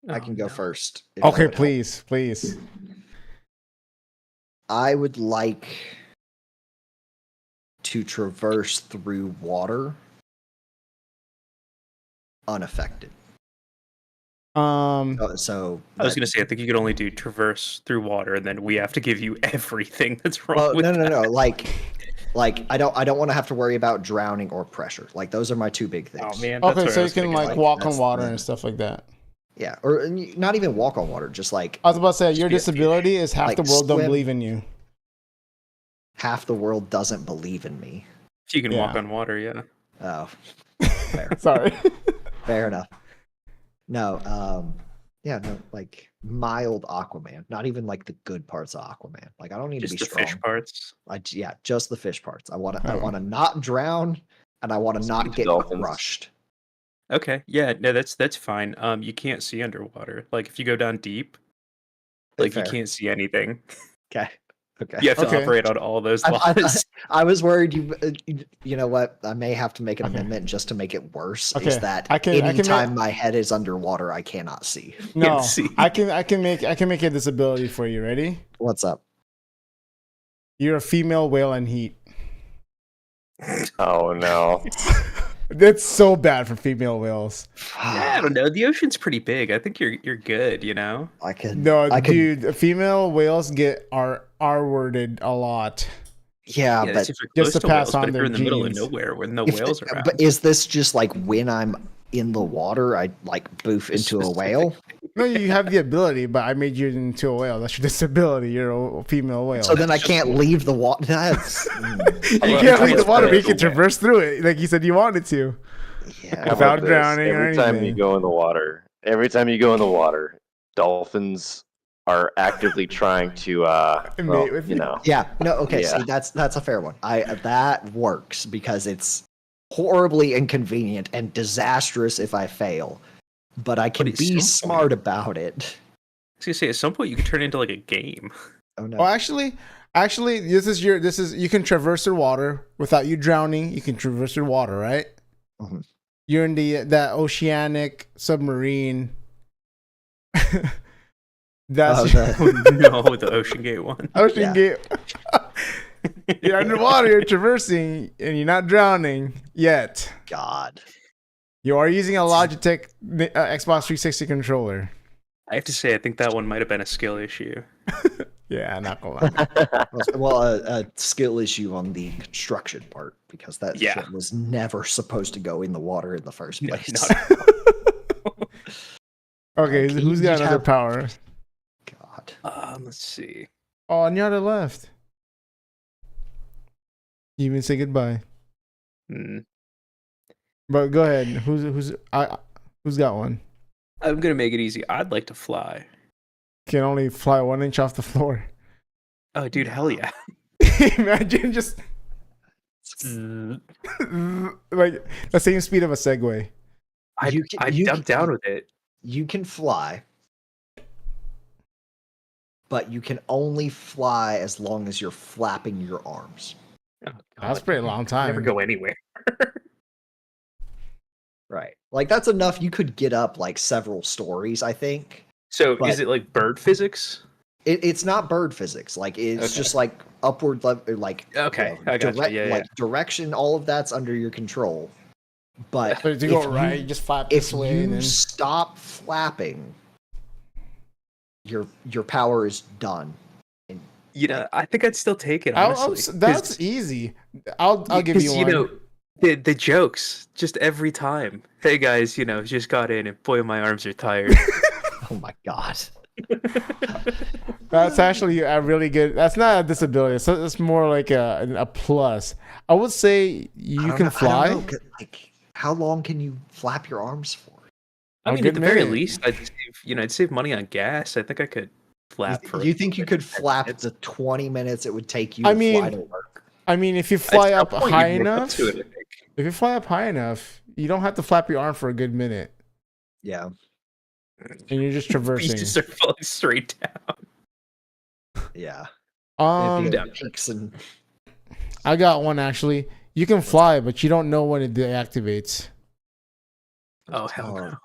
I can go first. if that Okay, would help. please. I would like to traverse through water unaffected. So I was gonna say, I think you could only do traverse through water, and then we have to give you everything that's wrong well, with no. that. Like I don't want to have to worry about drowning or pressure. Like those are my two big things. Oh man. That's Okay, what so I you was can thinking. like walk on that's water the- and stuff like that. Yeah, or not even walk on water. Just like I was about to say your be a- disability is half like the world don't swim. believe in you. half the world doesn't believe in me. If you can walk Yeah. on water, yeah. Oh, fair. Sorry. Fair enough. No, yeah, no, like mild Aquaman. Not even like the good parts of Aquaman. Like I don't need Just to the be strong. fish parts. Yeah, just the fish parts. I want to. I Oh. want to not drown, and I want to not Speak get dolphins. crushed. Okay, yeah, no, that's fine. You can't see underwater. Like if you go down deep, like Fair. you can't see anything. Okay. Okay. You have to Okay. operate on all those I, laws. I was worried you know what? I may have to make an amendment just to make it worse. Okay, Is that I can anytime make- my head is underwater, I cannot see. No, see. I can make a disability for you. Ready? What's up? You're a female whale in heat. Oh no. That's so bad for female whales. I don't know. The ocean's pretty big. I think you're good. You know. I could. No, I could, dude, female whales get R-worded a lot. Yeah, Yeah, but that's if you're just close to to pass whales, on but if their you're in the middle of genes. nowhere where no if whales the- around. but is this just like when I'm in the water, I like boof into a whale? No, you have the ability, but I made you into a whale. That's your disability. You're a female whale. So then I can't leave the water. That's you Well, can't leave the it's water, but you pretty can traverse through it, like you said you wanted to. yeah. How Without about this? drowning or Every time you anything. go in the water, dolphins are actively trying to, Mate with you you. know. Yeah, no, okay, Yeah. see, that's a fair one. That works because it's horribly inconvenient and disastrous if I fail, but I can at be some smart about it. I was gonna say at some point you could turn it into like a game. Oh no! Well, actually, this is you can traverse the water without you drowning. You can traverse the water, right? Mhm. You're in that oceanic submarine. That's Oh, No, the Ocean Gate one. Ocean Yeah. Gate. You're underwater. You're traversing, and you're not drowning yet. God. You are using a Logitech Xbox 360 controller. I have to say, I think that one might have been a skill issue. Yeah, not gonna lie. Well, a skill issue on the construction part because that Yeah. shit was never supposed to go in the water in the first No, place. Okay, Can who's you got just another have- power? God. Let's see. Oh, Nyada left. You even say goodbye. Hmm. But go ahead. Who's got one? I'm gonna make it easy. I'd like to fly. Can only fly 1 inch off the floor. Oh, dude, hell yeah! Imagine just like the same speed of a Segway. You can- I'm you down can- with it. You can fly, but you can only fly as long as you're flapping your arms. Oh, That's a God. pretty long time. Never go anywhere. Right. Like that's enough. You could get up like several stories, I think. So, But- is it like bird physics? It's not bird physics. Like it's Okay. just like upward level, like Okay, I got you. Yeah, like direction. All of that's under your control. But So to go if right, you- you just flap if this way and you then stop flapping, your power is done. You know, I think I'd still take it. Honestly, that's easy. I'll give you 'cause, one. You know, the jokes just every time. Hey guys, just got in and boy, my arms are tired. Oh my god. That's actually a really good. That's not a disability. It's more like a plus. I would say you can I fly. don't know, like, how long can you flap your arms for? I A mean, good at the very minute. least, I'd save money on gas. I think I could flap for. You think you could flap minutes? the 20 minutes it would take you I to fly mean, to work? I mean, if you fly At up some point, high you'd work up enough, to it, I think. if you fly up high enough, you don't have to flap your arm for a good minute, Yeah. and you're just You traversing. just start falling straight down. Yeah. Um, Yeah. Peaks and I got one actually. You can fly, but you don't know when it deactivates. Oh hell no!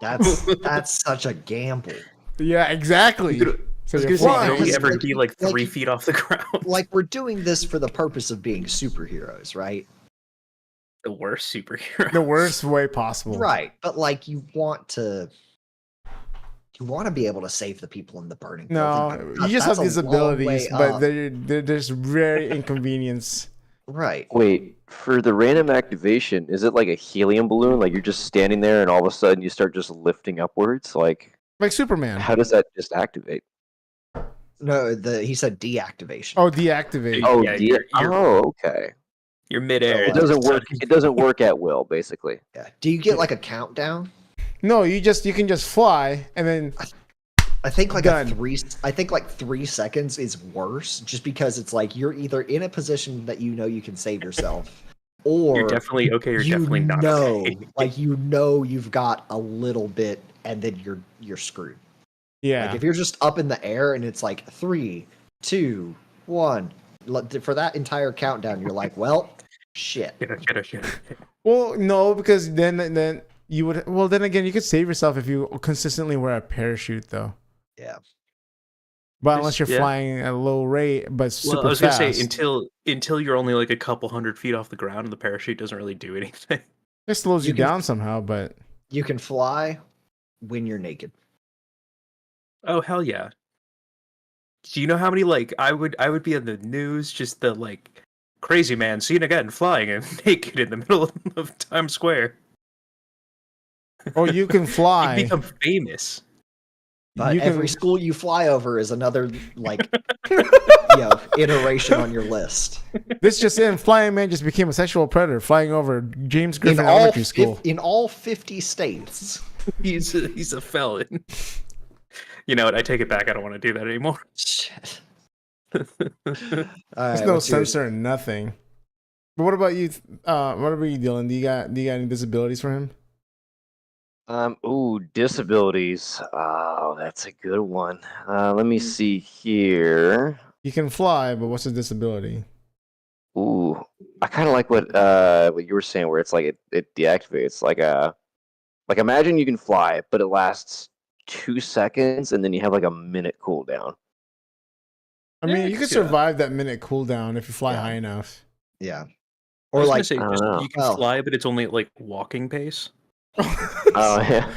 that's such a gamble. Yeah, exactly. You could- So I was you're gonna say, you flying. could only Because, ever like, be like like- 3 feet off the ground. Like, we're doing this for the purpose of being superheroes, right? The worst superhero. The worst way possible. Right. But like you want to be able to save the people in the burning No, building. you just have That's these a long way abilities, but up. they're just very inconvenience. Right. Wait, for the random activation, is it like a helium balloon? Like you're just standing there and all of a sudden you start just lifting upwards? Like, Like Superman. how does that just activate? No, he said deactivation. Oh, deactivate. Oh, Yeah, yeah. you're- Oh, okay. You're midair. It doesn't work. It doesn't work at will, basically. Yeah. Do you get like a countdown? No, you can just fly and then I think like Done. 3 seconds is worse, just because it's like you're either in a position that you know you can save yourself, or You're definitely okay. You're you definitely not know, okay. like you know you've got a little bit, and then you're screwed. yeah. Like if you're just up in the air and it's like 3, 2, 1, for that entire countdown, you're like, well, shit. Shit. Well, no, because then you would. Well, then again, you could save yourself if you consistently wear a parachute, though. Yeah. But unless you're Yeah. flying at a low rate, but super Well, I was fast. gonna say until you're only like a couple 100 feet off the ground and the parachute doesn't really do anything. It slows you You can- down somehow, but You can fly when you're naked. Oh hell yeah! Do you know how many like I would be in the news just the like crazy man seen again flying and naked in the middle of Times Square? or you can You fly. become famous. But You can- every school you fly over is another like iteration on your list. This just in: Flying Man just became a sexual predator, flying over James In Griffin all, Elementary School. in all 50 states. He's a felon. You know what? I take it back. I don't want to do that anymore. Shit. There's no censor and nothing. But what about you? What about you, Dylan? Do you got any disabilities for him? Disabilities. Oh, that's a good one. Let me see here. You can fly, but what's his disability? Ooh, I kind of like what you were saying, where it's like it deactivates. Like imagine you can fly, but it lasts 2 seconds, and then you have like a minute cooldown. I Yeah, mean, I you can could see that. survive that minute cooldown if you fly Yeah. high enough. Yeah. I Or was like, gonna say, I just, don't know. you can Oh. fly, but it's only at like walking pace. Oh yeah.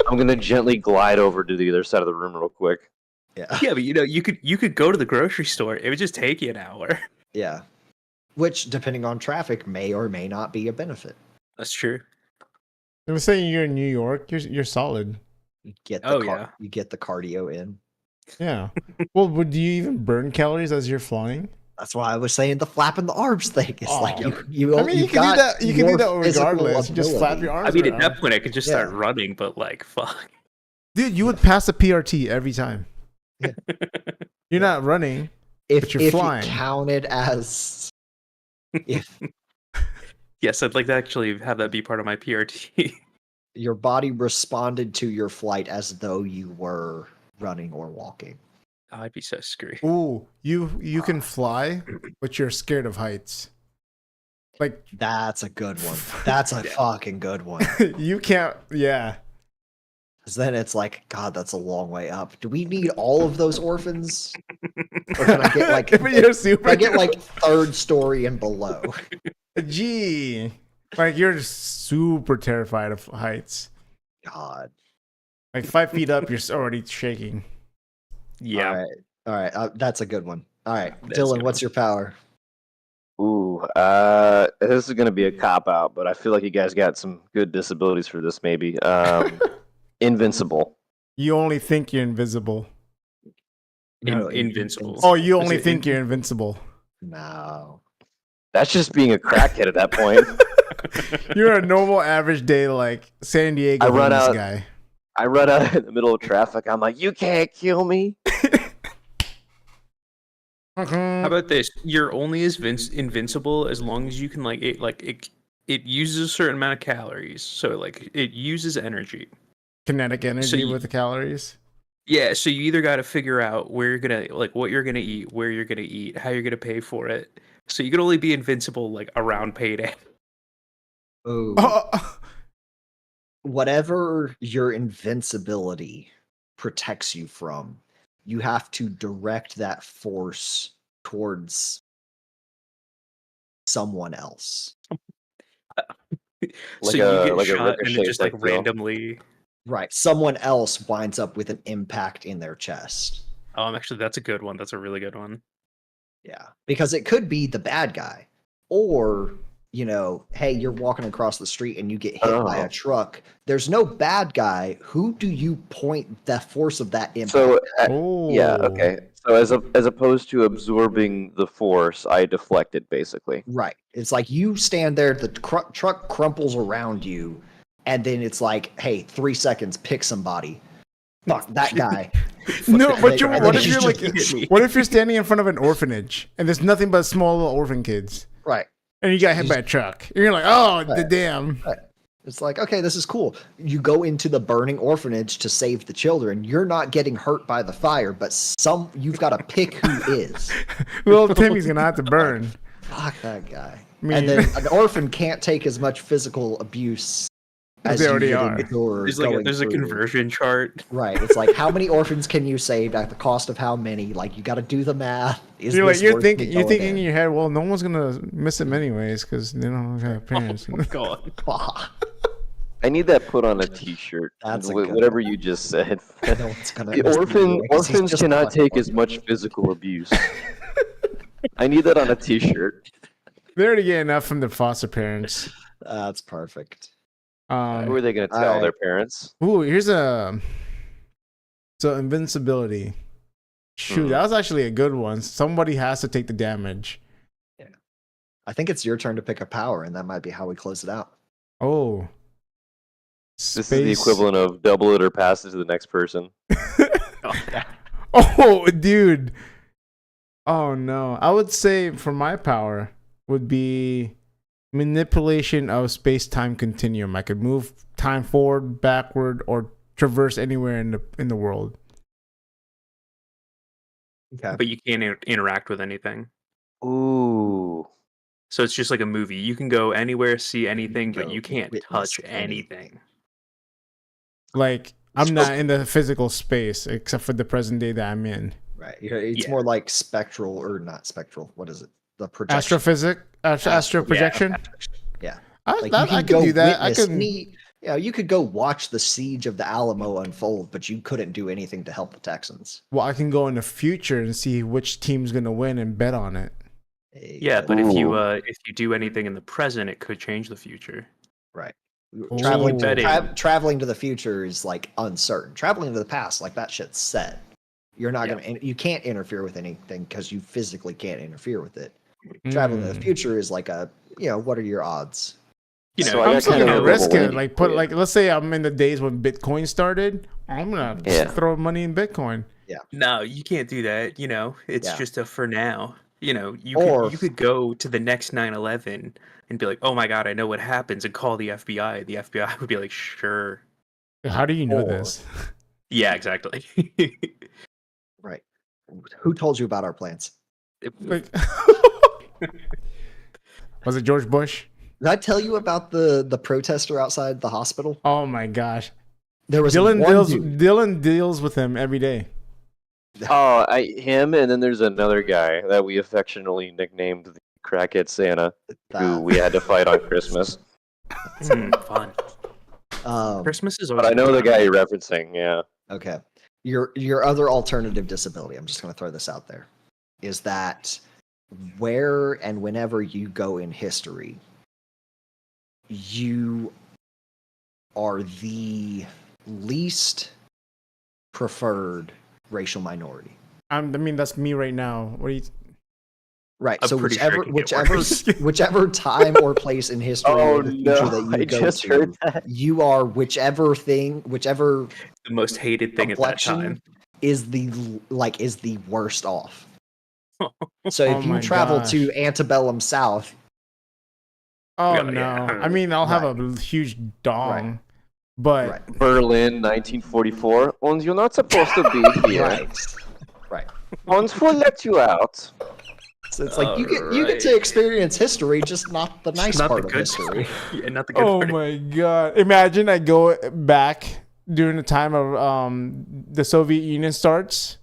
I'm gonna gently glide over to the other side of the room real quick. yeah. Yeah, but you could go to the grocery store. It would just take you an hour. Yeah. Which, depending on traffic, may or may not be a benefit. That's true. I'm saying you're in New York. You're solid. You get the Oh, yeah. you get the cardio in. Yeah. Well, do you even burn calories as you're flying? That's why I was saying the flapping the arms thing. It's like Oh. you. I mean, you you've can do got that. You can do more that physical regardless. You just flap ability. your arms. I mean, at around. that point, I could just start Yeah. running, but like, fuck. Dude, you would pass a PRT every time. Yeah. You're not running. If but you're if flying. it counted as if Yes, I'd like to actually have that be part of my PRT. your body responded to your flight as though you were running or walking. I'd be so screwed. Ooh, you can fly, but you're scared of heights. Like That's a good one. That's a fucking good one. you can't. Yeah. Because then it's like, God, that's a long way up. Do we need all of those orphans? Or can I get like, But you're super. can I get like third story and below? Gee, like you're super terrified of heights. God. Like 5 feet up, you're already shaking. Yeah. All right. That's a good one. All right, That's Dylan, good. what's your power? Ooh, this is gonna be a cop out, but I feel like you guys got some good disabilities for this. Maybe invincible. You only think you're invisible. No, Invincible. Oh, you only it think you're invincible. No. That's just being a crackhead at that point. You're a normal average day like San Diego I run homeless out- guy. I run out in the middle of traffic. I'm like, you can't kill me. How about this? You're only as invincible as long as you can it uses a certain amount of calories, so it uses energy. Kinetic energy you- with the calories. Yeah, so you either got to figure out where you're gonna what you're gonna eat, where you're gonna eat, how you're gonna pay for it. So you can only be invincible around payday. Ooh. Whatever your invincibility protects you from, you have to direct that force towards someone else. So you get like a shot and ricochet it just type deal. randomly. Right. Someone else winds up with an impact in their chest. Actually, that's a good one. That's a really good one. Yeah. Because it could be the bad guy. Or, hey, you're walking across the street and you get hit by Oh. a truck. There's no bad guy. Who do you point the force of that impact? So Oh. yeah, okay. So as opposed to absorbing the force, I deflect it basically. Right. It's like you stand there, the truck crumples around you, and then it's like, hey, 3 seconds, pick somebody. Fuck that guy. No, but And what then if you you're just like, hit me. what if you're standing in front of an orphanage and there's nothing but small little orphan kids, Right. and you got hit by a truck, and you're like, oh, the Right. damn. It's like, okay, this is cool. You go into the burning orphanage to save the children. You're not getting hurt by the fire, but you've got to pick who is. Little Timmy's gonna have to burn. Fuck that guy. Me And then either. an orphan can't take as much physical abuse as They you already would are. endure There's going there's a through. conversion chart. Right. It's like, how many orphans can you save at the cost of how many? Like, you got to do the math. Is You're this like, you're worth me thinking going in your head, well, no one's gonna miss him anyways because they don't have parents. Oh my god. Fuck. I need that put on a T-shirt. That's a Wh- good whatever one. you just said. No one's gonna The miss me anyway, 'cause he's orphans just cannot fucking take as orphan. much physical abuse. I need that on a T-shirt. They already get enough from the foster parents. That's perfect. Who are Um, they going to tell? Alright. Their parents? ooh, here's so invincibility. Shoot, that was actually a good one. Somebody has to take the damage. I think it's your turn to pick a power, and that might be how we close it out. Oh, This is the equivalent of double it or pass it to the next person. Oh, dude. Oh no. I would say for my power would be manipulation of space-time continuum. I could move time forward, backward, or traverse anywhere in the world. Okay. But you can't interact with anything. Ooh. So it's just like a movie. You can go anywhere, see anything, but Go you can't witness touch anything. anything. Like I'm not in the physical space except for the present day that I'm in. Right. It's Yeah. more like spectral, or not spectral. What is it? The projection. Astrophysics, astro projection. Yeah. I Like, I could do that. I witness could. you could go watch the siege of the Alamo unfold, but you couldn't do anything to help the Texans. Well, I can go in the future and see which team's gonna win and bet on it. Yeah, but if you Ooh. do anything in the present, it could change the future. right. Ooh. Traveling, Betting. traveling to the future is like uncertain. Traveling to the past, like that shit's set. You're not Yeah. gonna. You can't interfere with anything because you physically can't interfere with it. Traveling to the Mm. future is like what are your odds? You So know, I I'm got still kind of gonna a risk it. overwhelming Like put for you. like let's say I'm in the days when Bitcoin started. I'm gonna Yeah. throw money in Bitcoin. no, you can't do that. You know, it's Yeah. just a for now. You know, Or- you could go to the next 9/11 and be like, "Oh my god, I know what happens," and call the FBI. The FBI would be like, "Sure." How do you know Or- this? Yeah, exactly. Right. Who told you about our plans? Like, was it George Bush? Did I tell you about the protester outside the hospital? Oh my gosh, There was Dylan one dude. deals with him every day. Oh, him, and then there's another guy that we affectionately nicknamed the Crackhead Santa, who we had to fight on Christmas. Fun. Um, Christmas is But always I know the fun. guy you're referencing, yeah. Okay. Your other alternative disability, I'm just going to throw this out there, is that where and whenever you go in history, you are the least preferred racial minority. I mean, that's me right now. What do you? Right. I'm so pretty sure it whichever can get worse. whichever time or place in history Oh or the future no! that you I go just to, heard that. you are whichever The most hated thing at that complexion time. is the worst off. So Oh if you my travel gosh. to antebellum South, Oh Yeah, no! yeah. I mean, I'll have Right. a huge dong, Right. but right, Berlin, 1944. And you're not supposed to be here. right. Hans will let you out. So it's like you get to Alright. experience history, just not the nice Not the part of good history. Yeah, not the good oh part. my god! Imagine I go back during the time of the Soviet Union starts,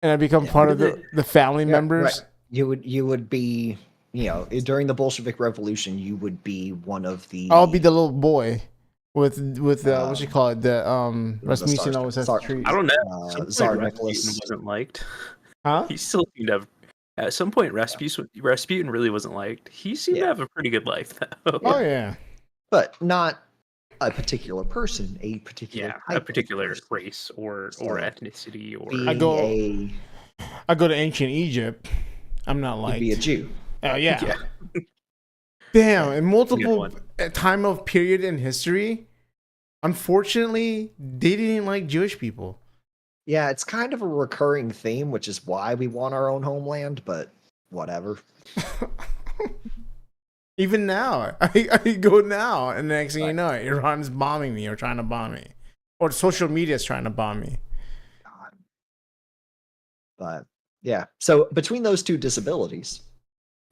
and I become Yeah. part of the family Yeah, members. right. You would be, during the Bolshevik Revolution, you would be one of the. I'll be the little boy with what you Um, call it? The the Rasmussen Tsar- always has Tsar- to treat. I don't know. At some point, Tsar Rasputin Nicholas. wasn't liked. Huh? He still seemed to have. At some point, Rasputin really wasn't liked. He seemed to Yeah. have a pretty good life, though. Oh yeah. But not a particular person, a particular Yeah, type a of particular person. race or So, ethnicity or Being I go- a I go to ancient Egypt. I'm not would like. be a Jew. Oh yeah. Yeah. Damn, in multiple one. time of period in history, unfortunately, they didn't like Jewish people. Yeah, it's kind of a recurring theme, which is why we want our own homeland. But whatever. Even now, I go now, and the next thing you know, Iran's bombing me or trying to bomb me, or social media is trying to bomb me. God. But yeah, so between those two disabilities,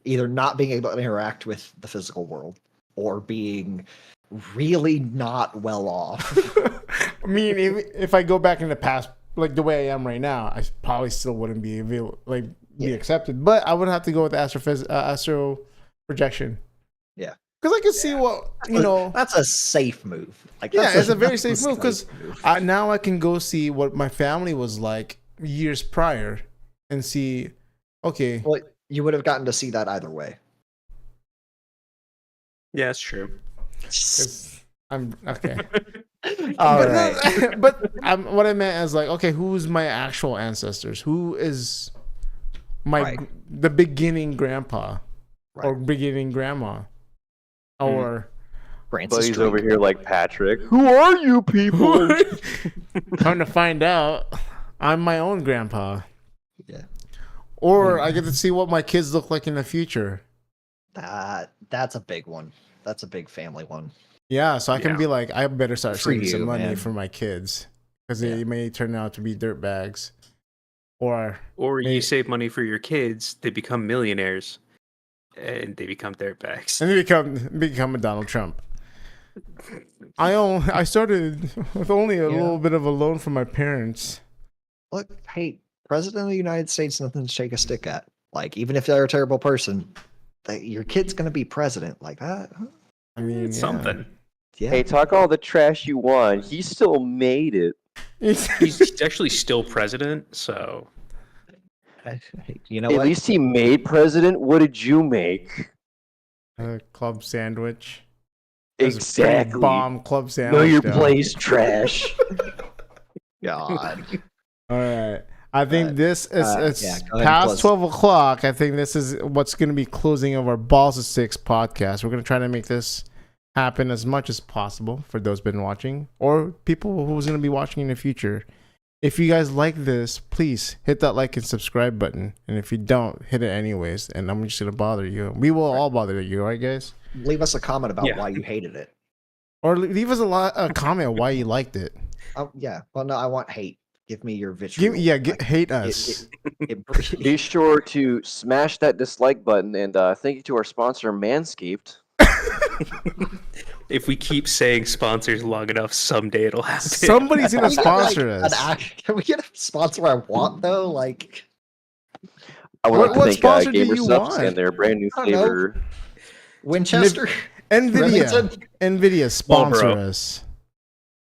either not being able to interact with the physical world or being really not well off. I mean, if I go back in the past, like the way I am right now, I probably still wouldn't be be Yeah. accepted. But I would have to go with astro projection. Yeah. Because I can see what That's a safe move. Like, Yeah, that's it's a very that's safe move, 'cause move. now I can go see what my family was like years prior, and see. Okay, Well, you would have gotten to see that either way. Yeah, it's true. 'cause I'm okay. All but right. but what I meant is like, okay, who's my actual ancestors? Who is my Right. the beginning grandpa or Right. beginning grandma? Or Francis Buddy's Drake. over here like Patrick. Who are you people? come to find out, I'm my own grandpa. Yeah. Or I get to see what my kids look like in the future. That's a big one. That's a big family one. Yeah, so I can Yeah. be like, I better start For saving some you, money man. for my kids because Yeah. they may turn out to be dirt bags. Or Or Maybe. you save money for your kids, they become millionaires, and they become dirtbags. and they become a Donald Trump. I started with only a Yeah. little bit of a loan from my parents. Look, hey, President of the United States, nothing to shake a stick at. Like, even if they're a terrible person, your kid's gonna be president. Like that. Huh? I mean, It's something. Yeah. Hey, talk all the trash you want. He still made it. He's actually still president, so You know At what? least he made president. What did you make? A club sandwich. It was a pretty Exactly. bomb club sandwich. Know your though. place, trash. God. All right. I think this is it's yeah, go ahead and past close. 12 o'clock. I think this is what's going to be closing of our Balls of Six podcast. We're going to try to make this happen as much as possible for those been watching or people who's going to be watching in the future. If you guys like this, please hit that like and subscribe button. And if you don't, hit it anyways. And I'm just going to bother you. We will all bother you, right, guys? Leave us a comment about Yeah. why you hated it. Or leave us a comment why you liked it. Oh yeah. Well, no, I want hate. Give me your vitriol. Hate us. Be sure to smash that dislike button, and thank you to our sponsor, Manscaped. if we keep saying sponsors long enough, someday it'll happen. Somebody's going to Can we get, sponsor like, us. Can we get a sponsor I want though? Like, I would What- like to what thank sponsor do Gamer you Subs want? and their brand new I don't know. flavor. Winchester. NVIDIA. Remington? NVIDIA sponsor Marlboro. us.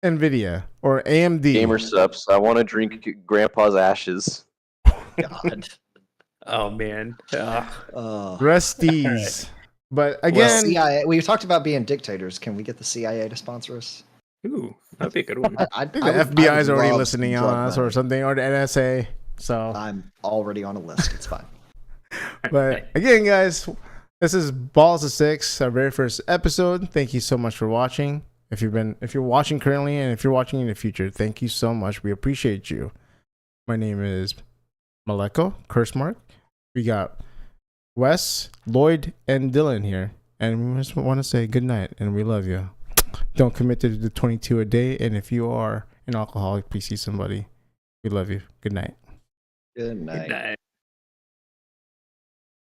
NVIDIA or AMD. Gamer Subs. I want to drink Grandpa's ashes. God. Oh man. Resties. But again, CIA. We talked about being dictators. Can we get the CIA to sponsor us? Ooh. That'd be a good one. I think the FBI is already love listening drug on us or money. something, or the NSA. So, I'm already on a list. It's fine. but again, guys, this is Balls of Six, our very first episode. Thank you so much for watching. If you're watching currently, and if you're watching in the future, thank you so much. We appreciate you. My name is Maleko Cursemark. We got Wes, Lloyd, and Dylan here, and we just want to say good night and we love you. Don't commit to the 22 a day, and if you are an alcoholic, please see somebody. We love you. Good night. Good night. Good night.